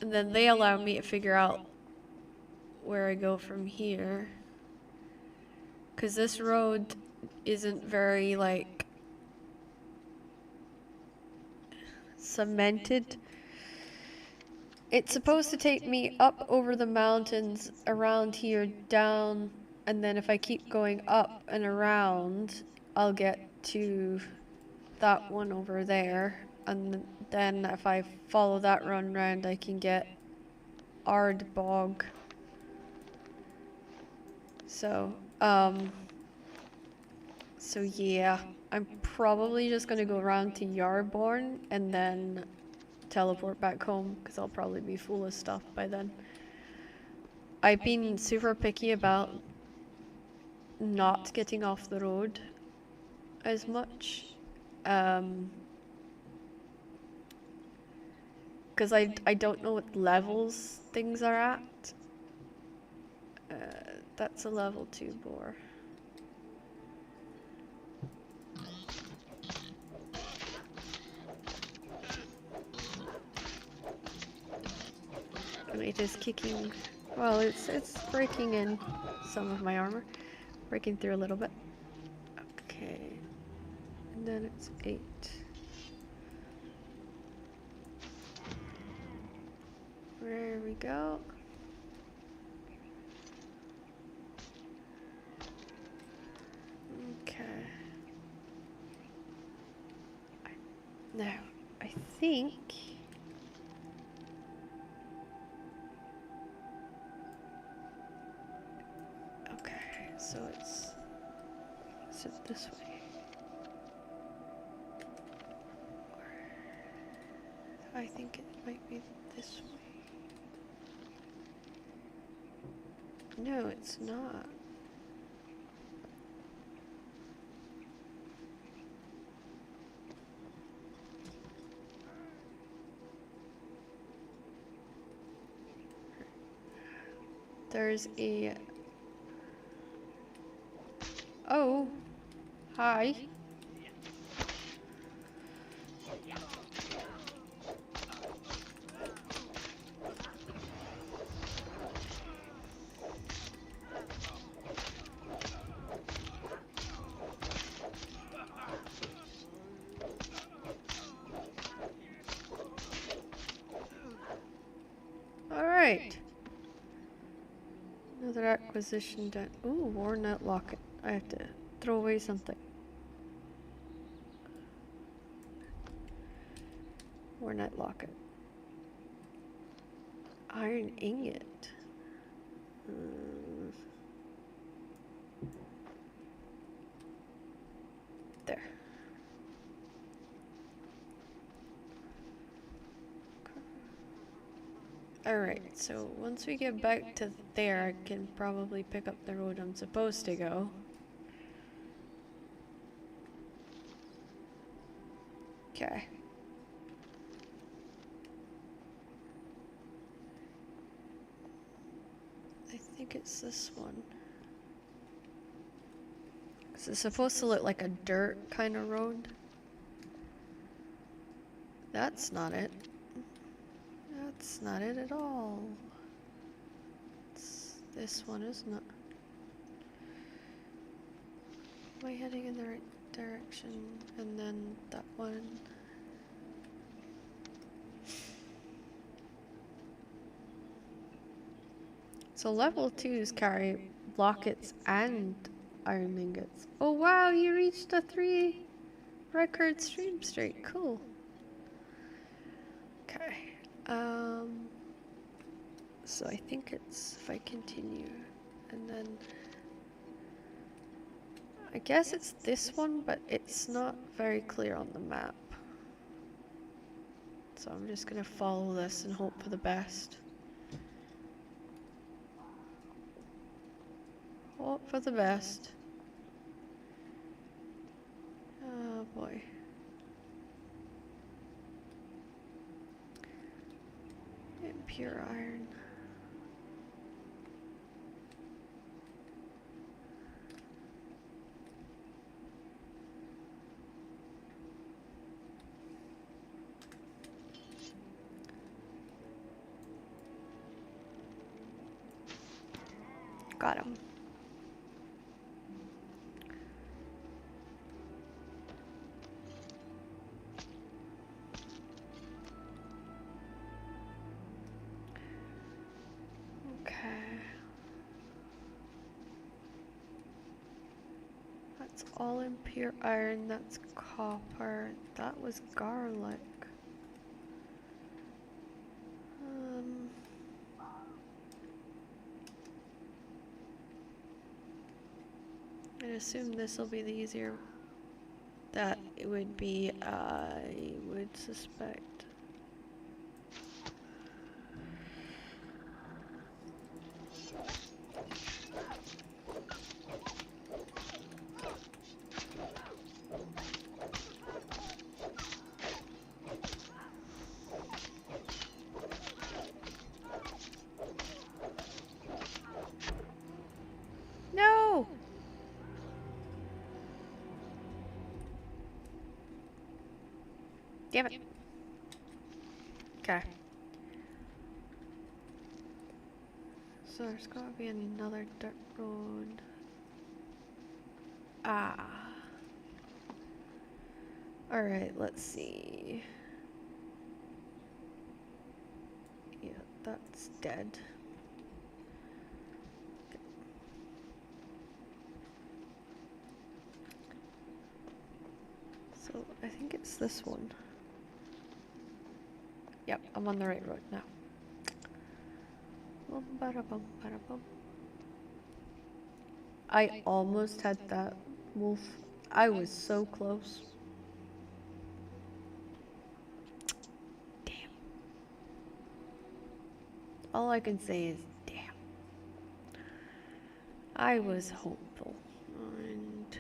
[SPEAKER 1] then they allow me to figure out where I go from here. Because this road isn't very, like, cemented. It's supposed to take me up over the mountains, around here, down, and then if I keep going up and around, I'll get to that one over there. And then if I follow that run round, I can get Ardbog. So yeah, I'm probably just gonna go around to Yarborn and then teleport back home because I'll probably be full of stuff by then. I've been super picky about not getting off the road as much. Because I don't know what levels things are at. That's a level 2 boar. And it is kicking, well, it's breaking in some of my armor. Breaking through a little bit. Okay. And then it's 8. There we go. Okay. Now, I think... Okay, so it's... Is it this way? Or I think it might be this way. No, it's not. There's a... Oh! Hi! Alright. Another acquisition done. Ooh, Warnut Locket. I have to throw away something. Warnut Locket. Iron Ingot. There. Alright, so once we get back to there, I can probably pick up the road I'm supposed to go. Okay. I think it's this one. 'Cause it's supposed to look like a dirt kind of road. That's not it. That's not it at all. It's this one, isn't it? Am I heading in the right direction? And then that one. So level 2s carry lockets and iron ingots. Oh wow, you reached a 3 record stream streak. Cool. Okay. So I think it's if I continue and then I guess it's this one, but it's not very clear on the map. So I'm just gonna follow this and hope for the best. Hope for the best. Oh boy. Impure iron. Got him. Okay. That's all impure iron, that's copper. That was garlic. I assume this will be the easier. That it would be, I would suspect. No! Damn it. Okay. So there's gotta be another dirt road. Ah. Alright, let's see. Yeah, that's dead. So I think it's this one. Yep, I'm on the right road now. Bum, bada, bum, bada, bum. I almost had that wolf. I was so close. Damn. All I can say is damn. I was hopeful. And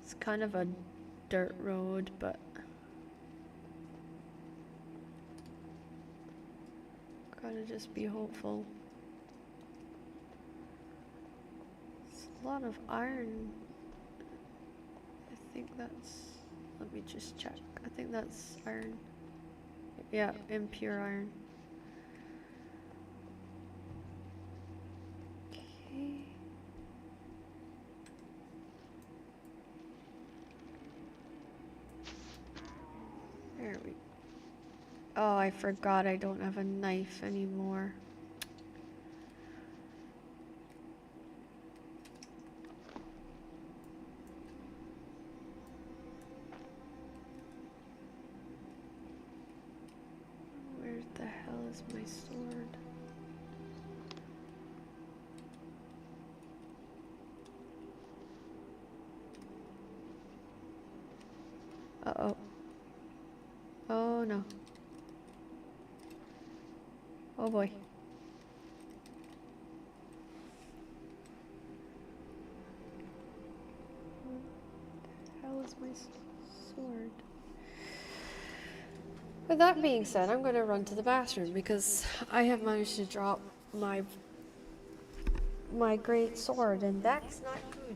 [SPEAKER 1] it's kind of a dirt road, but gotta just be hopeful. It's a lot of iron. I think that's, let me just check. I think that's iron. Yeah, impure iron. Okay. There we go. Oh, I forgot I don't have a knife anymore. Where the hell is my sword? Uh-oh. Oh no. Oh boy. Where the hell is my sword? With that being said, I'm going to run to the bathroom because I have managed to drop my great sword, and that's not good.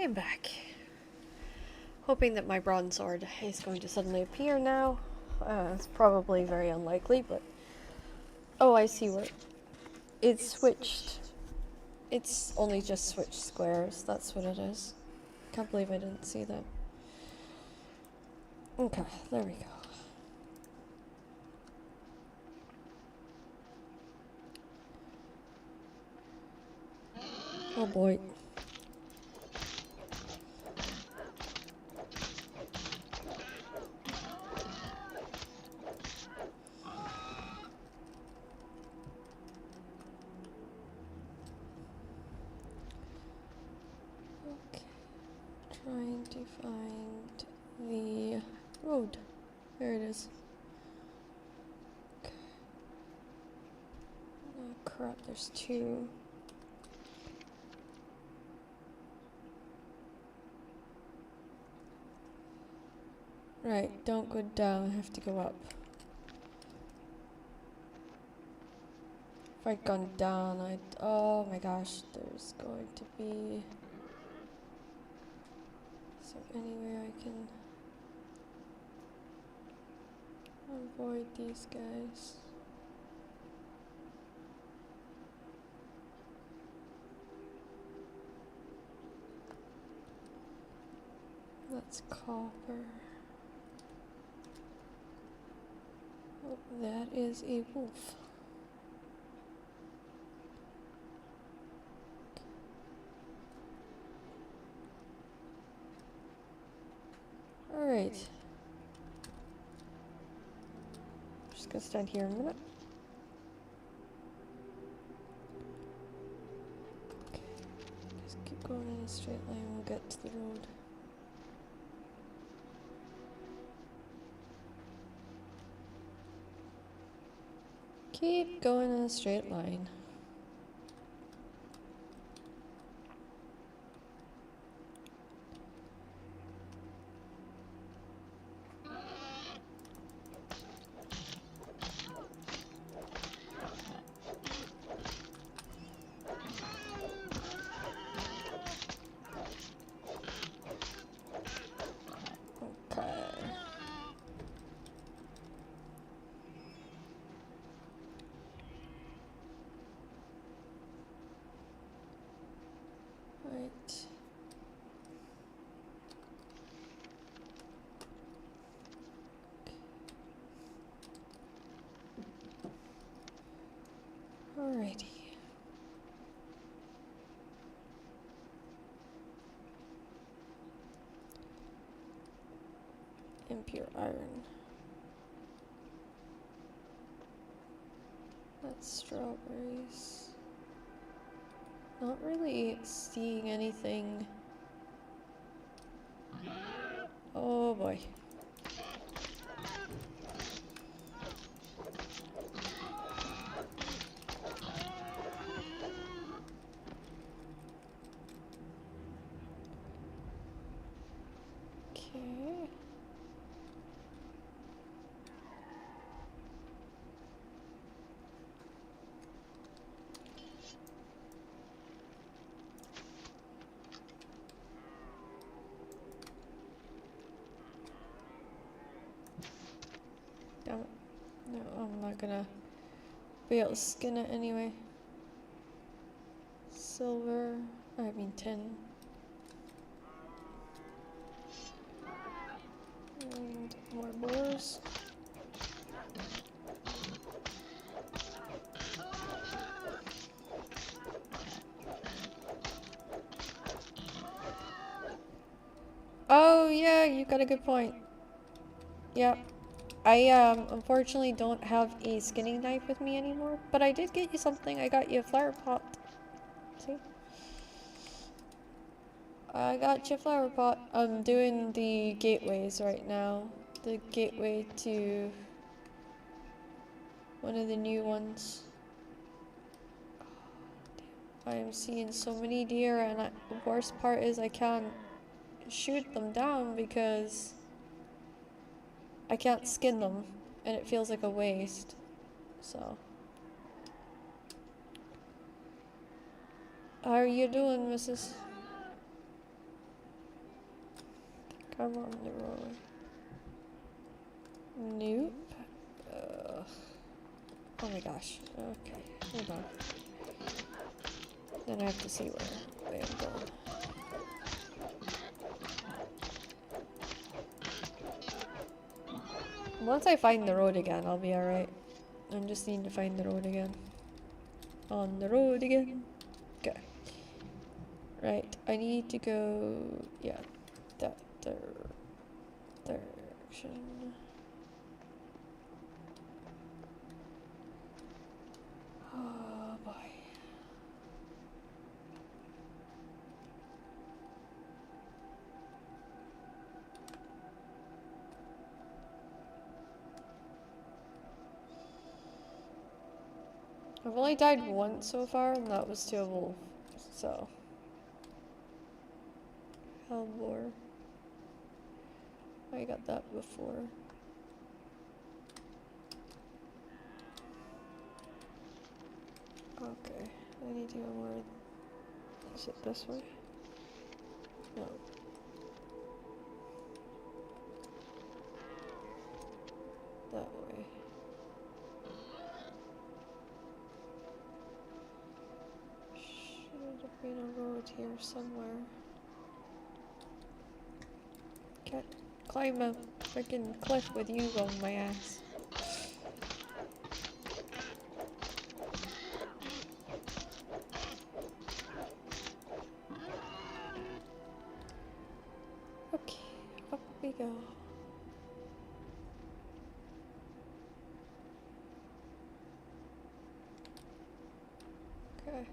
[SPEAKER 1] I'm back. Hoping that my bronze sword is going to suddenly appear now. It's probably very unlikely, but... Oh, I see what... It's switched. It's only just switched squares, that's what it is. Can't believe I didn't see that. Okay, there we go. Oh boy. Okay. Trying to find the road. There it is. Okay. Oh crap, there's two. Right, don't go down, I have to go up. If I'd gone down, oh my gosh, there's going to be... Is there any way I can avoid these guys? That's copper. Oh, that is a wolf. Alright. Just gonna stand here a minute. Okay. Just keep going in a straight line, we'll get to the road. Keep going in a straight line. Okay. Right. Alrighty. Impure iron. That's strawberries. Not really seeing anything. Oh boy. Okay. Damn it. No, I'm not gonna be able to skin it anyway. Silver, I mean tin. And more boars. Oh yeah, you got a good point. Yep. I unfortunately don't have a skinning knife with me anymore, but I did get you something. I got you a flower pot. See? I got you a flower pot. I'm doing the gateways right now. The gateway to one of the new ones. I am seeing so many deer, and the worst part is I can't shoot them down because I can't skin them, and it feels like a waste. So, how are you doing, Mrs.? Come on the road. Nope. Oh my gosh. Okay, hold on. Then I have to see where way I'm going. Once I find the road again, I'll be alright. I just need to find the road again. On the road again. Okay. Right, I need to go, yeah, that direction. Oh boy. I've only died once so far, and that was to a wolf, so. Hellbore. I got that before. Okay, I need to go more. Is it this way? No. That way. Should have been a road here somewhere. Can't climb a freaking cliff with you on my ass. Okay, up we go. Okay.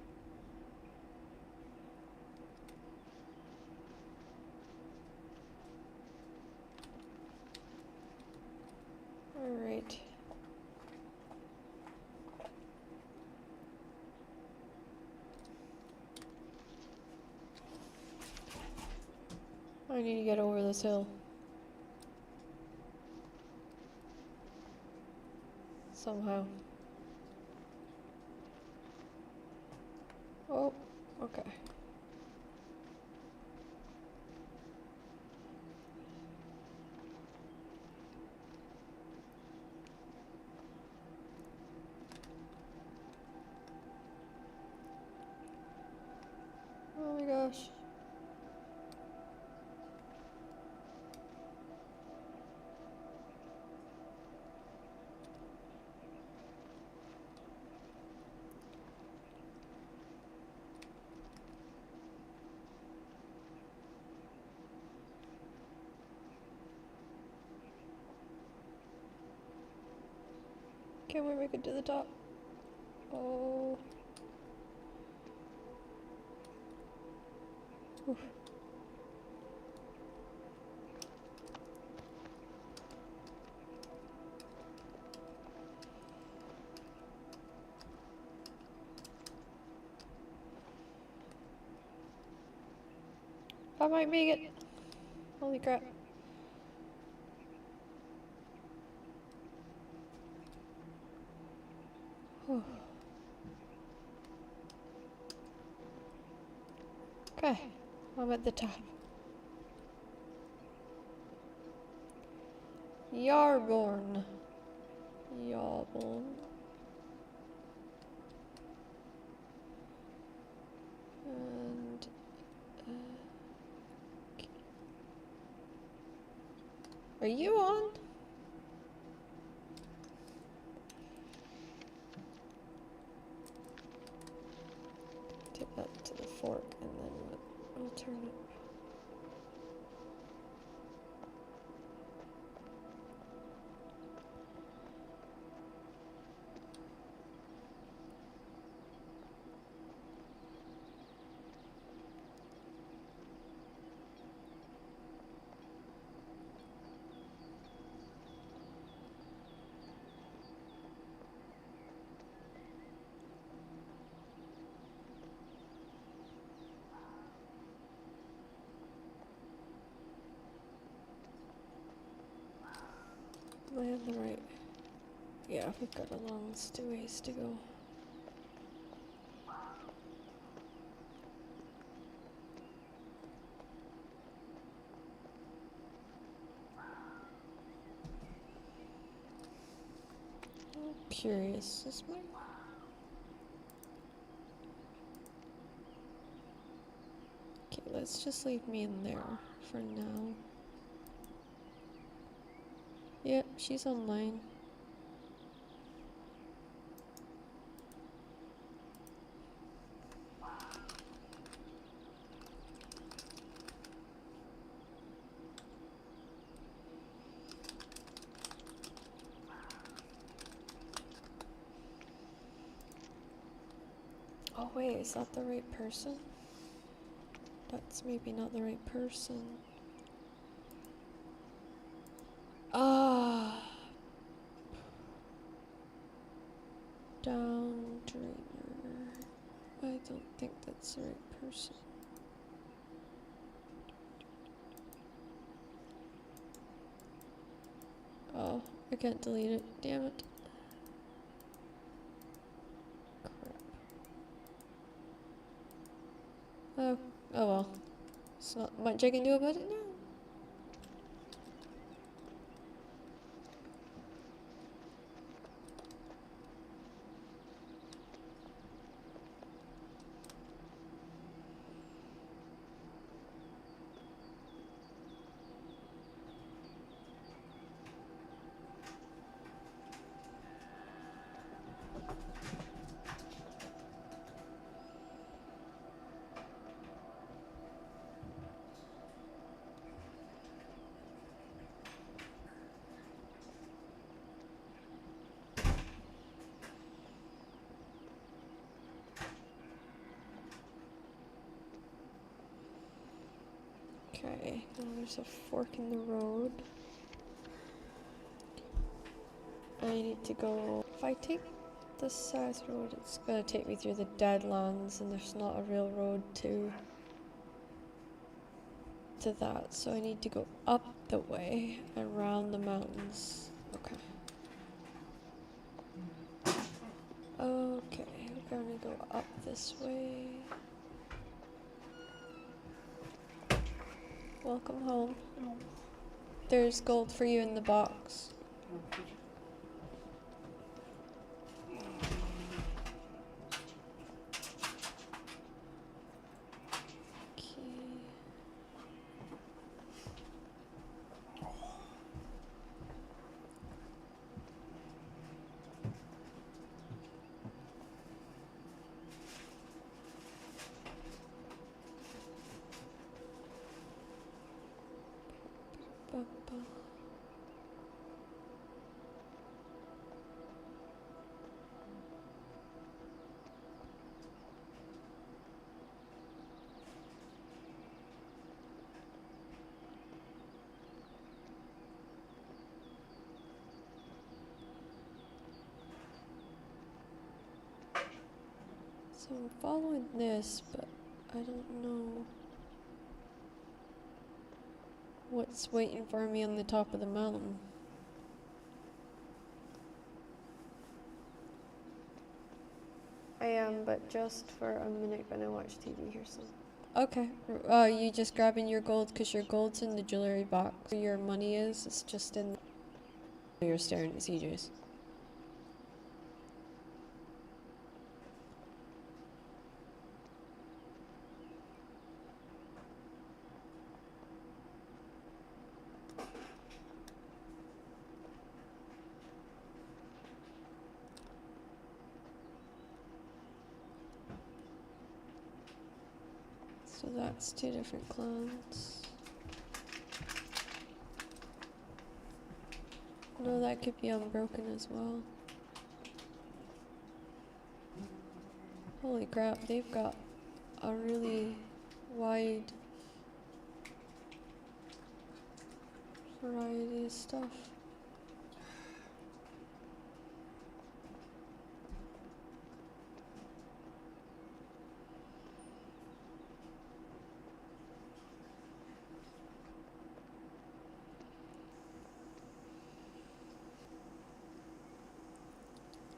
[SPEAKER 1] Alright. I need to get over this hill. Somehow. Oh, okay. Oh my gosh. Can we make it to the top? Oh. Oof. I might make it. Holy crap. Whew. Okay, I'm at the top. Yarborn. Yarborn. And are you on? Take that to the fork and then we'll turn it. Am I on the right? Yeah, we've got a long ways to go. curious. Is my... Okay, let's just leave me in there for now. Yep, she's online. Oh wait, is that the right person? That's maybe not the right person. Ah, down drainer. I don't think that's the right person. Oh, I can't delete it. Damn it. Crap. Oh, oh well. There's not much I can do about it now. Okay, now there's a fork in the road. I need to go. If I take the south road, it's gonna take me through the Deadlands, and there's not a real road to that, so I need to go up the way around the mountains. Okay. Okay, we're gonna go up this way. Welcome home. There's gold for you in the box. Okay. Ba-ba. So I'm following this, but I don't know what's waiting for me on the top of the mountain. I am, but just for a minute gonna watch TV here soon. Okay. You just grabbing your gold because your gold's in the jewelry box. Where your money is, it's just in. You're staring at CJ's. So that's two different clans. No, that could be unbroken as well. Holy crap, they've got a really wide variety of stuff.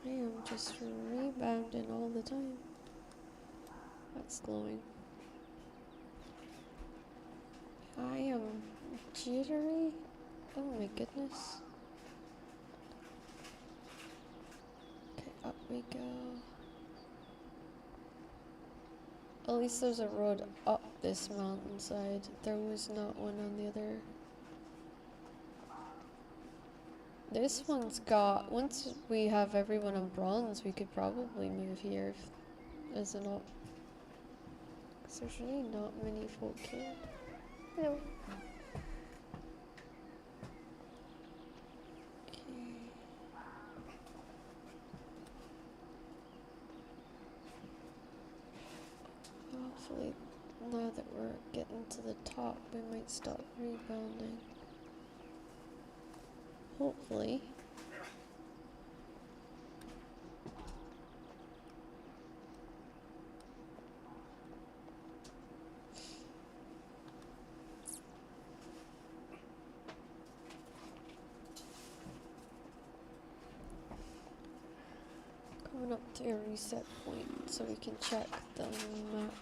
[SPEAKER 1] I am just rebounding all the time. That's glowing. I am jittery. Oh my goodness. we go. At least there's a road up this mountainside. There was not one on the other. This one's got, once we have everyone on bronze, we could probably move here as an op. Because there's really not many folk here. Hello. Hopefully, now that we're getting to the top, we might stop rebounding. Hopefully. Coming up to a reset point so we can check the map,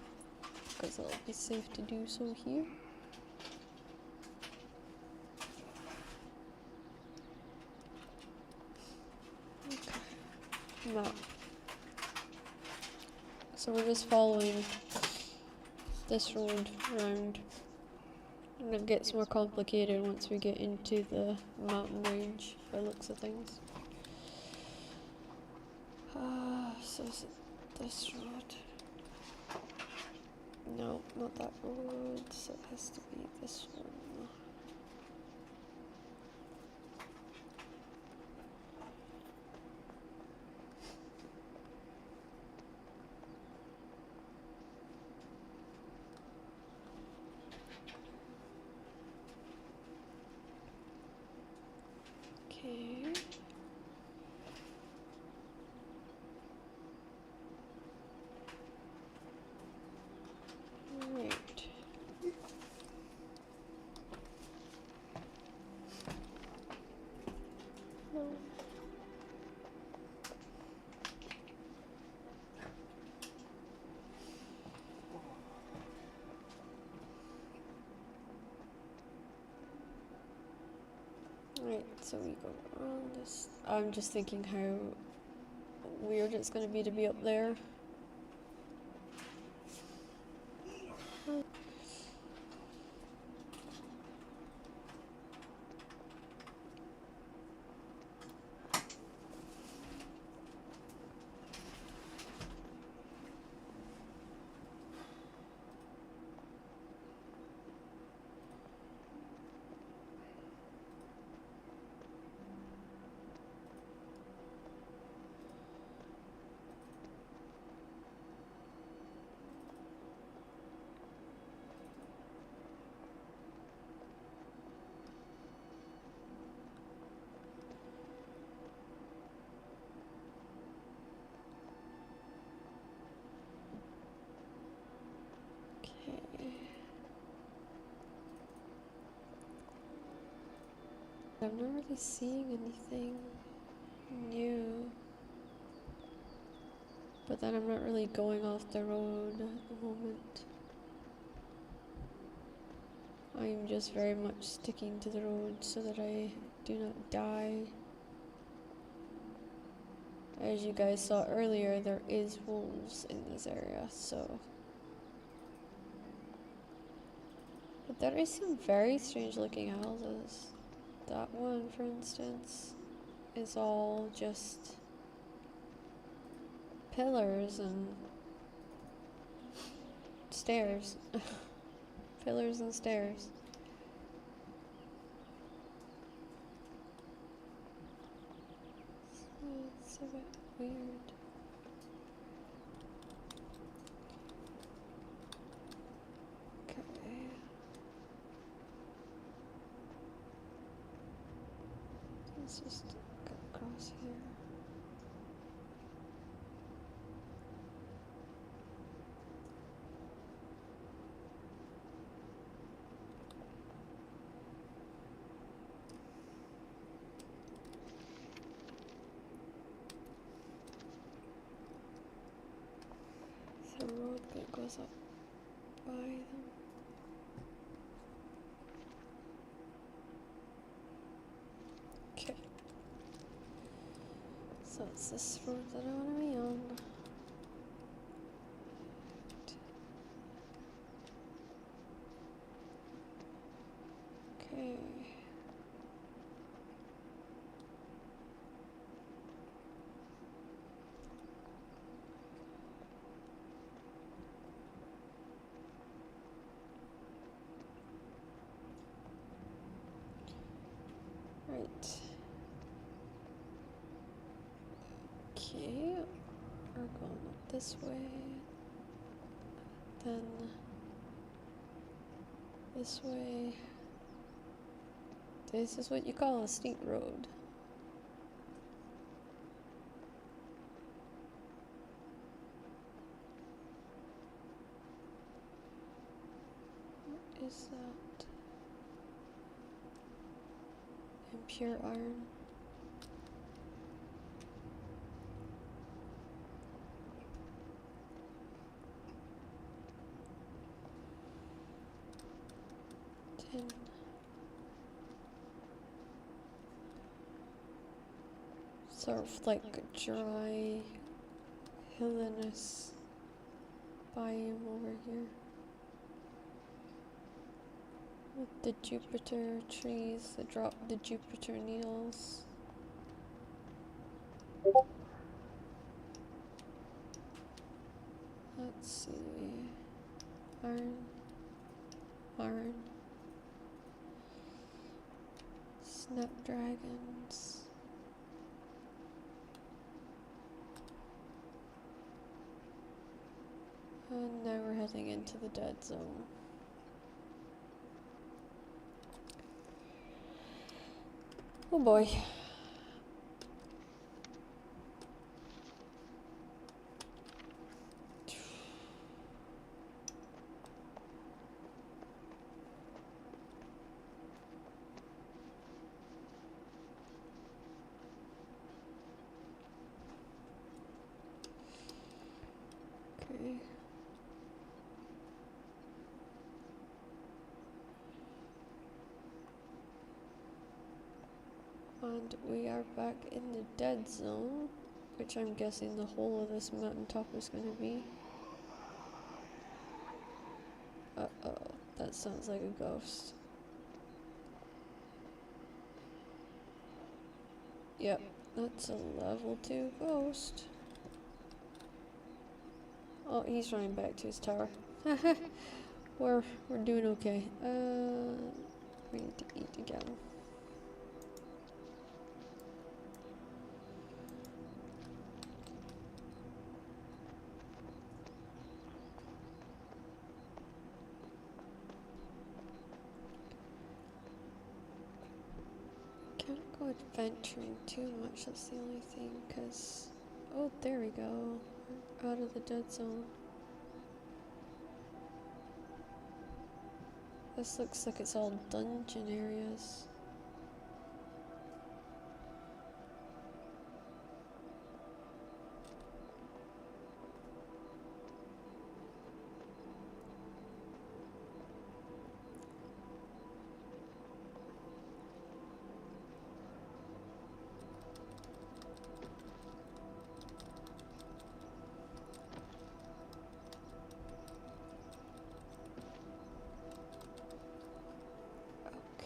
[SPEAKER 1] because it'll be safe to do so here. Okay. Map. So we're just following this road around, and it gets more complicated once we get into the mountain range by the looks of things. So is it this road? No, not that road, so it has to be this one. Okay. Right. No. Right, so we go around this. I'm just thinking how weird it's gonna be to be up there. I'm not really seeing anything new, but then I'm not really going off the road at the moment. I'm just very much sticking to the road so that I do not die. As you guys saw earlier, there is wolves in this area, so. But there is some very strange looking houses. That one, for instance, is all just pillars and stairs. Pillars and stairs. So it's a bit weird. Okay. Let's just go across here. The road that goes up by them. Okay. So So it's this road that I want to be on. Okay. Right. Okay, we're going up this way. Then this way. This is what you call a steep road. What is that? Impure iron. Tin. Sort of like a dry, hilliness biome over here. With the Jupiter trees that drop the Jupiter needles. Let's see. Iron. Iron. Snapdragons. And now we're heading into the dead zone. Oh boy. Okay. And we are back in the dead zone, which I'm guessing the whole of this mountaintop is going to be. Uh-oh, that sounds like a ghost. Yep, that's a level 2 ghost. Oh, he's running back to his tower. we're doing okay. We need to eat again. Can't go adventuring too much, that's the only thing, because... Oh, there we go. We're out of the dead zone. This looks like it's all dungeon areas.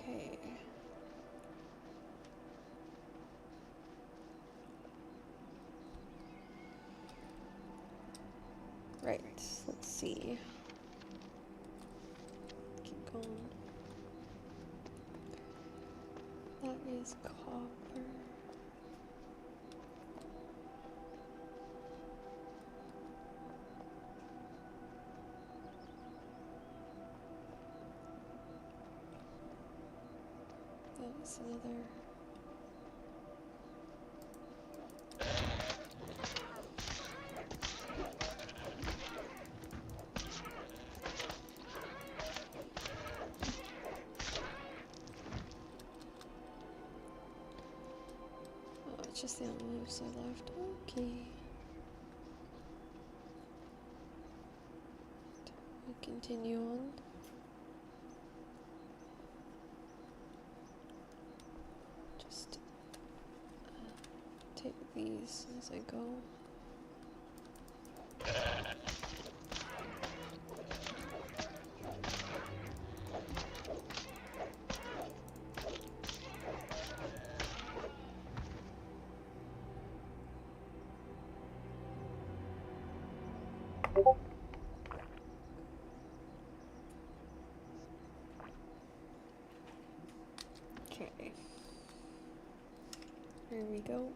[SPEAKER 1] Okay. Right, let's see. Keep going. That is copper. That is another. Oh, it's just the only moves I left. Okay. We continue on. Just take these as I go. Okay. There we go.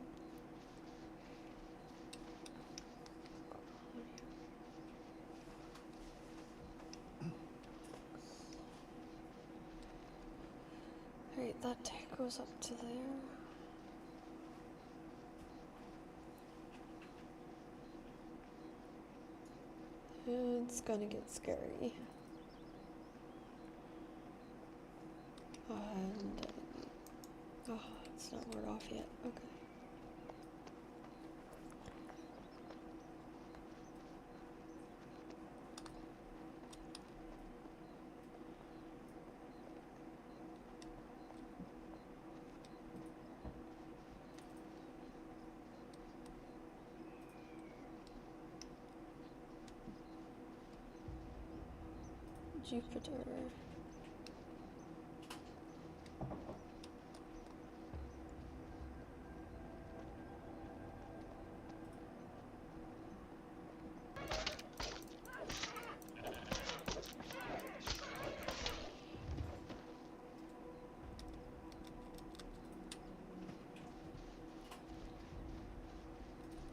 [SPEAKER 1] Right, that goes up to there. It's gonna get scary. And oh, it's not word off yet. Okay. Jupiter.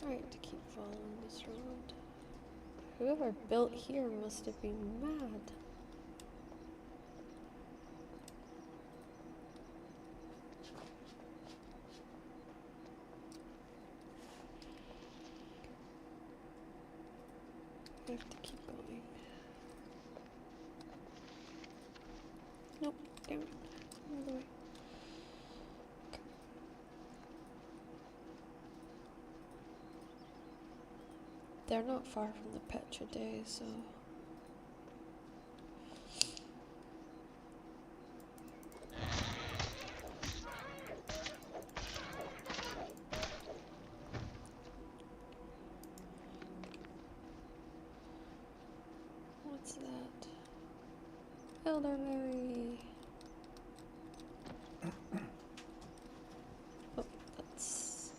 [SPEAKER 1] Right, to keep following this road. Whoever built here must have been mad. I have to keep going. Nope, damn it. Another way. They're not far from the Petra Day, so. What's that? Elderberry. Oh, that's.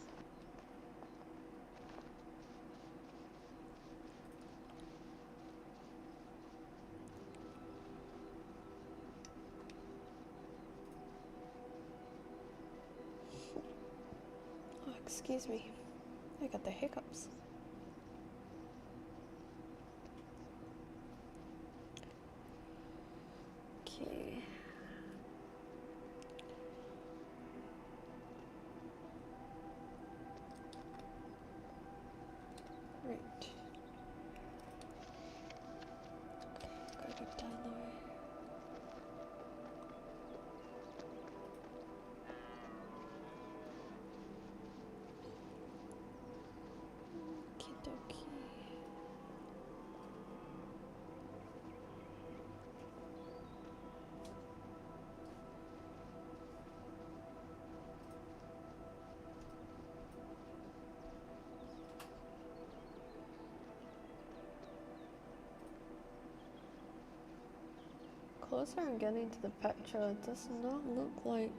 [SPEAKER 1] Oh, excuse me. I got the hiccups. Okay. Right. Gotta go down the way. Okie closer I'm getting to the Petra, it does not look like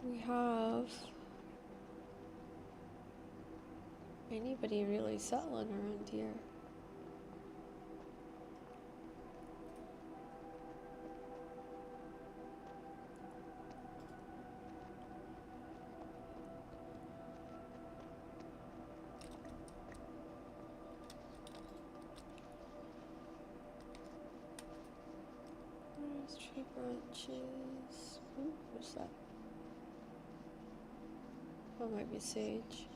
[SPEAKER 1] we have anybody really settling around here. There's tree branches. Ooh, what's that? That might be sage.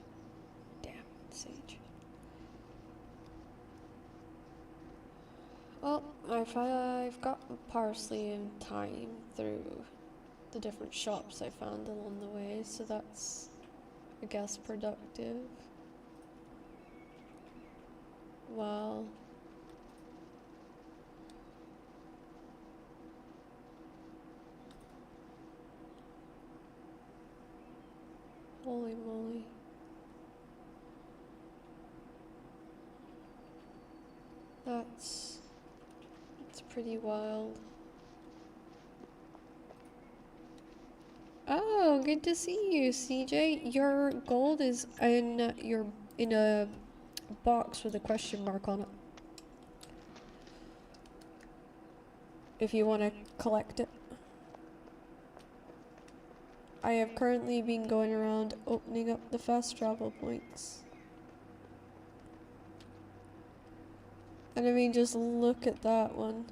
[SPEAKER 1] Damn, sage. Well, I've got parsley and thyme through the different shops I found along the way, so that's, I guess, productive. Well, Holy moly. That's pretty wild. Oh, good to see you, CJ. Your gold is in a box with a question mark on it. If you want to collect it. I have currently been going around opening up the fast travel points. And I mean, just look at that one.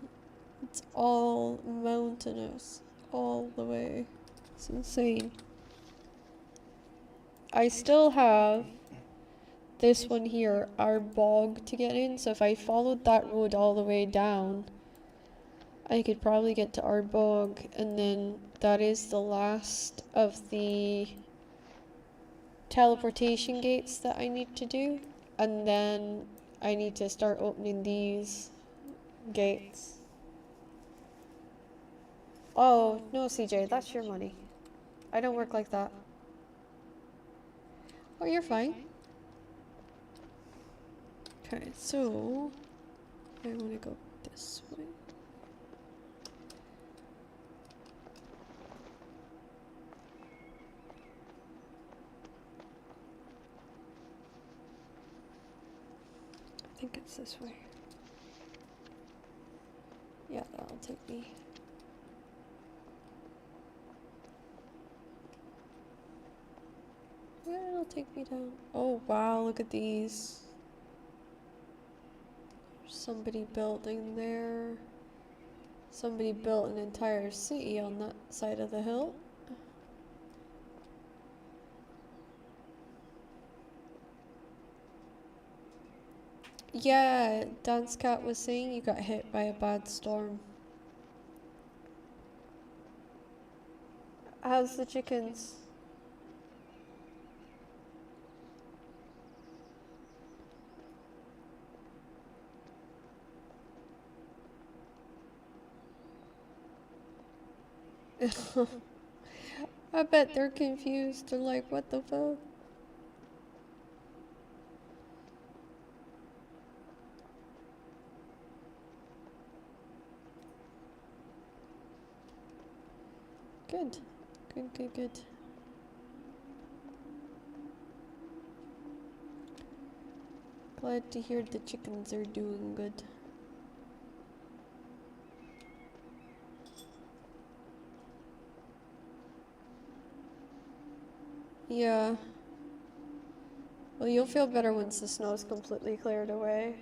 [SPEAKER 1] It's all mountainous, all the way. It's insane. I still have this one here, our bog, to get in, so if I followed that road all the way down, I could probably get to our bog, and then that is the last of the teleportation gates that I need to do, and then I need to start opening these gates. Oh, no, CJ, that's your money. I don't work like that. Oh, you're fine. Okay, so I want to go this way. I think it's this way. Yeah, that'll take me. Yeah, it'll take me down. Oh wow, look at these. There's somebody building there. Somebody built an entire city on that side of the hill. Yeah, Dance Cat was saying you got hit by a bad storm. How's the chickens? I bet they're confused. They're like, what the fuck? Good. Good, good, good. Glad to hear the chickens are doing good. Yeah. Well, you'll feel better once the snow's completely cleared away.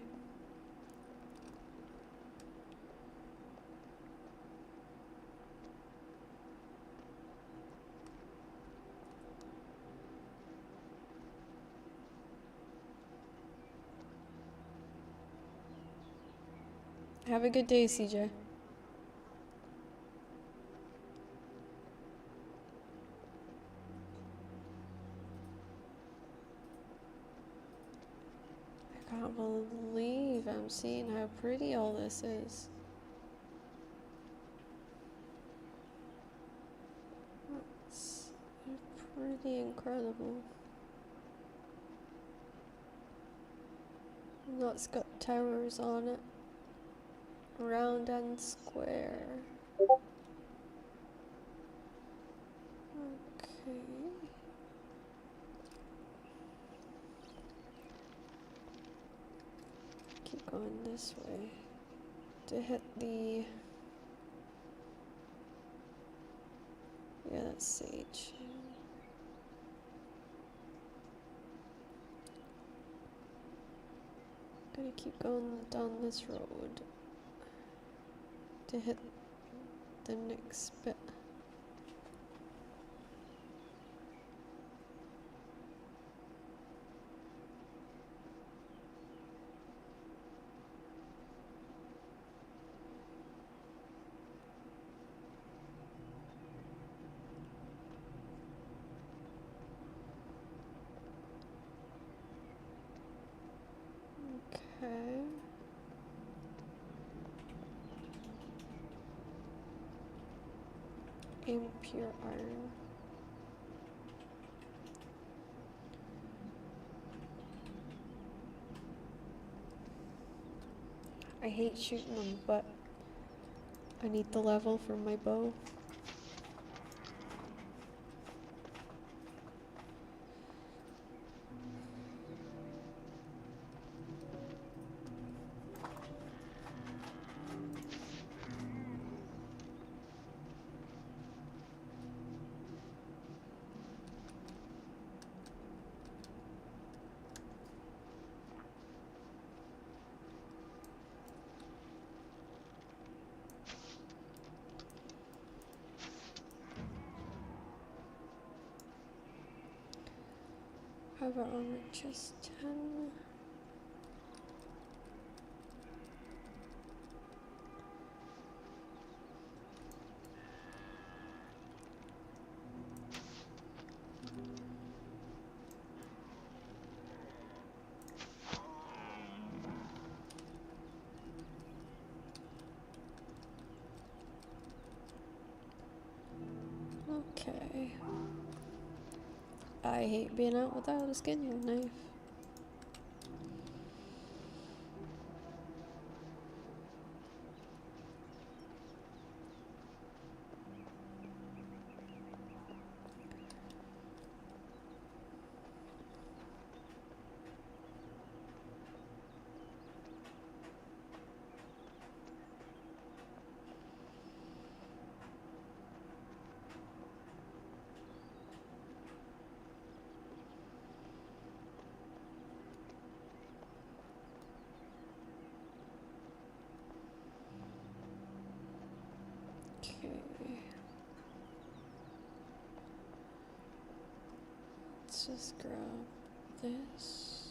[SPEAKER 1] Have a good day, CJ. I can't believe I'm seeing how pretty all this is. It's pretty incredible. And that's got towers on it. Round and square. Okay. Keep going this way to hit the... Yeah, that's sage. Gonna keep going down this road to hit the next bit. Okay. Impure iron. I hate shooting them, but I need the level for my bow. Have our armor chest 10. Okay. I hate being out without a skin knife. Okay. Let's just grab this.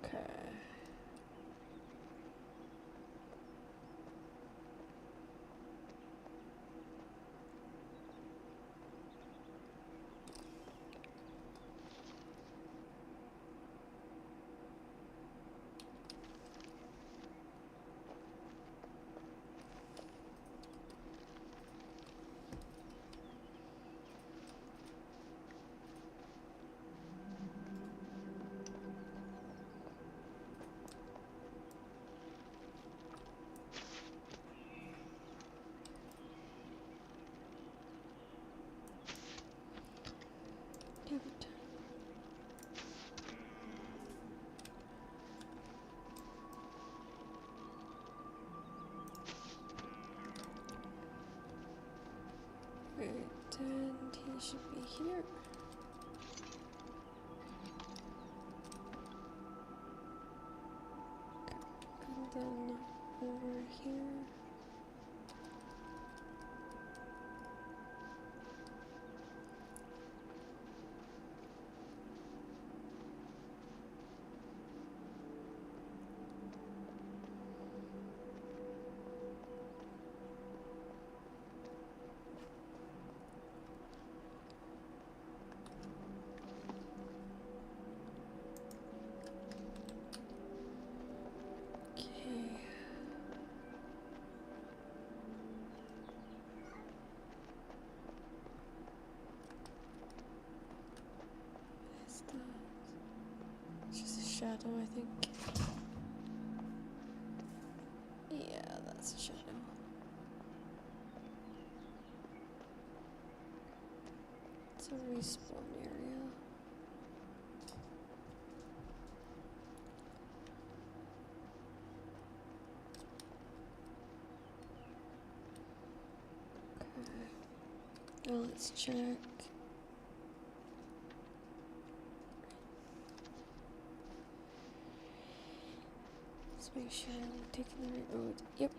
[SPEAKER 1] Okay. Damn it. Right, and he should be here. And then over here. Okay. Is that? It's just a shadow, I think. Yeah, that's a shadow. It's a respawn area. Okay. Now let's check. Let's make sure I'm taking the right road. Yep.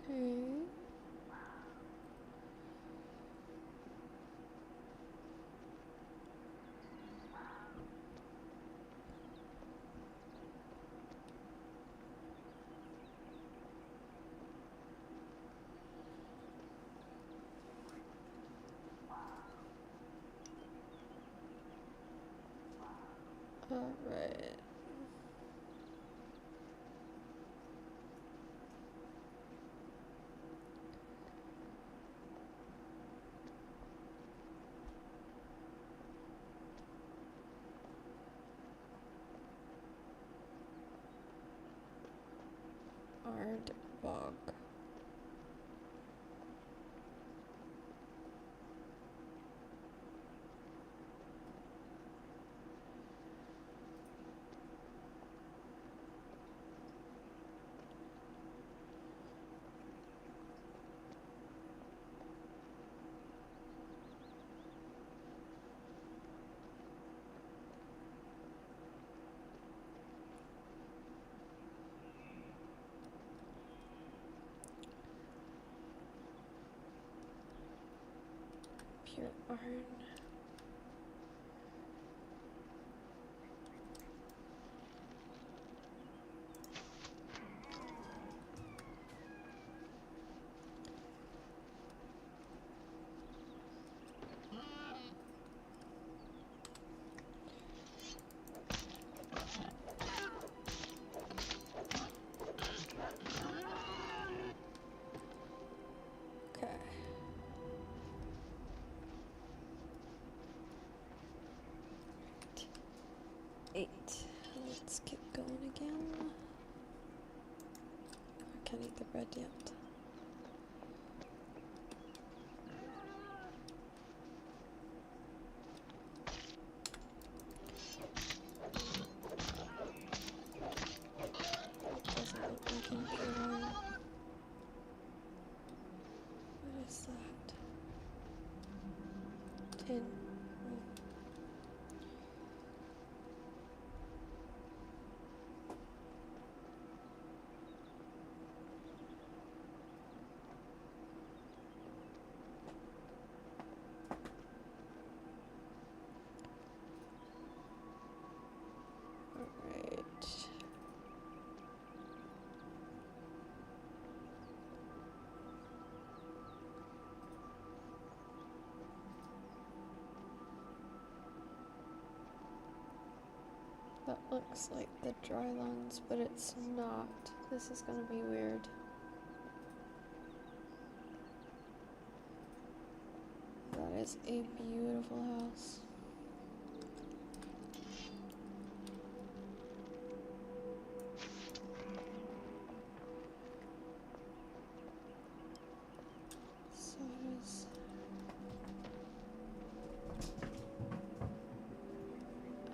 [SPEAKER 1] Okay. Alright. Aardbog. Pure iron. Okay. 8. Let's keep going again. I can't eat the bread yet. Doesn't look like any pure iron. What is that? Tin. Alright. That looks like the dry lands, but it's not. This is gonna be weird. That is a beautiful house. So it is.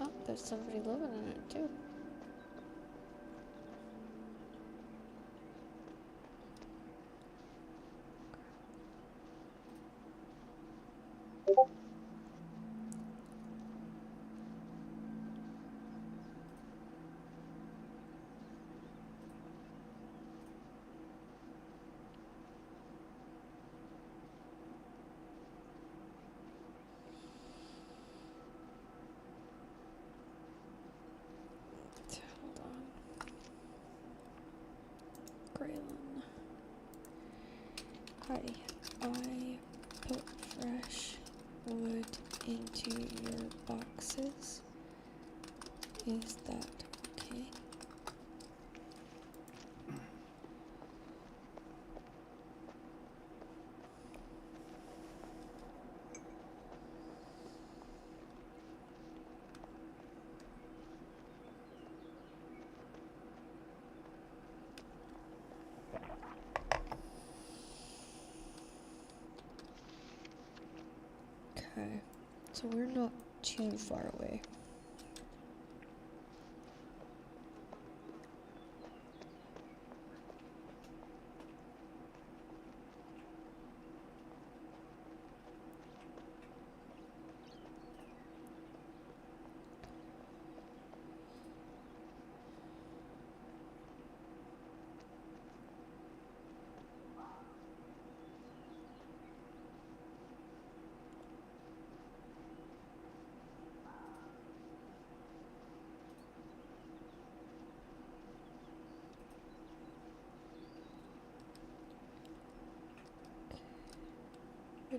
[SPEAKER 1] Oh, there's somebody living in it too. Hold on. Graylin. Hi. I put fresh wood into your boxes. Is that okay? Okay. So we're not too far away. Okay.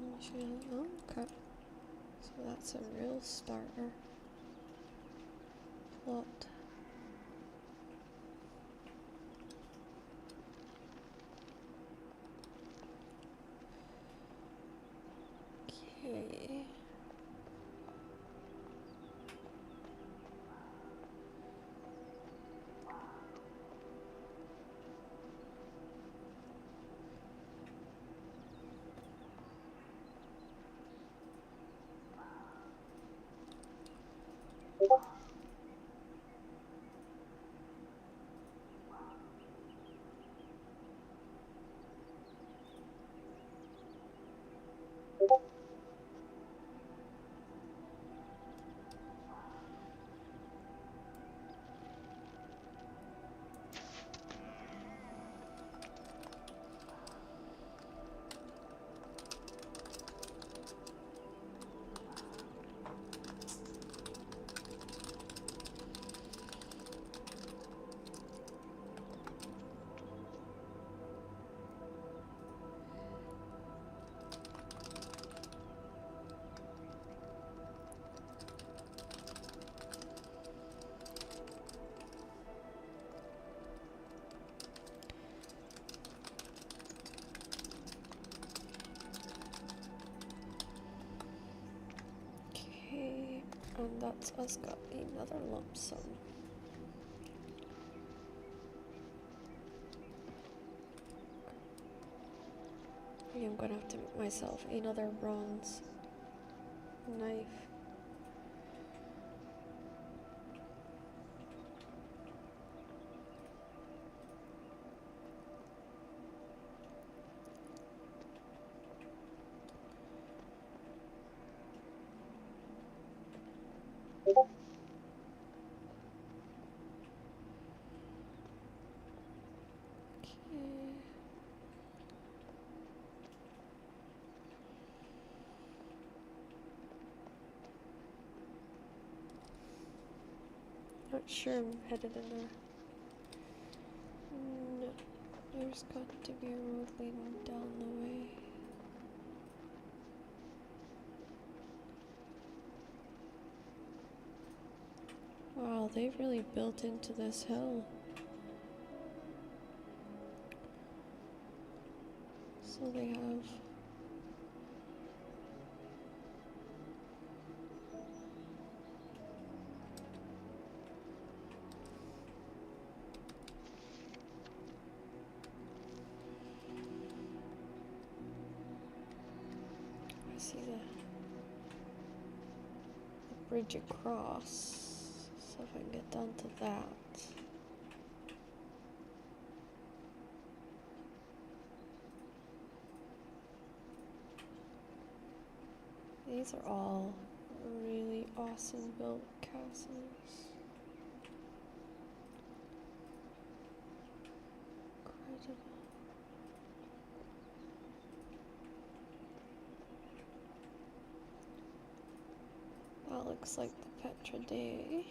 [SPEAKER 1] So that's a real starter. lot. Okay. Okay, and that's us got another lump sum. I'm gonna have to make myself another bronze knife. Okay. Not sure I'm headed in there. No, there's got to be a road leading down the way. Wow, they've really built into this hill. So they have I see the bridge across. So if I can get down to that. These are all really awesome built castles. Incredible. That looks like the Petra Day.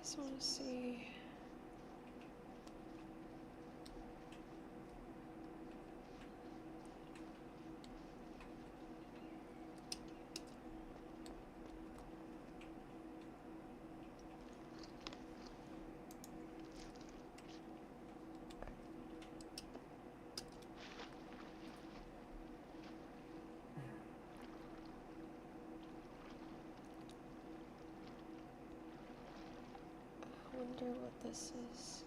[SPEAKER 1] Just want to see. I wonder what this is.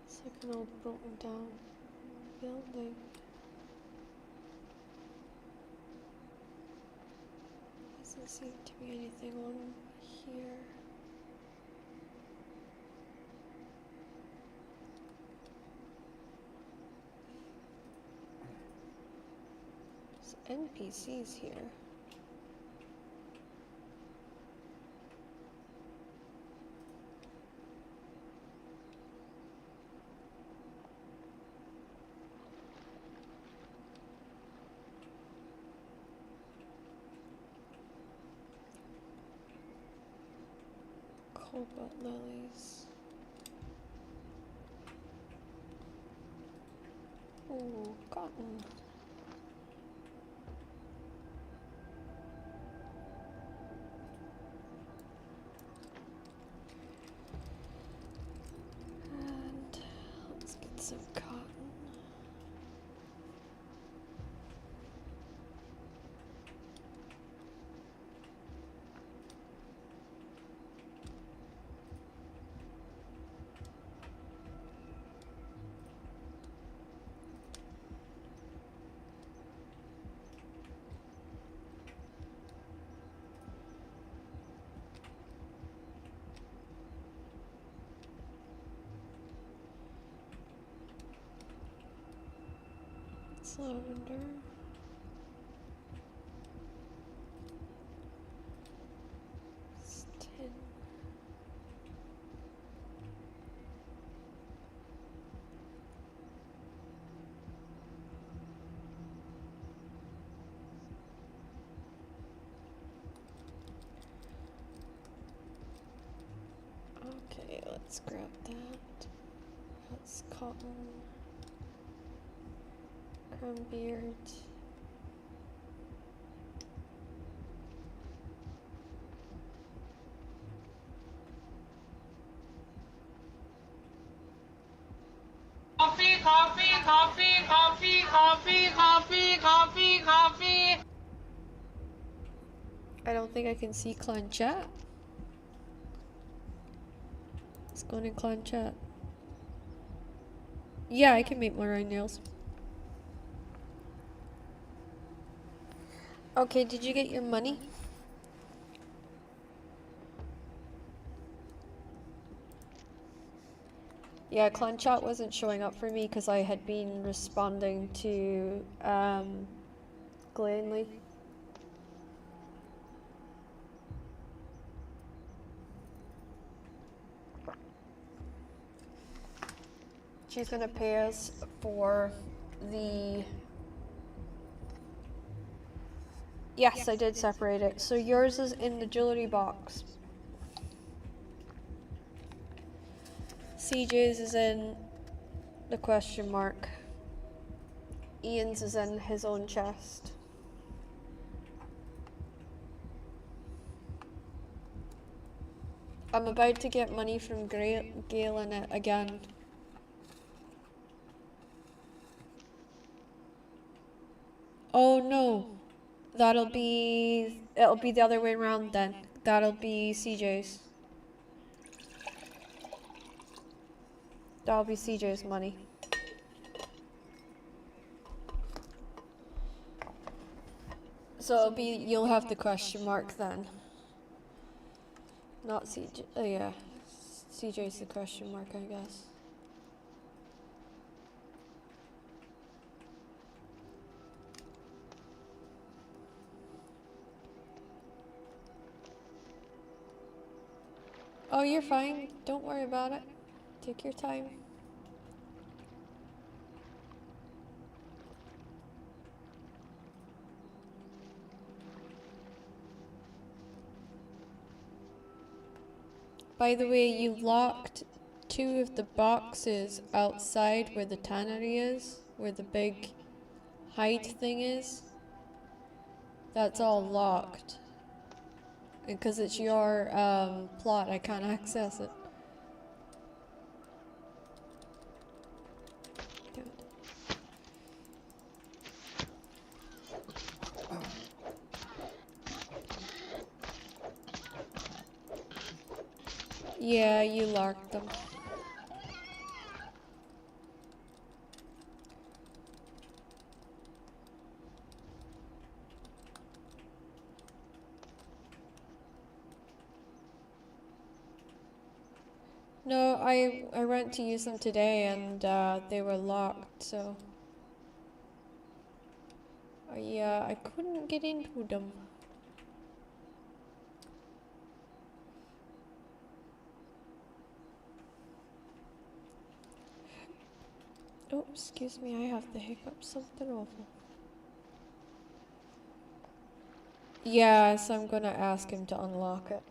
[SPEAKER 1] It's like an old broken down building. seem to be anything on here. There's NPCs here. Cobalt lilies. Ooh, cotton. And let's get some cotton. It's lavender. It's tin. Okay, let's grab that. That's cotton. Beard.
[SPEAKER 4] Coffee, coffee, coffee, coffee, coffee, coffee, coffee, coffee.
[SPEAKER 1] I don't think I can see clan chat. Let's go in clan chat. Yeah, I can make more eye nails. Okay, did you get your money? Yeah, clan chat wasn't showing up for me because I had been responding to Glanley. She's gonna pay us for the... Yes, I did separate it. So yours is in the jewelry box. CJ's is in the question mark. Ian's is in his own chest. I'm about to get money from Gail in it again. Oh no. It'll be the other way around then. That'll be CJ's. That'll be CJ's money. So you'll have the question mark then. Not CJ, oh yeah. CJ's the question mark, I guess. Oh, you're fine. Don't worry about it. Take your time. By the way, you locked 2 of the boxes outside where the tannery is, where the big hide thing is. That's all locked. And because it's your plot, I can't access it. Yeah, you locked them. No, I went to use them today and they were locked, so I couldn't get into them. Oh, excuse me, I have the hiccups, something awful. Yes, I'm gonna ask him to unlock it.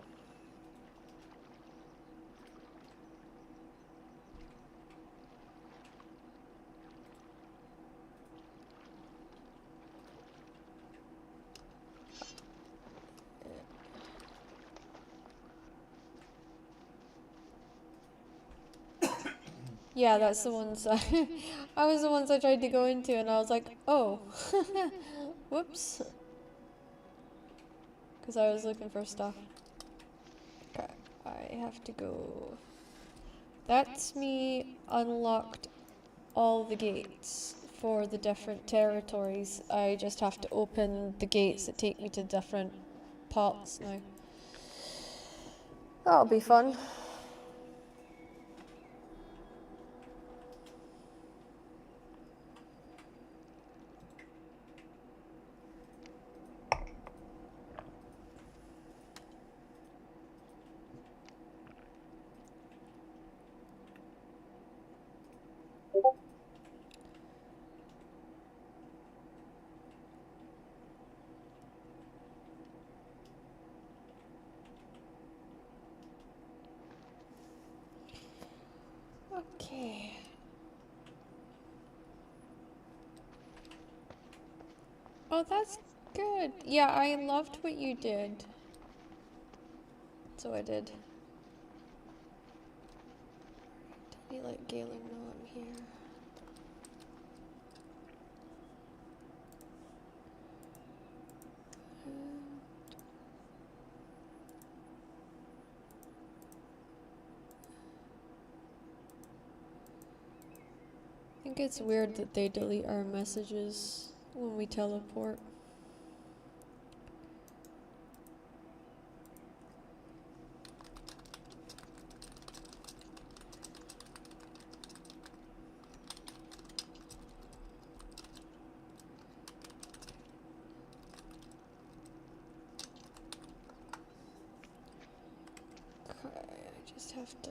[SPEAKER 1] Yeah, that's the ones I was the ones I tried to go into and I was like, oh, whoops. Because I was looking for stuff. Okay, I have to go. That's me unlocked all the gates for the different territories. I just have to open the gates that take me to different parts now. That'll be fun. Okay. Oh, that's good. Yeah, I loved what you did. So I did. Did you let Galen know I'm here? I think it's weird that they delete our messages when we teleport. Okay, I just have to.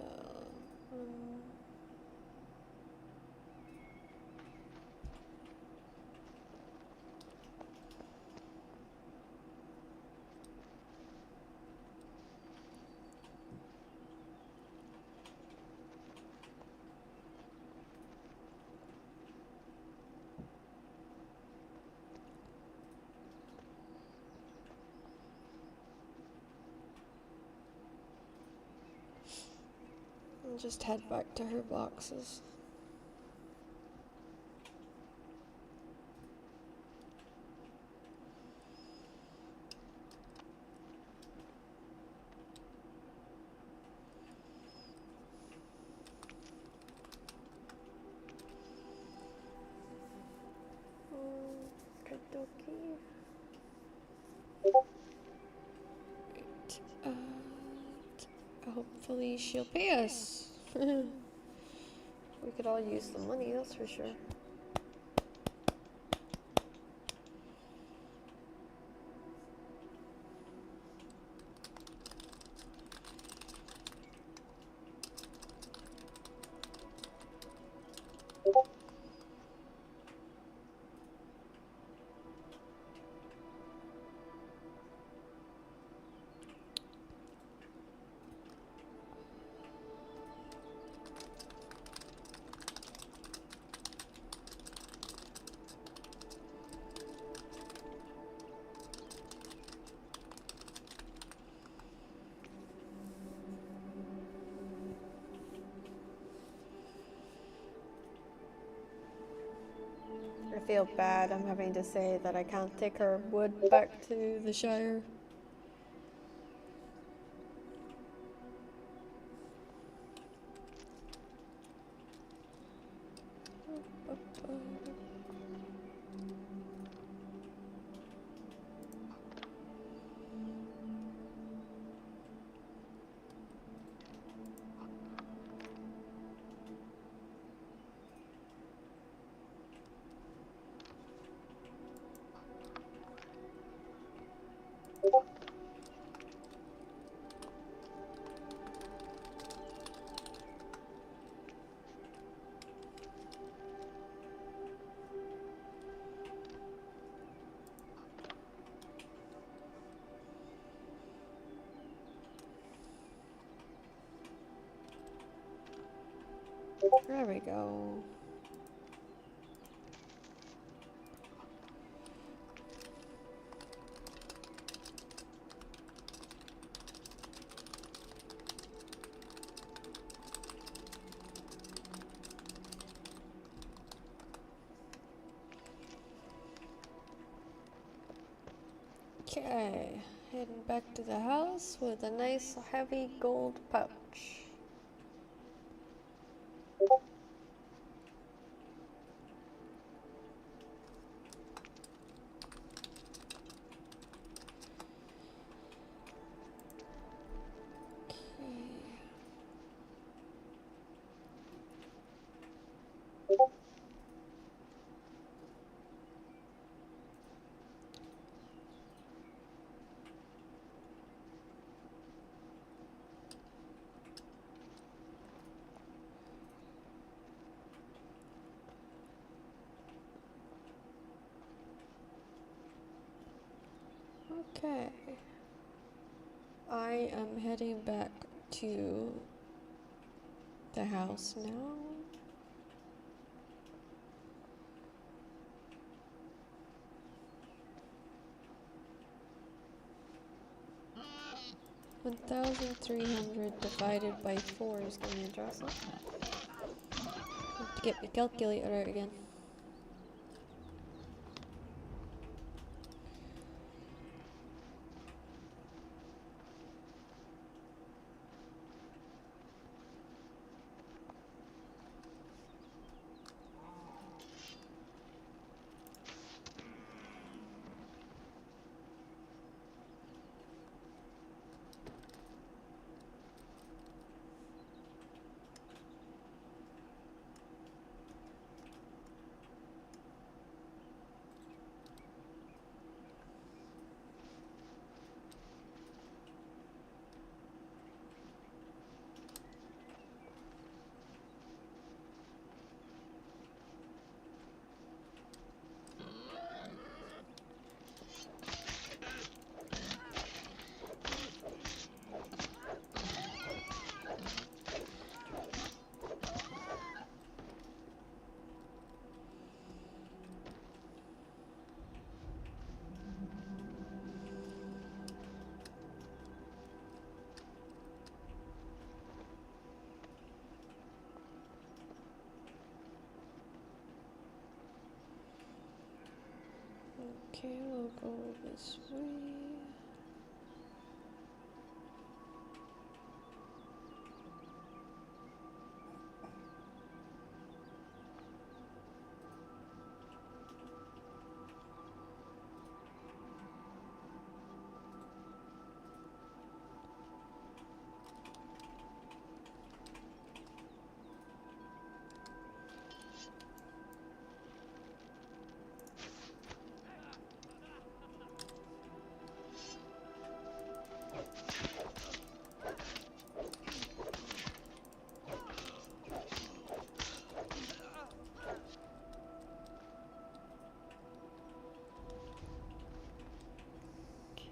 [SPEAKER 1] I'll just head back to her boxes. Okie right. Hopefully she'll pay us. We could all use the money, that's for sure. I feel bad. I'm having to say that I can't take her wood back to the Shire. There we go. Okay, heading back to the house with a nice heavy gold pouch. Okay. I am heading back to the house now. $1,300 divided by 4 is going to address it. Have to get my calculator out again. Okay, we'll go this way.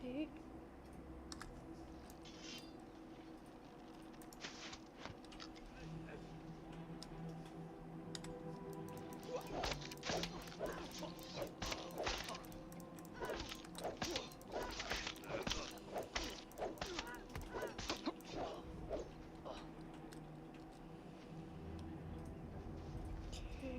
[SPEAKER 1] Okay. Okay.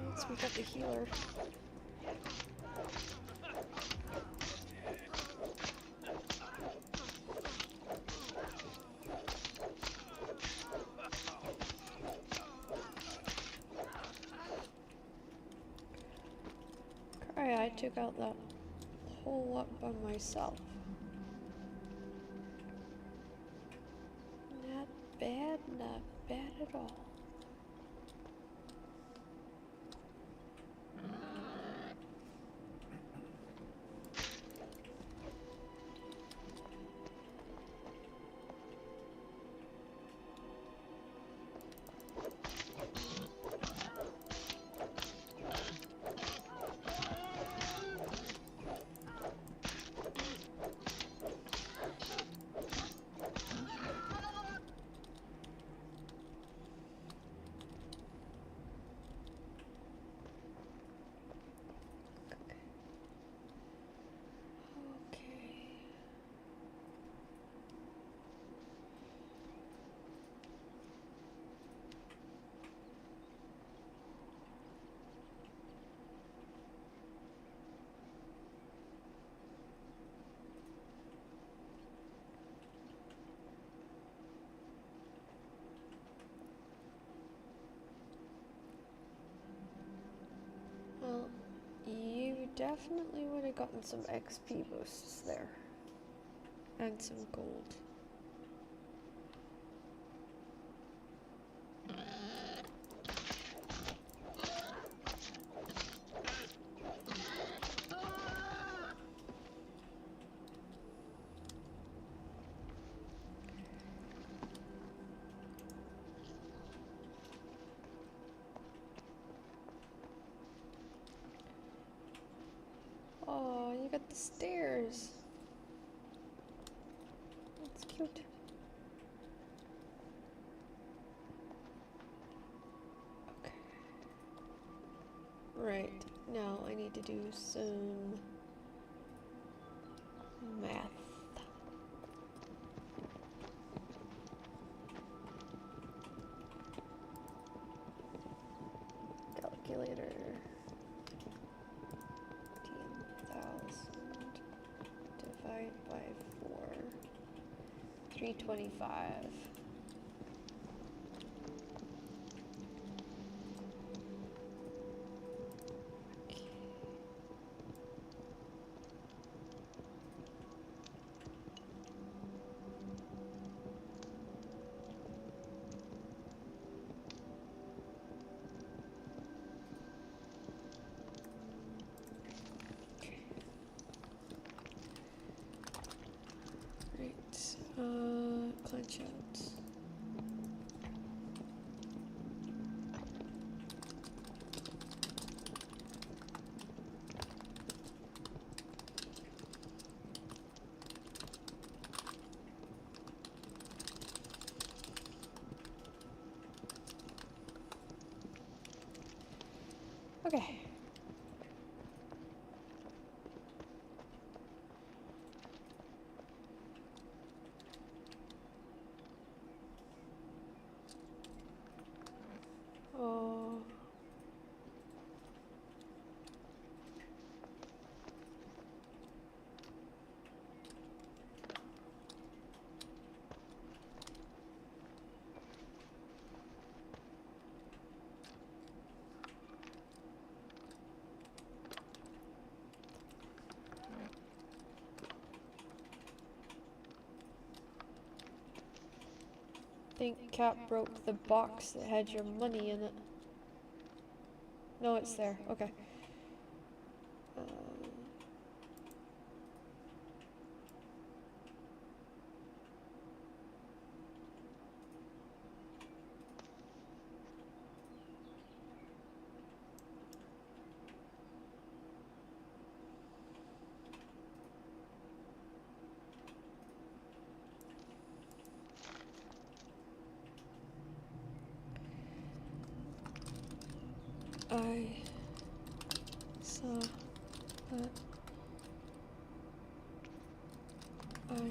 [SPEAKER 1] Once we got the healer. Alright, I took out that whole lot by myself. bad, not bad at all. Well, you definitely would have gotten some XP boosts there. And some gold. Oh, you got the stairs. That's cute. Okay. Right, now I need to do some math. Calculator. 15,000 divide by 4. 325. Right, clench out. Okay. Oh. Think Cap broke the box that had your money in it. No, it's there. Okay. I saw that I'm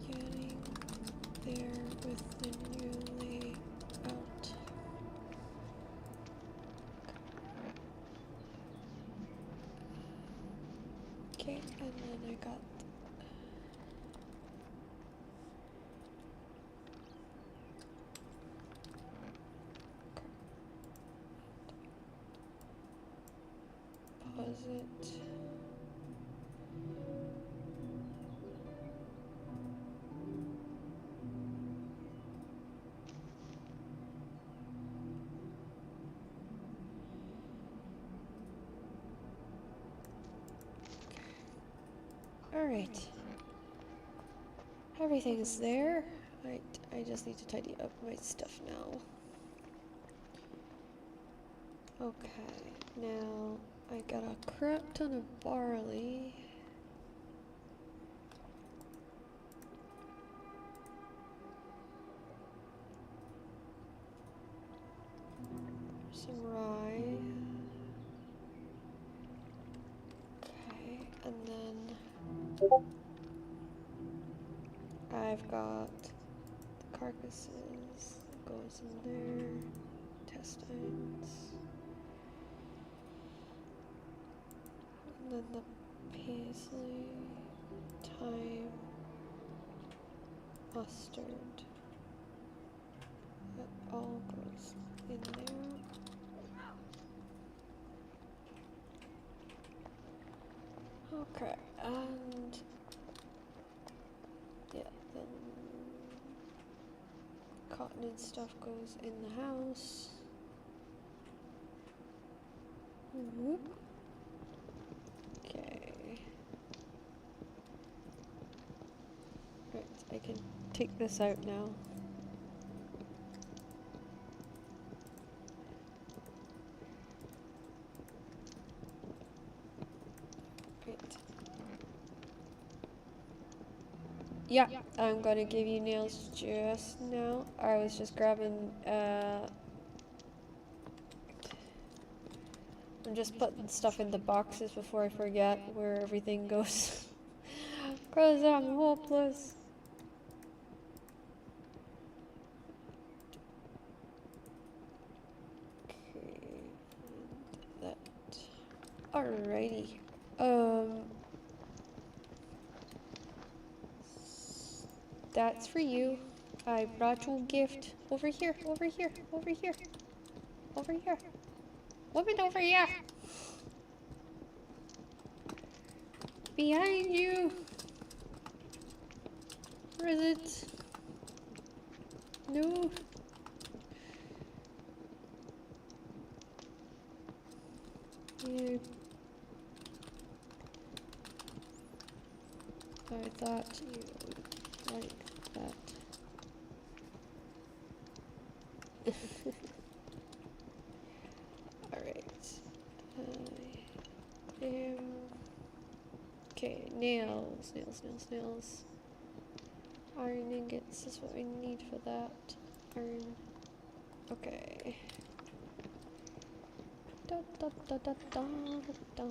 [SPEAKER 1] getting there with the new layout. Okay, and then I got deposit. Alright. Everything's there. Right, I just need to tidy up my stuff now. Okay, now I got a crap ton of barley. Some rye. Okay, and then I've got the carcasses that goes in there, intestines, and then the paisley, thyme, mustard. That all goes in there. Okay, and yeah, then cotton and stuff goes in the house. Whoop. Okay. Right, I can take this out now. Right. Yeah, I'm gonna give you nails just now. I was just grabbing, I'm just putting stuff in the boxes before I forget where everything goes. Cause I'm hopeless. Okay, and that. Alrighty. That's for you. I brought you a gift. Over here, over here, over here, over here. Woman over here! Behind you! Where is it? No. Yeah. I thought you would like that. Alright. Okay, nails, nails, nails, nails. Iron ingots is what we need for that. Iron. Okay. Da da da da da da.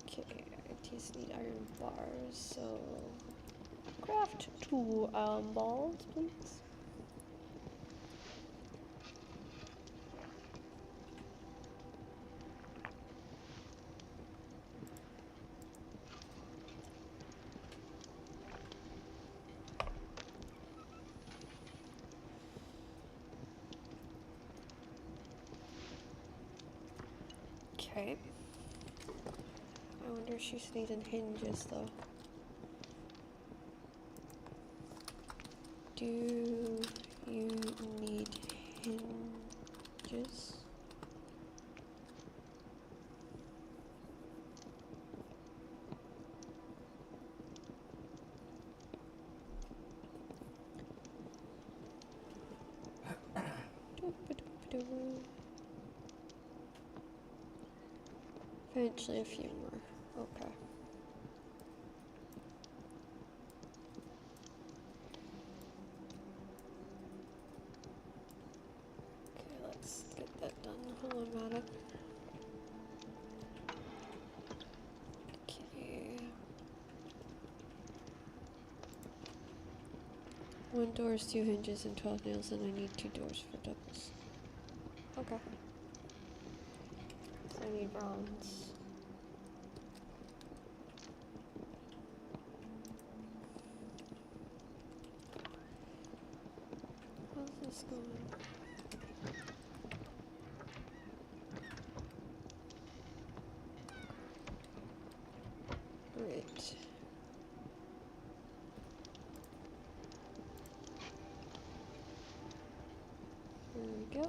[SPEAKER 1] Okay, I just need iron bars, so craft 2 balls, please. Okay. I wonder if she's needing hinges though. Do you need hinges? Doo-ba-doo-ba-doo. Eventually a few more. Okay. Okay, let's get that done while I'm at it. Okay. 1 door is 2 hinges and 12 nails, and I need 2 doors for doubles. Okay. So I need bronze. How's this going? Great. There we go.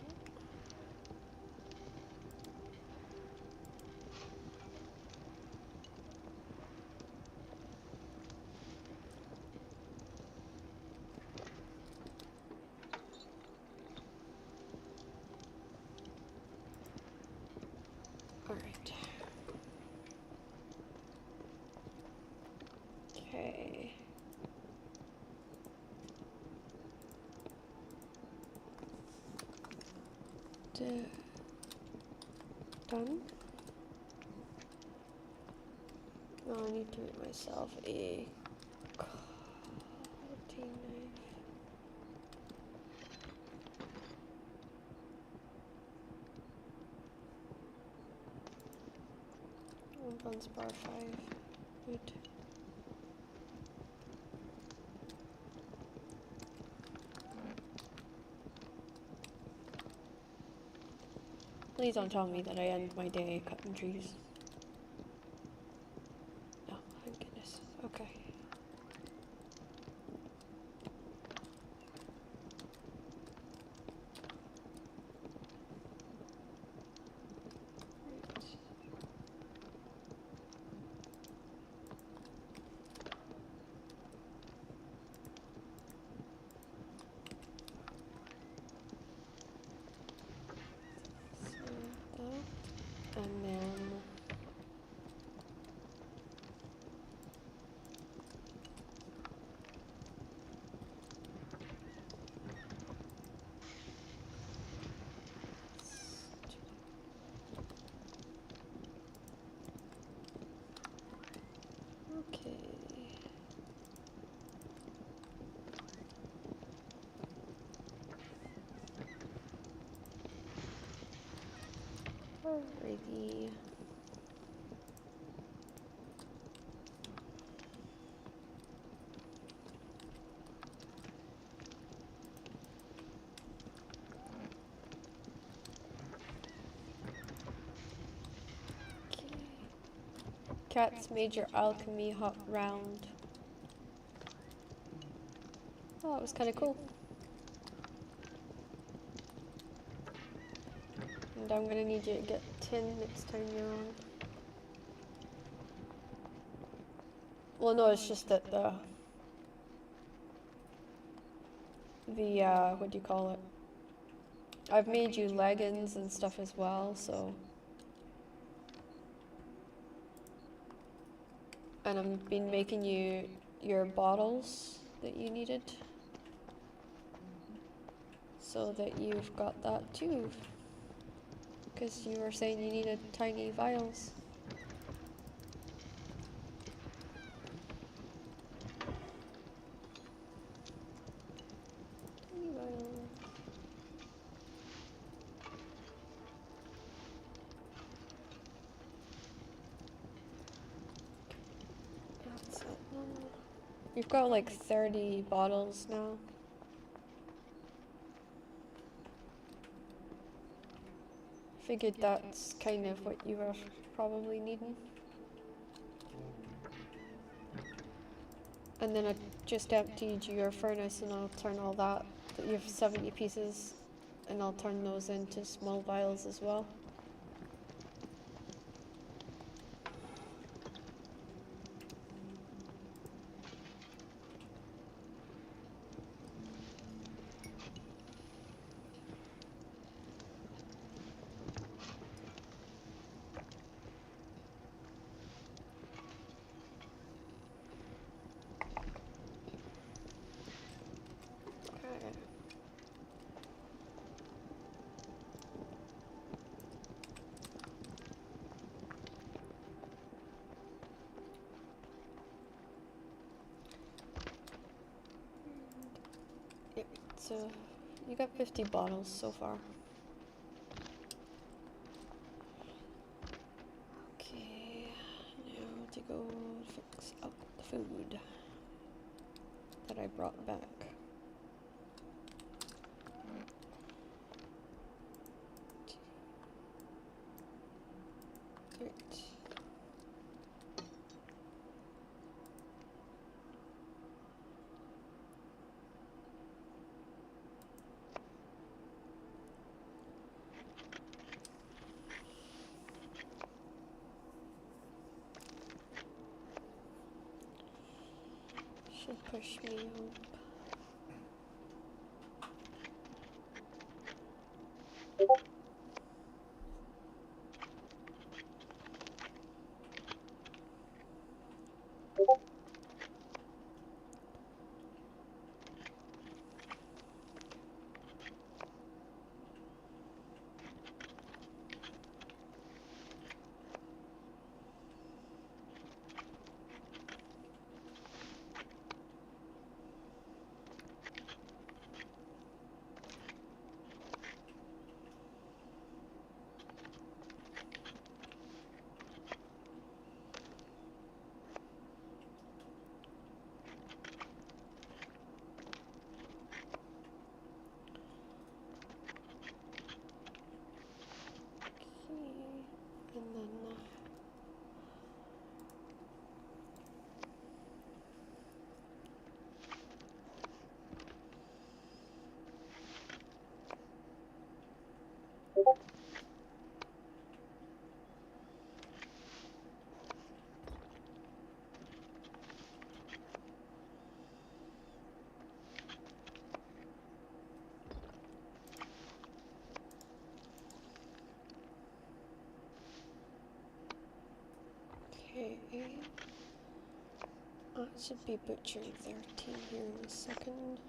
[SPEAKER 1] done. No, I need to make myself a cutting knife. Bronze bar 5. Good. Please don't tell me that I end my day cutting trees. No, thank goodness. Okay. And then okay. Alrighty. Cat's major alchemy hot round. Oh, it was kind of cool. And I'm gonna need you to get 10 next time you're on. Well, no, it's just that the what do you call it? I've made you leggings and stuff as well, so. And I've been making you your bottles that you needed. So that you've got that too. Because you were saying you needed tiny vials. Tiny vials. That's it. You've got like 30 bottles now. Figured that's kind of what you were probably needing. And then I just emptied your furnace and I'll turn all that, you have 70 pieces, and I'll turn those into small vials as well. Yep, so you got 50 bottles so far. Okay, now to go fix up the food that I brought back. Right. Should push me up. Okay. It should be butchery 13 here in a second.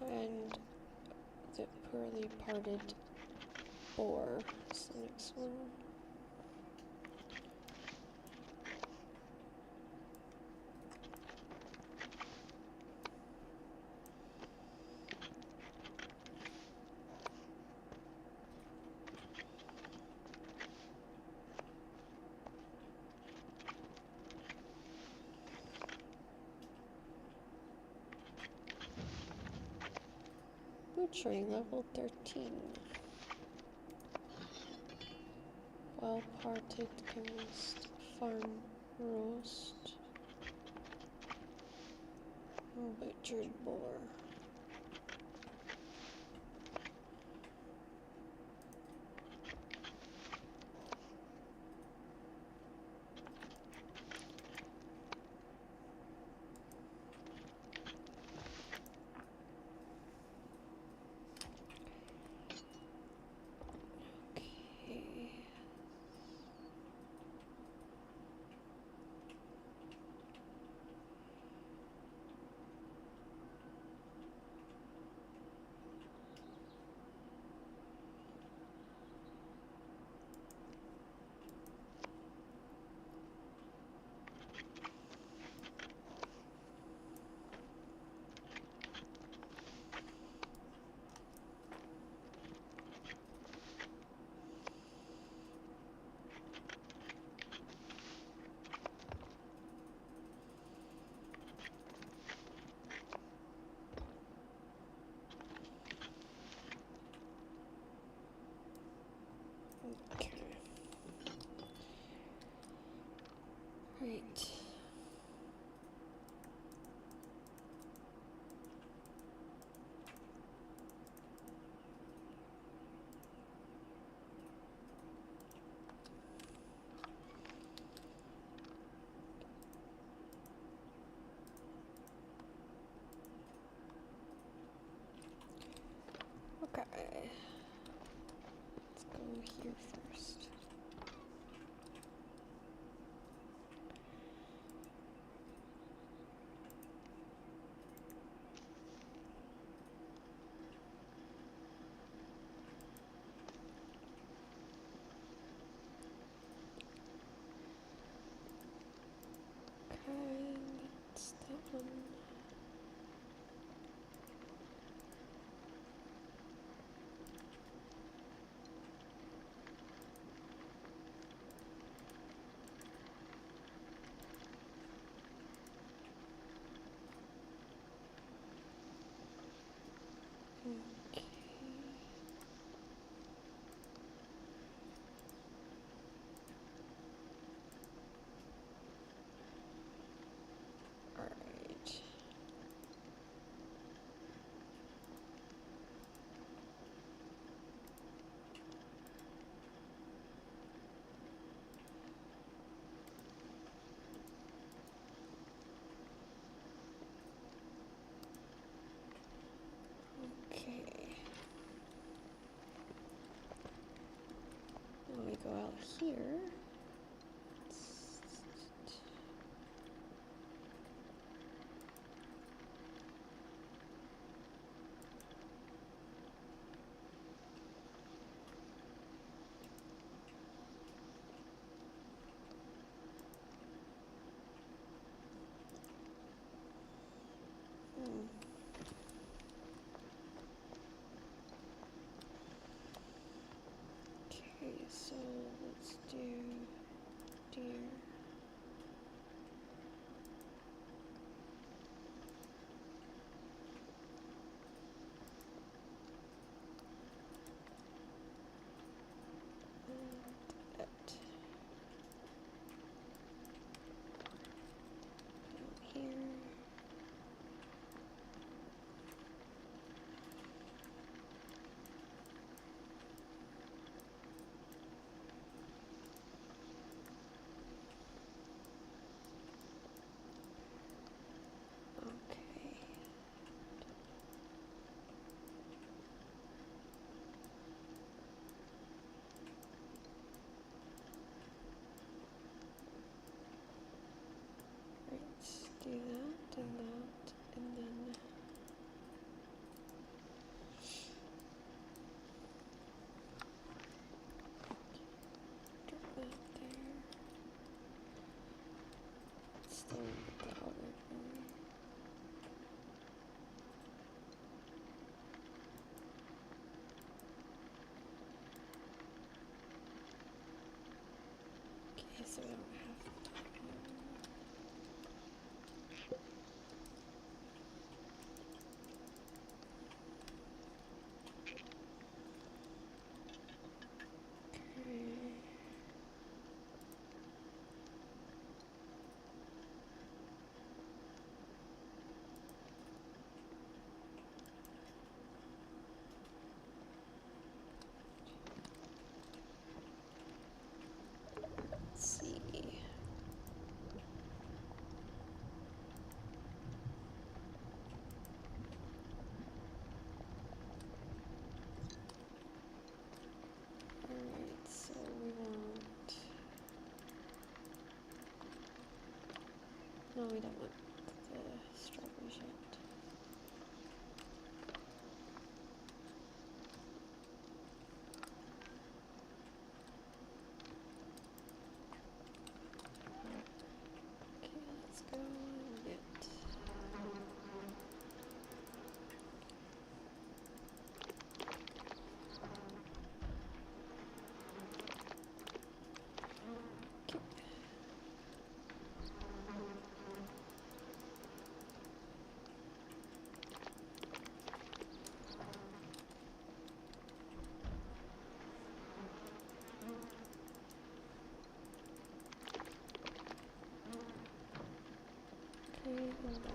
[SPEAKER 1] And the poorly parted boar is the next one. Butchery level 13. Well parted chemist, farm roast, butchered boar. Okay. Okay. Right. Okay. Let's go here first. Okay, that's that one. Okay. Alright. Okay. Now we go out here. Okay, so let's do deer. And that. Down here. No, we don't want the strawberries yet. Okay, let's go and get. Okay, and that's that.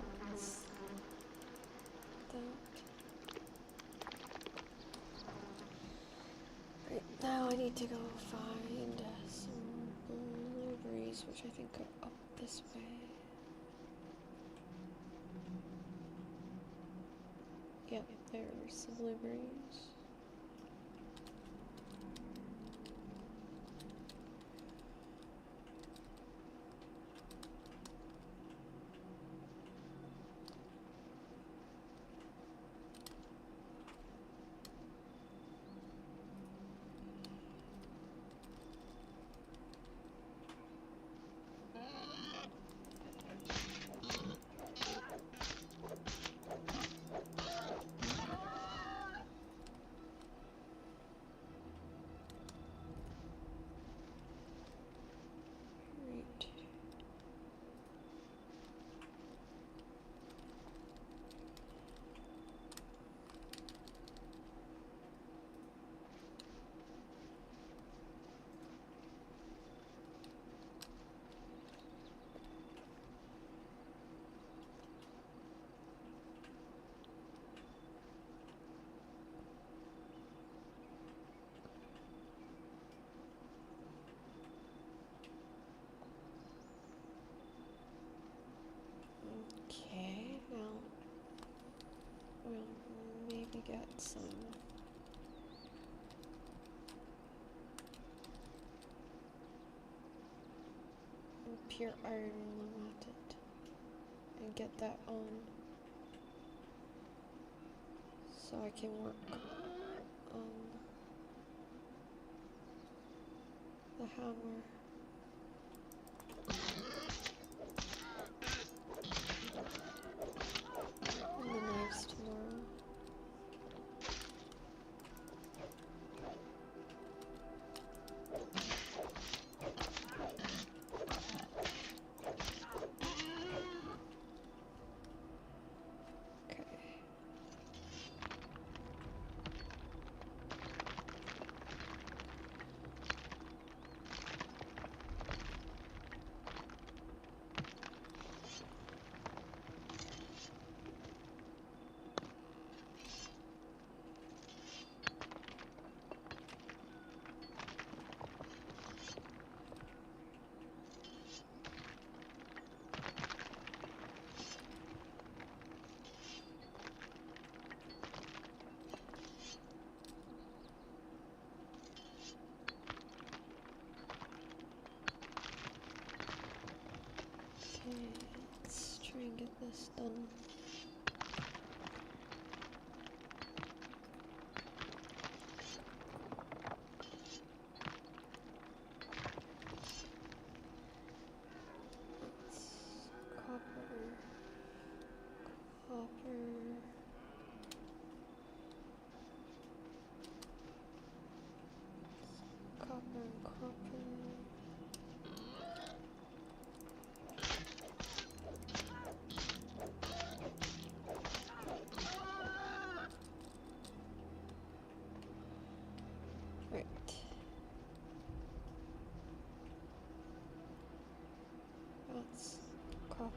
[SPEAKER 1] Right, now I need to go find some blueberries, which I think are up this way. Yep, there's the blueberries. Right. Okay, now we'll maybe get some pure iron while I'm at it and get that on so I can work on the hammer and the knives tomorrow. Okay. Okay, let's try and get this done. It's copper, copper, copper, and copper. Right. That's copper.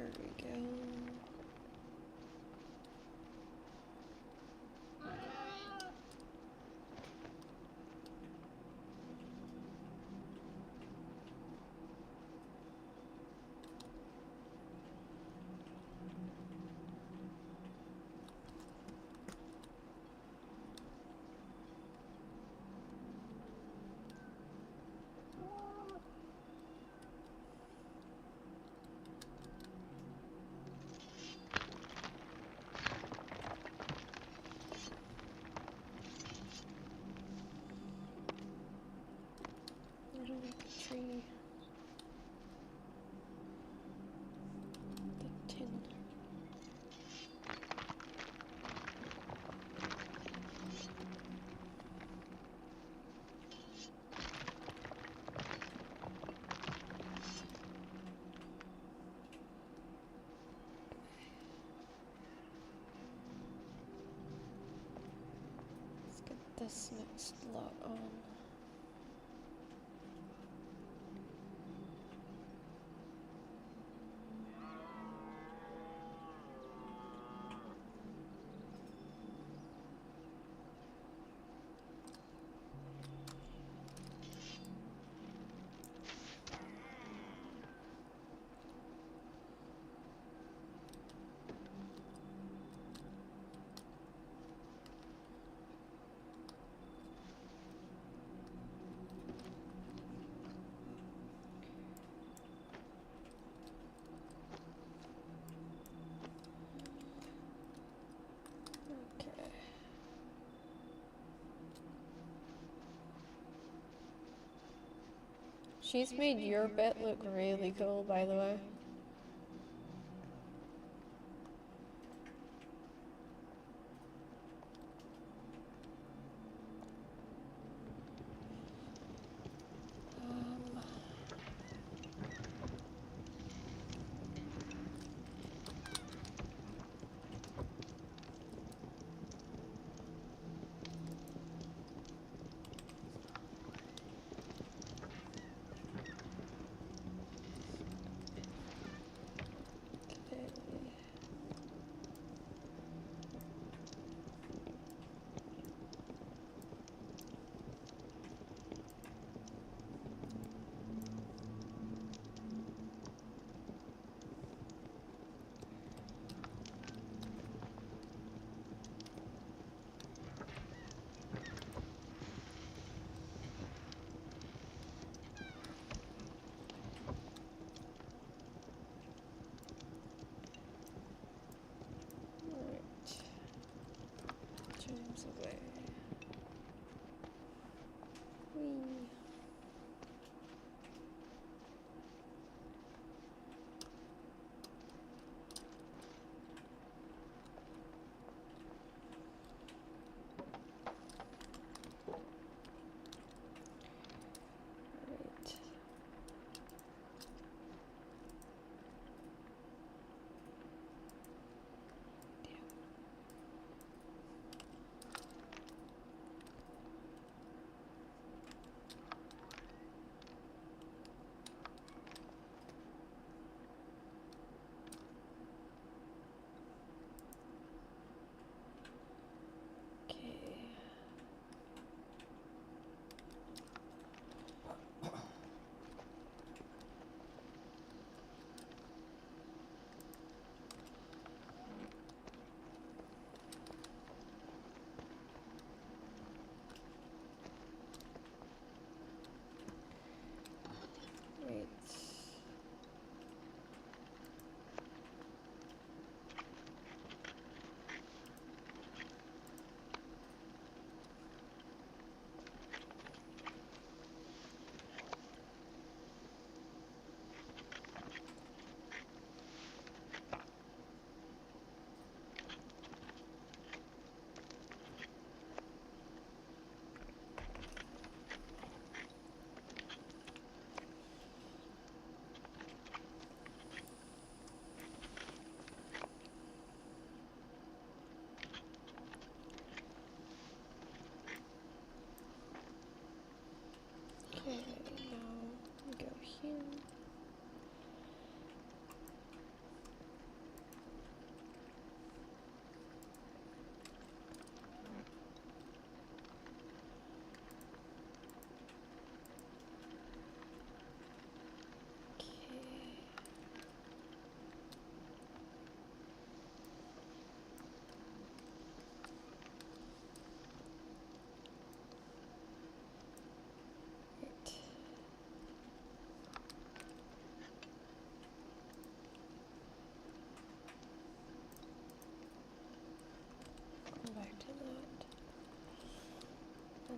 [SPEAKER 1] There we go. I don't like the tree. The tin. Let's get this next lot on. Okay. She's made your bit look really cool, by the way.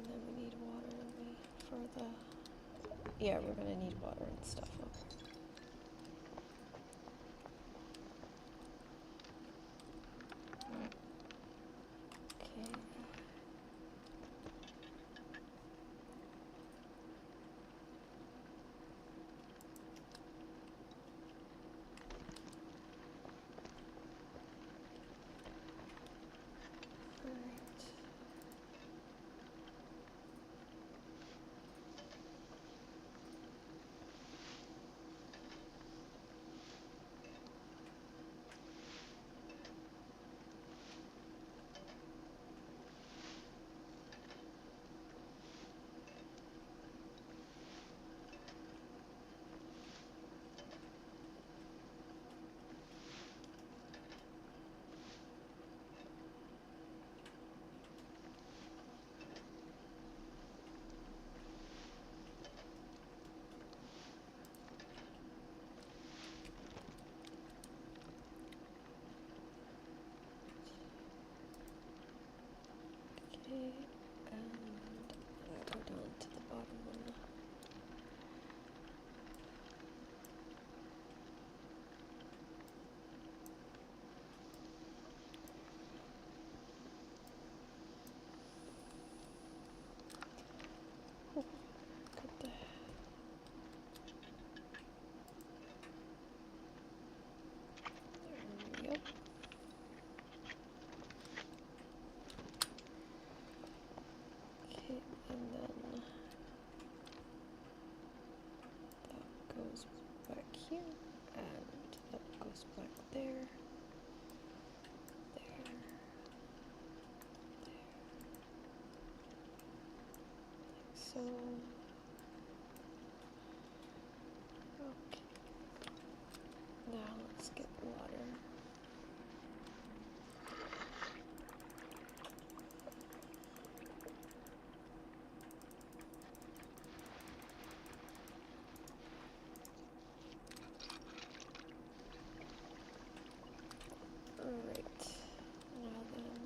[SPEAKER 1] then we need water, don't we? For the... Yeah, we're gonna need water and stuff. Okay. Okay, and go down to the bottom one. Got the... Yep. Okay, and then that goes back here, and that goes back there, there, there, like so. Okay, now let's get water. Alright, now then.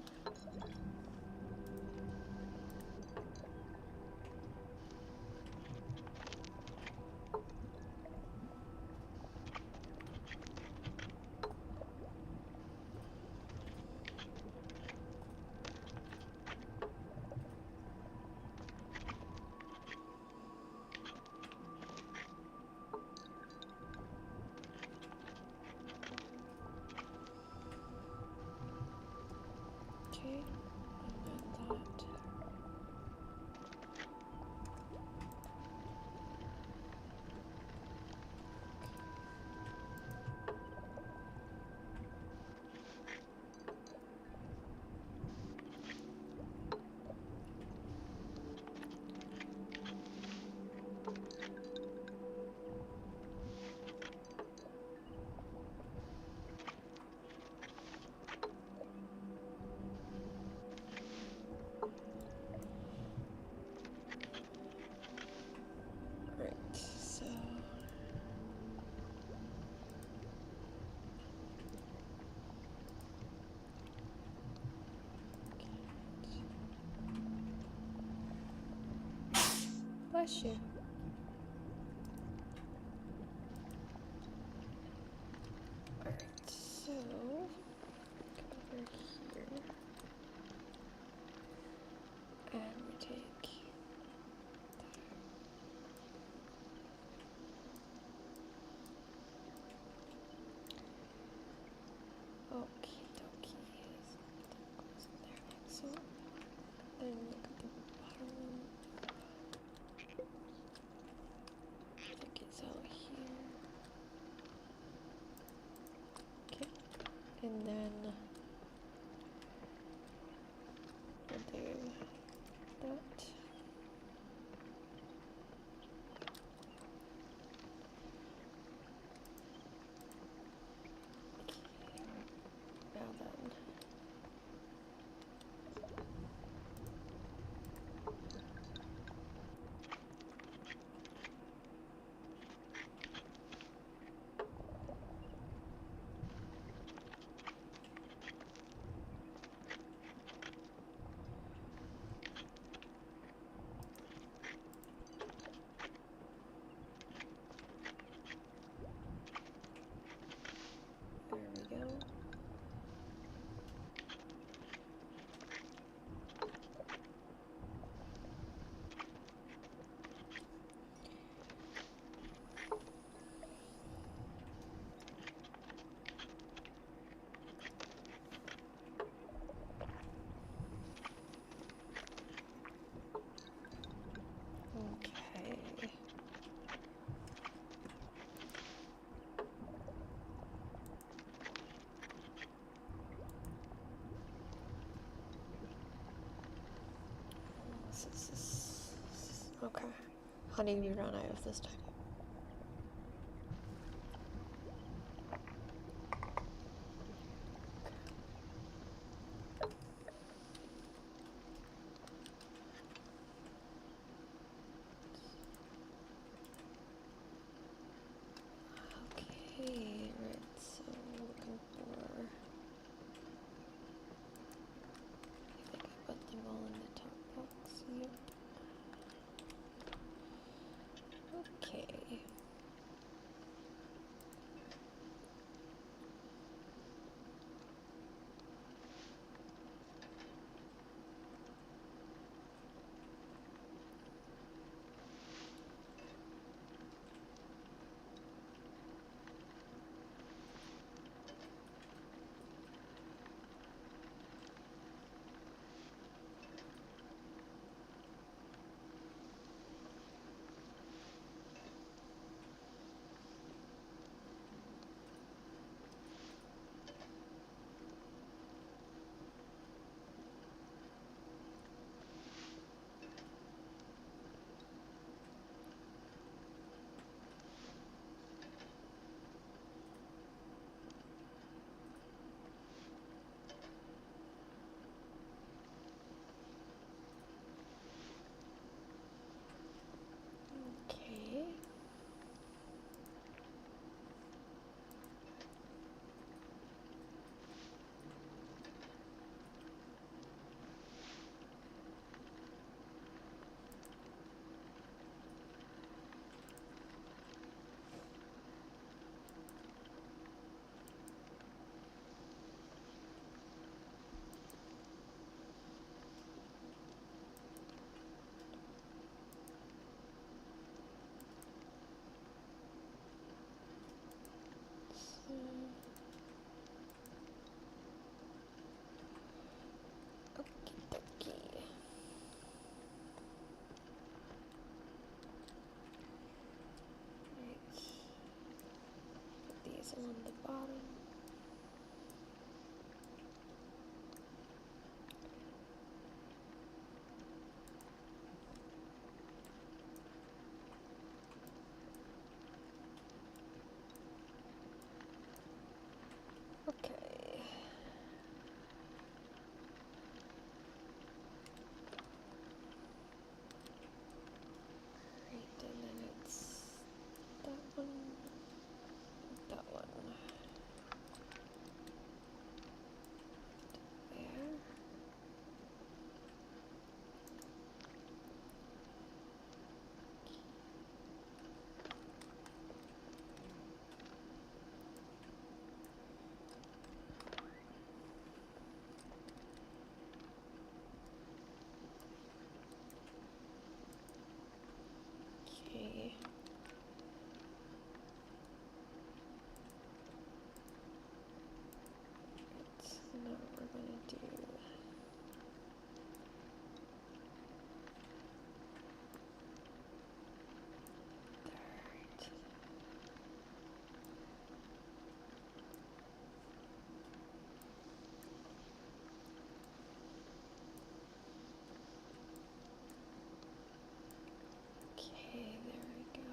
[SPEAKER 1] Okay, and then that. Right, so bless you. Alright, so go over here and we take okie dokie. That goes in there like so. Then look at the bottom one. I think it's out here. Okay, and then we'll do that. Now then. Okay. Honey, we ran out of this time. Okay, right, so I'm looking for... I think I put them all in the top box, yep. Okay. Okay. Okey-dokey. Right. Put these along the bottom. Okay. Right, and then it's that one, that one. There. Okay. So now we're gonna do third. Okay, there we go.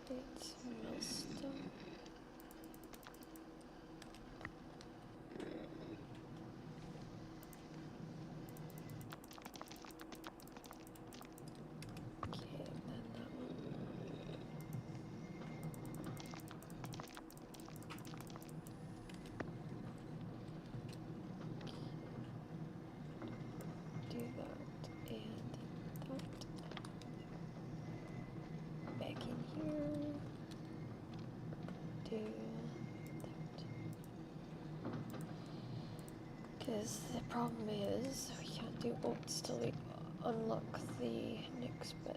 [SPEAKER 1] It's millstone. Okay, and then that one. Do that and that. Back in here. Do that. Because the problem is we can't do bolts till we unlock the next bit.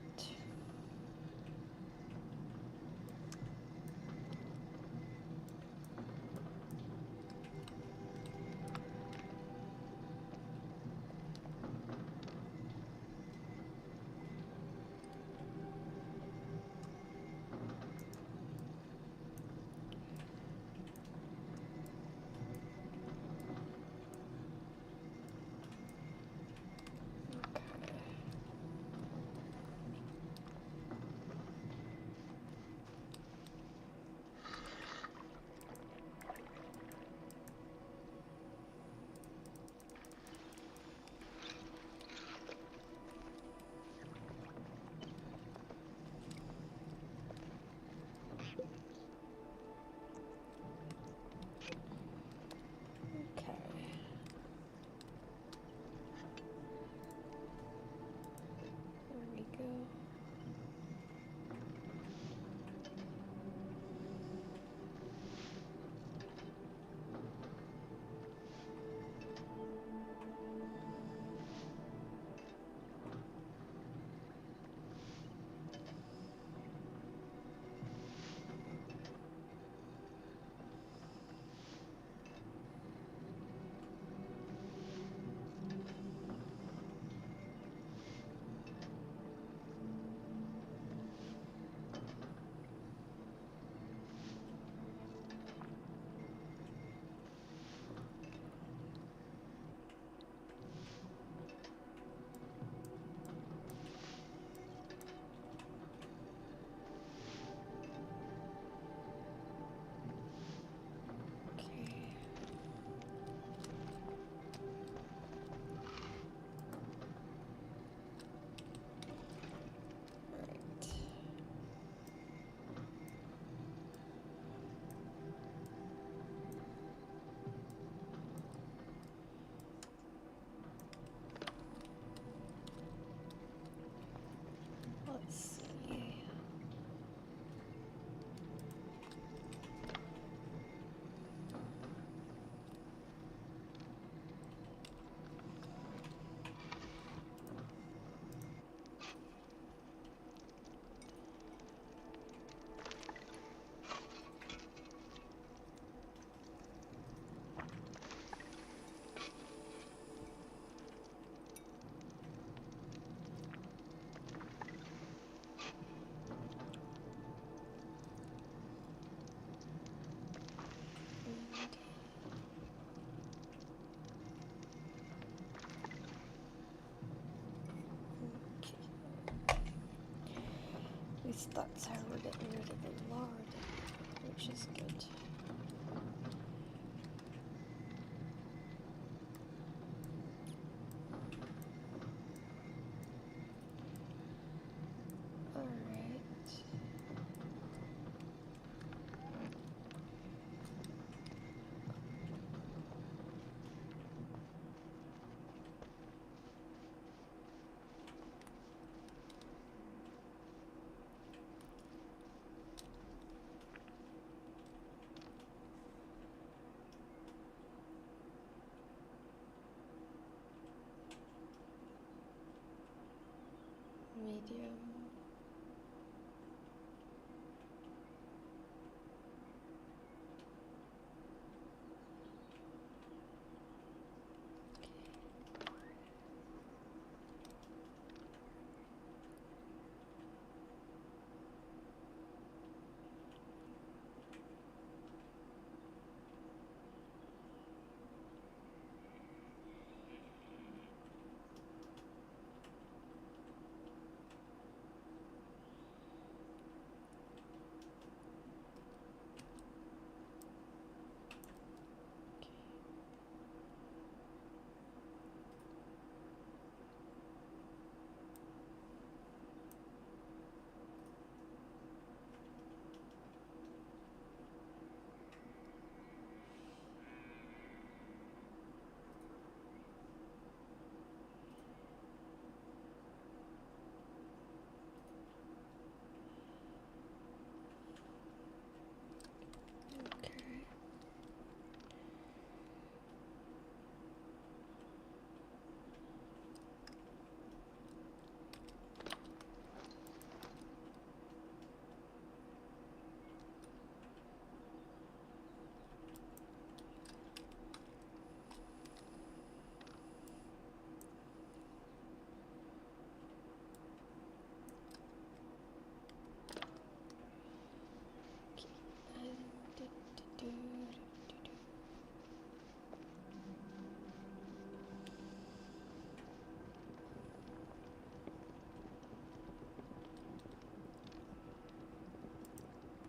[SPEAKER 1] least that's how we're getting rid of the lard, which is good. Alright. Medium.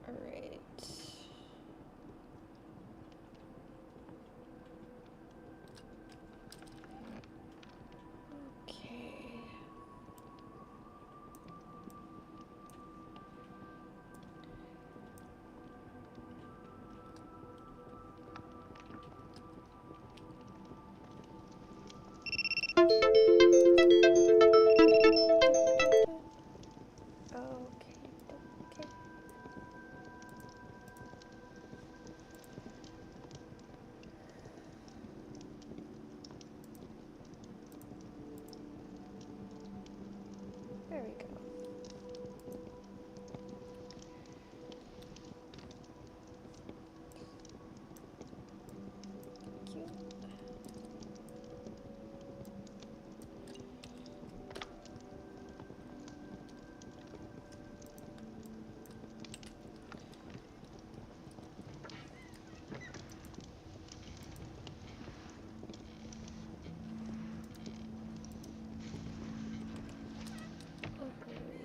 [SPEAKER 1] Alright. Okay. Okay. There we go. Thank you. Alright.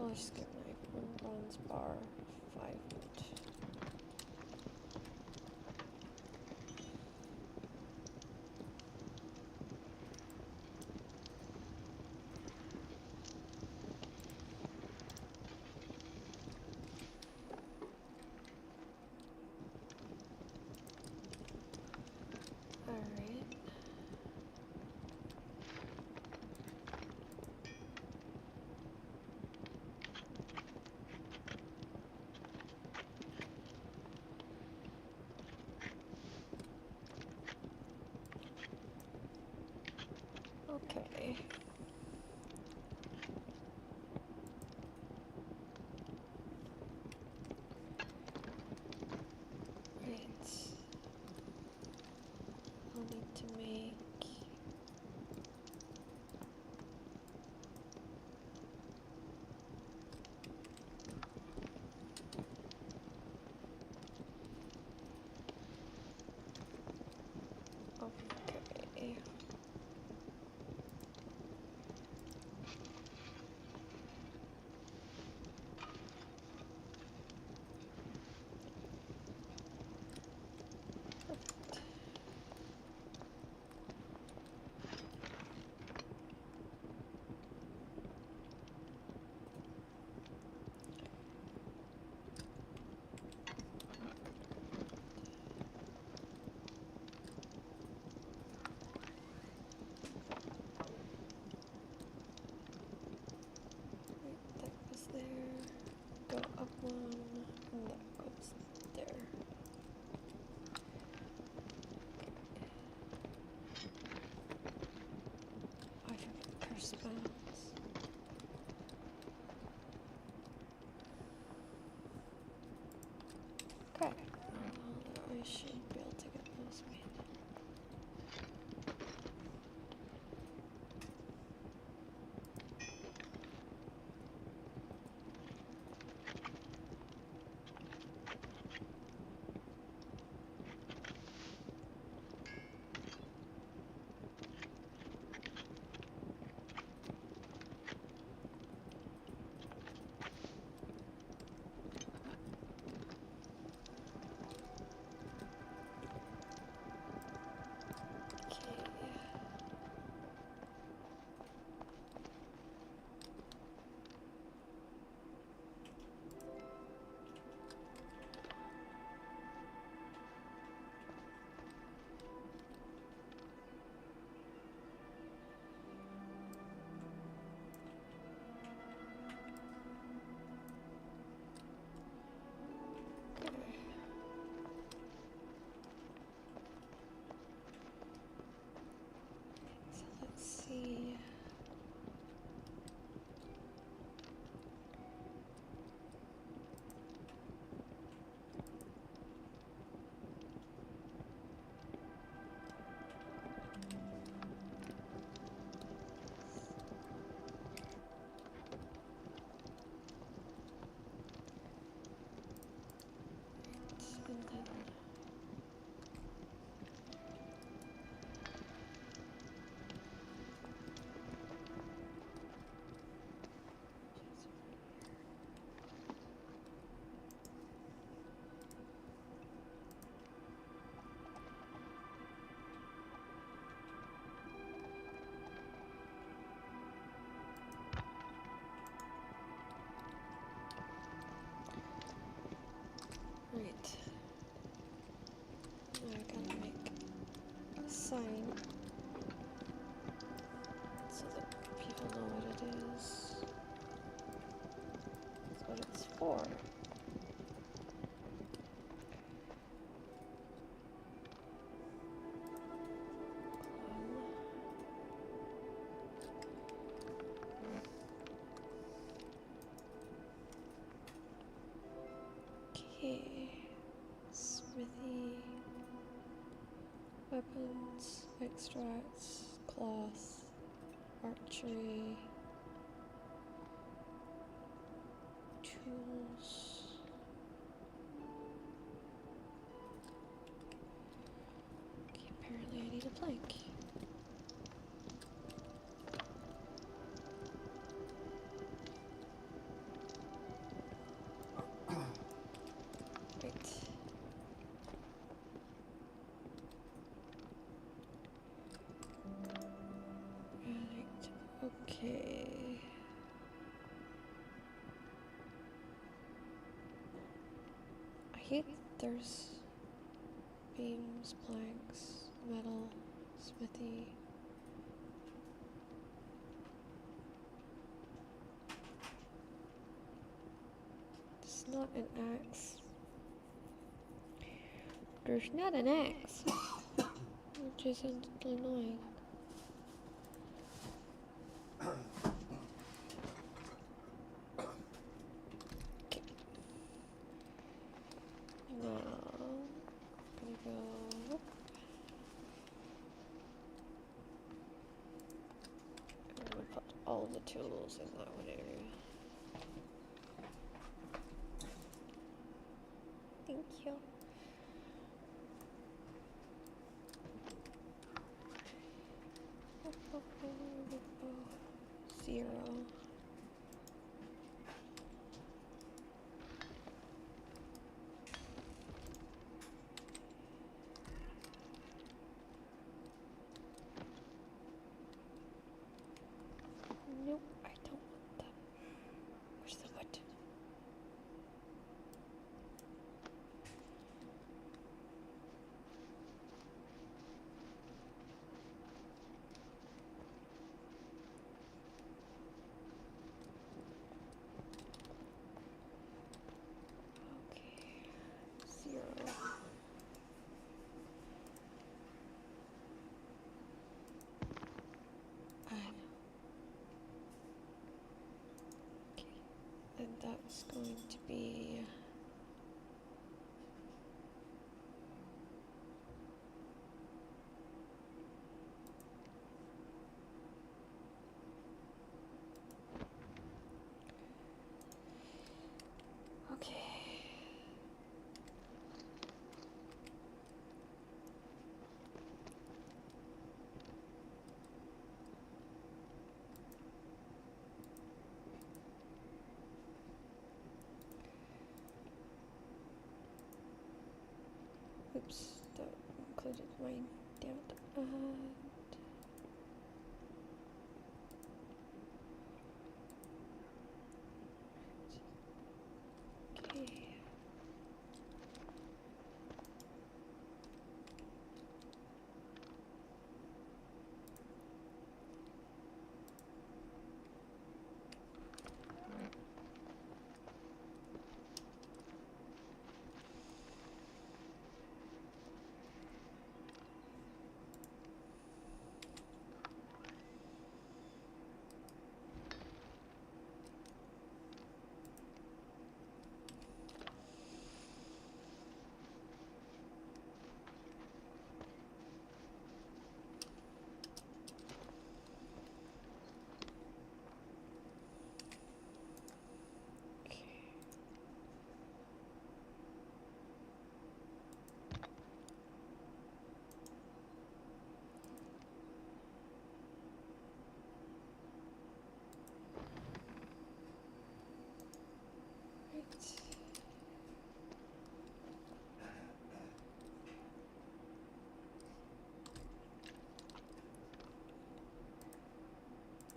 [SPEAKER 1] I'll just get my one bronze bar, 5 wood. Alright. Okay. Right. I'll need to make okay. That goes there. Go up one, and that goes there. I have curse bounds. Okay. I should be able to get those made. Okay. So let's see. And then right. Now I gotta make a sign so that people know what it is. That's what it's for. Okay. Smithy. Weapons, extracts, cloth, archery, tools. Okay, apparently I need a plank. Okay. I hate there's beams, planks, metal, smithy. It's not an axe. There's not an axe. Which is annoying. Okay. Now, I'm gonna go. I'm gonna put all the tools in that one area. Thank you. Zero. Nope, I don't want that. Where's the wood? Okay, 0. Okay, and that's going to be okay. Oops, that included mine. Damn it. Okay. Right.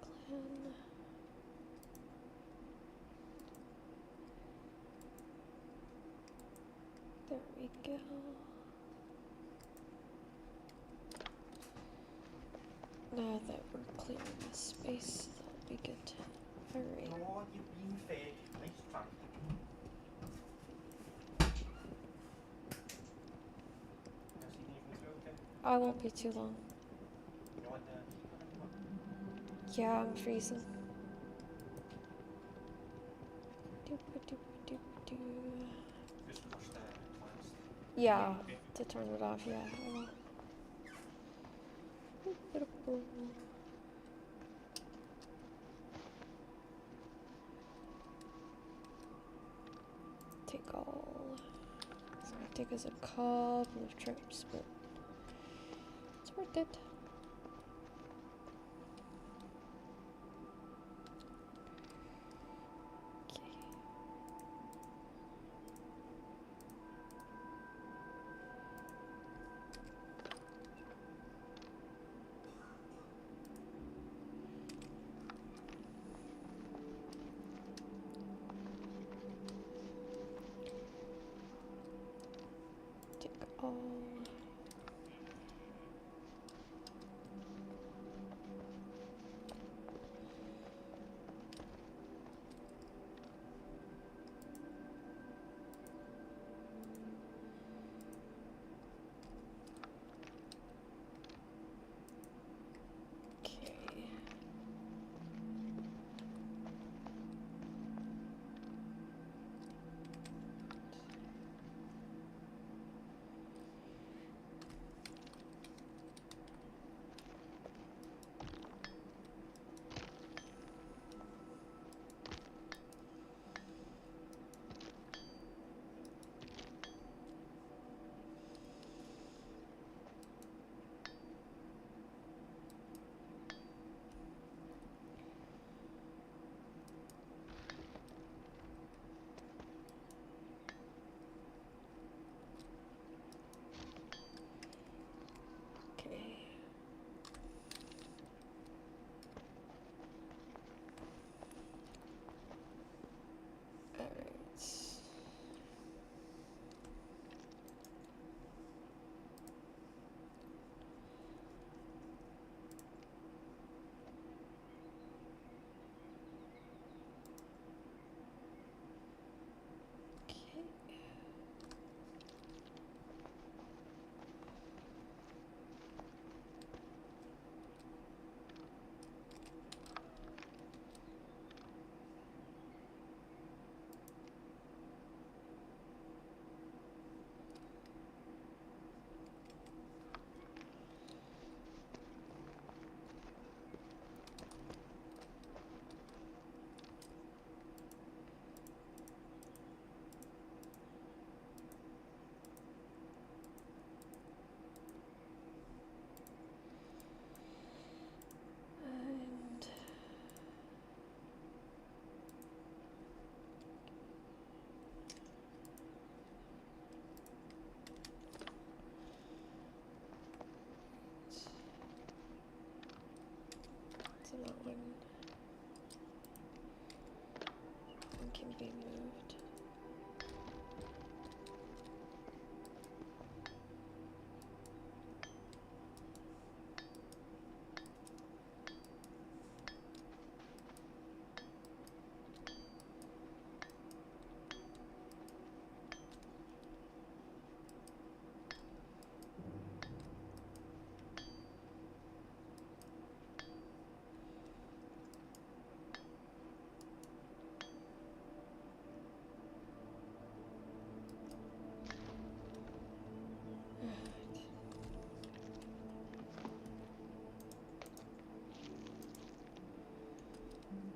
[SPEAKER 1] Clan. There we go. Now that we're clearing the space, that'll be good. Alright.
[SPEAKER 5] Nå, ihr being nicht fun.
[SPEAKER 1] I won't be too long.
[SPEAKER 5] You know what
[SPEAKER 1] Yeah, I'm freezing. Doop-a-doop-a-doop-a-doo.
[SPEAKER 5] just push the plants.
[SPEAKER 1] Yeah, to turn it off, yeah. I will. Boop-a-doop-boo. Take all. It's gonna take us a couple of trips, but it's worth it. Okay. Oh. Okay. Okay. All right. Okay. And so that one can be moved.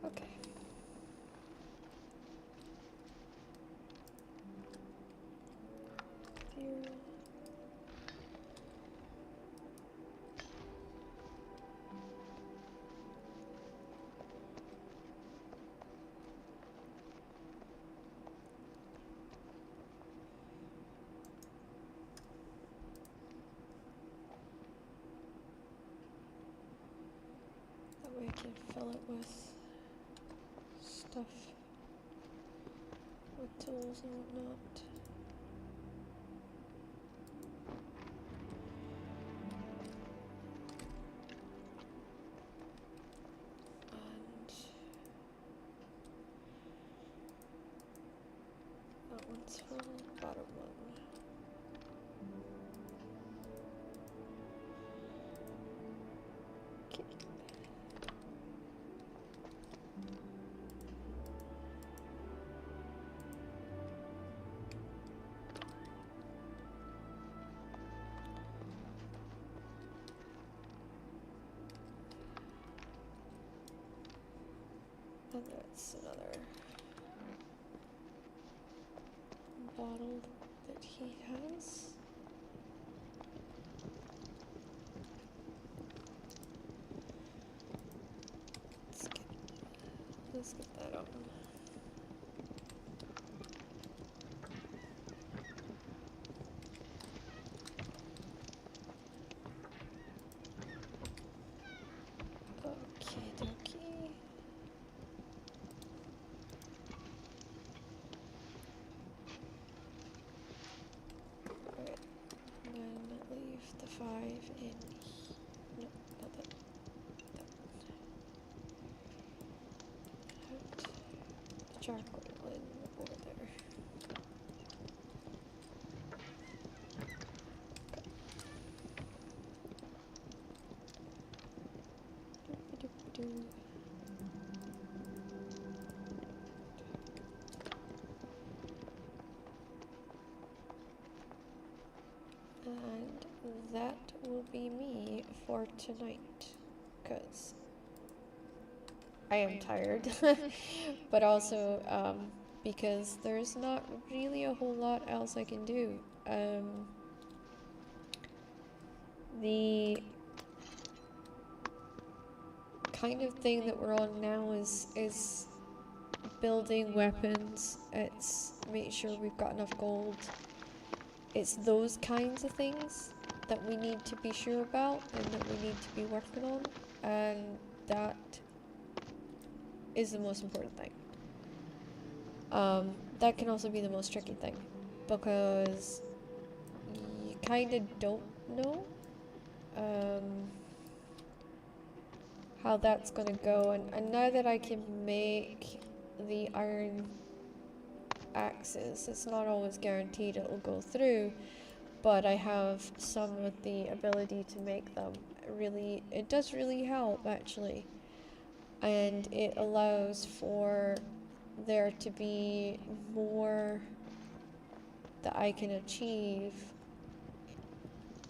[SPEAKER 1] Okay. Zero. That way I can fill it with stuff, with tools and whatnot. And that one's full, bottom one. Okay. And that's another bottle that he has. Let's get that on. Okie dokie. Alright. in. No, not that. Put the charcoal in over there. Doop-a-doop-a-doo. And that will be me for tonight, because I am tired, but also because there's not really a whole lot else I can do. The kind of thing that we're on now is building weapons. It's make sure we've got enough gold. It's those kinds of things that we need to be sure about and that we need to be working on, and that is the most important thing. That can also be the most tricky thing, because you kind of don't know how that's gonna go, and now that I can make the iron axes, it's not always guaranteed it'll go through, but I have some with the ability to make them. It does really help, actually, and it allows for there to be more that I can achieve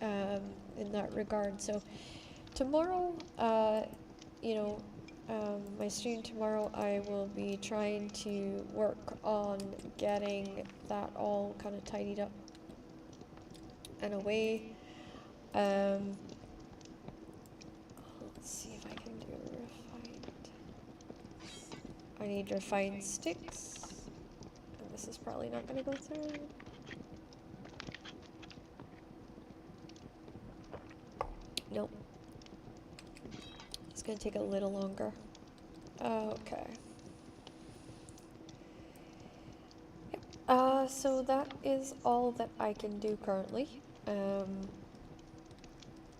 [SPEAKER 1] in that regard. So tomorrow, my stream tomorrow, I will be trying to work on getting that all kind of tidied up and away. Let's see if I can do refined. I need refined sticks, and this is probably not going to go through. Nope. It's going to take a little longer. Okay. So that is all that I can do currently.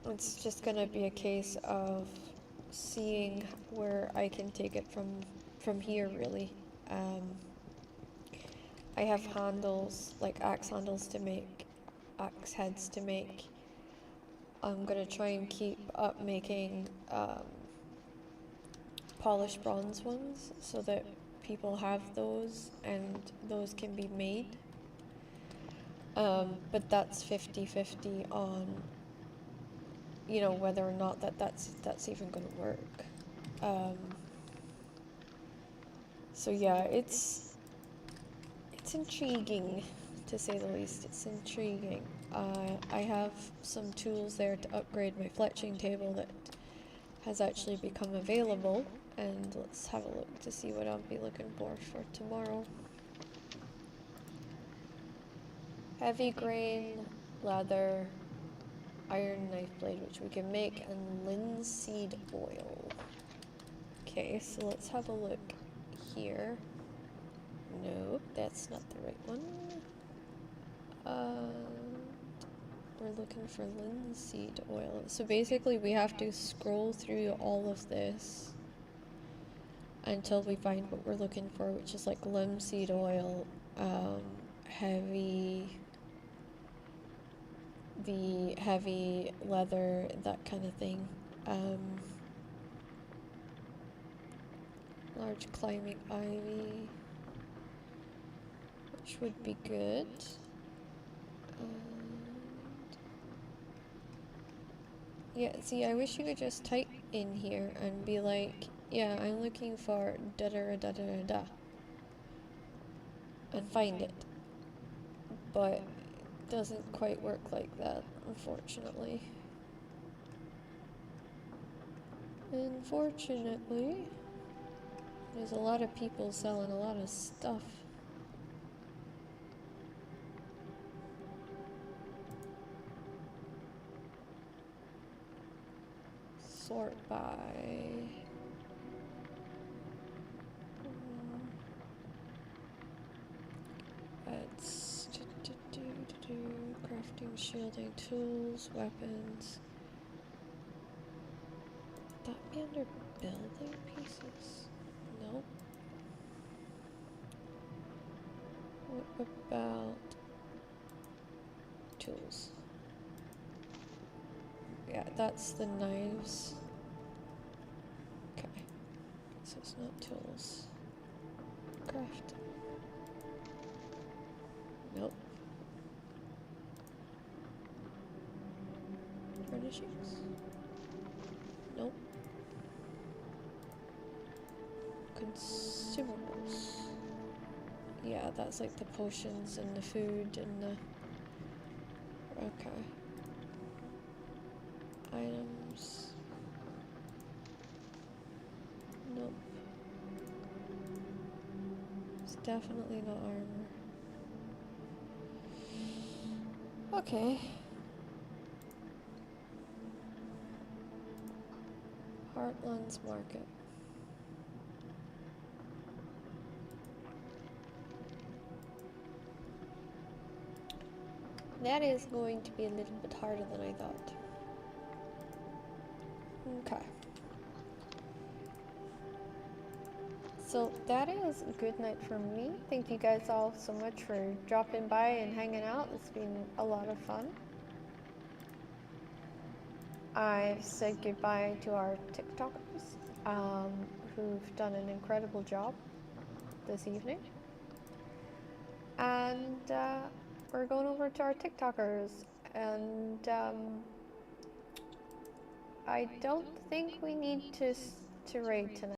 [SPEAKER 1] It's just gonna be a case of seeing where I can take it from here, really. I have handles, like axe handles to make, axe heads to make. I'm gonna try and keep up making polished bronze ones so that people have those and those can be made. But that's 50-50 on, whether or not that's even gonna work. So yeah, it's intriguing, to say the least. It's intriguing. I have some tools there to upgrade my fletching table that has actually become available, and let's have a look to see what I'll be looking for tomorrow. Heavy grain, leather, iron knife blade, which we can make, and linseed oil. Okay, so let's have a look here. Nope, that's not the right one. We're looking for linseed oil. So basically we have to scroll through all of this until we find what we're looking for, which is like linseed oil, the heavy leather, that kind of thing. Large climbing ivy, which would be good. Yeah, see, I wish you could just type in here and be like, yeah, I'm looking for da da da da da da, and find it. But it doesn't quite work like that, unfortunately. Unfortunately, there's a lot of people selling a lot of stuff. Sort by it's crafting shielding tools, weapons. Would that be under building pieces? Nope. What about tools? Yeah, that's the knives. Okay. So it's not tools. Craft. Nope. Furnishings? Nope. Consumables. Yeah, that's like the potions and the food and the... Okay. Items. Nope. It's definitely not armor. Okay. Heartlands Market. That is going to be a little bit harder than I thought. Okay. So that is a good night for me. Thank you guys all so much for dropping by and hanging out. It's been a lot of fun. I've said goodbye to our TikTokers who've done an incredible job this evening. And we're going over to our TikTokers. And I don't think we need to raid tonight.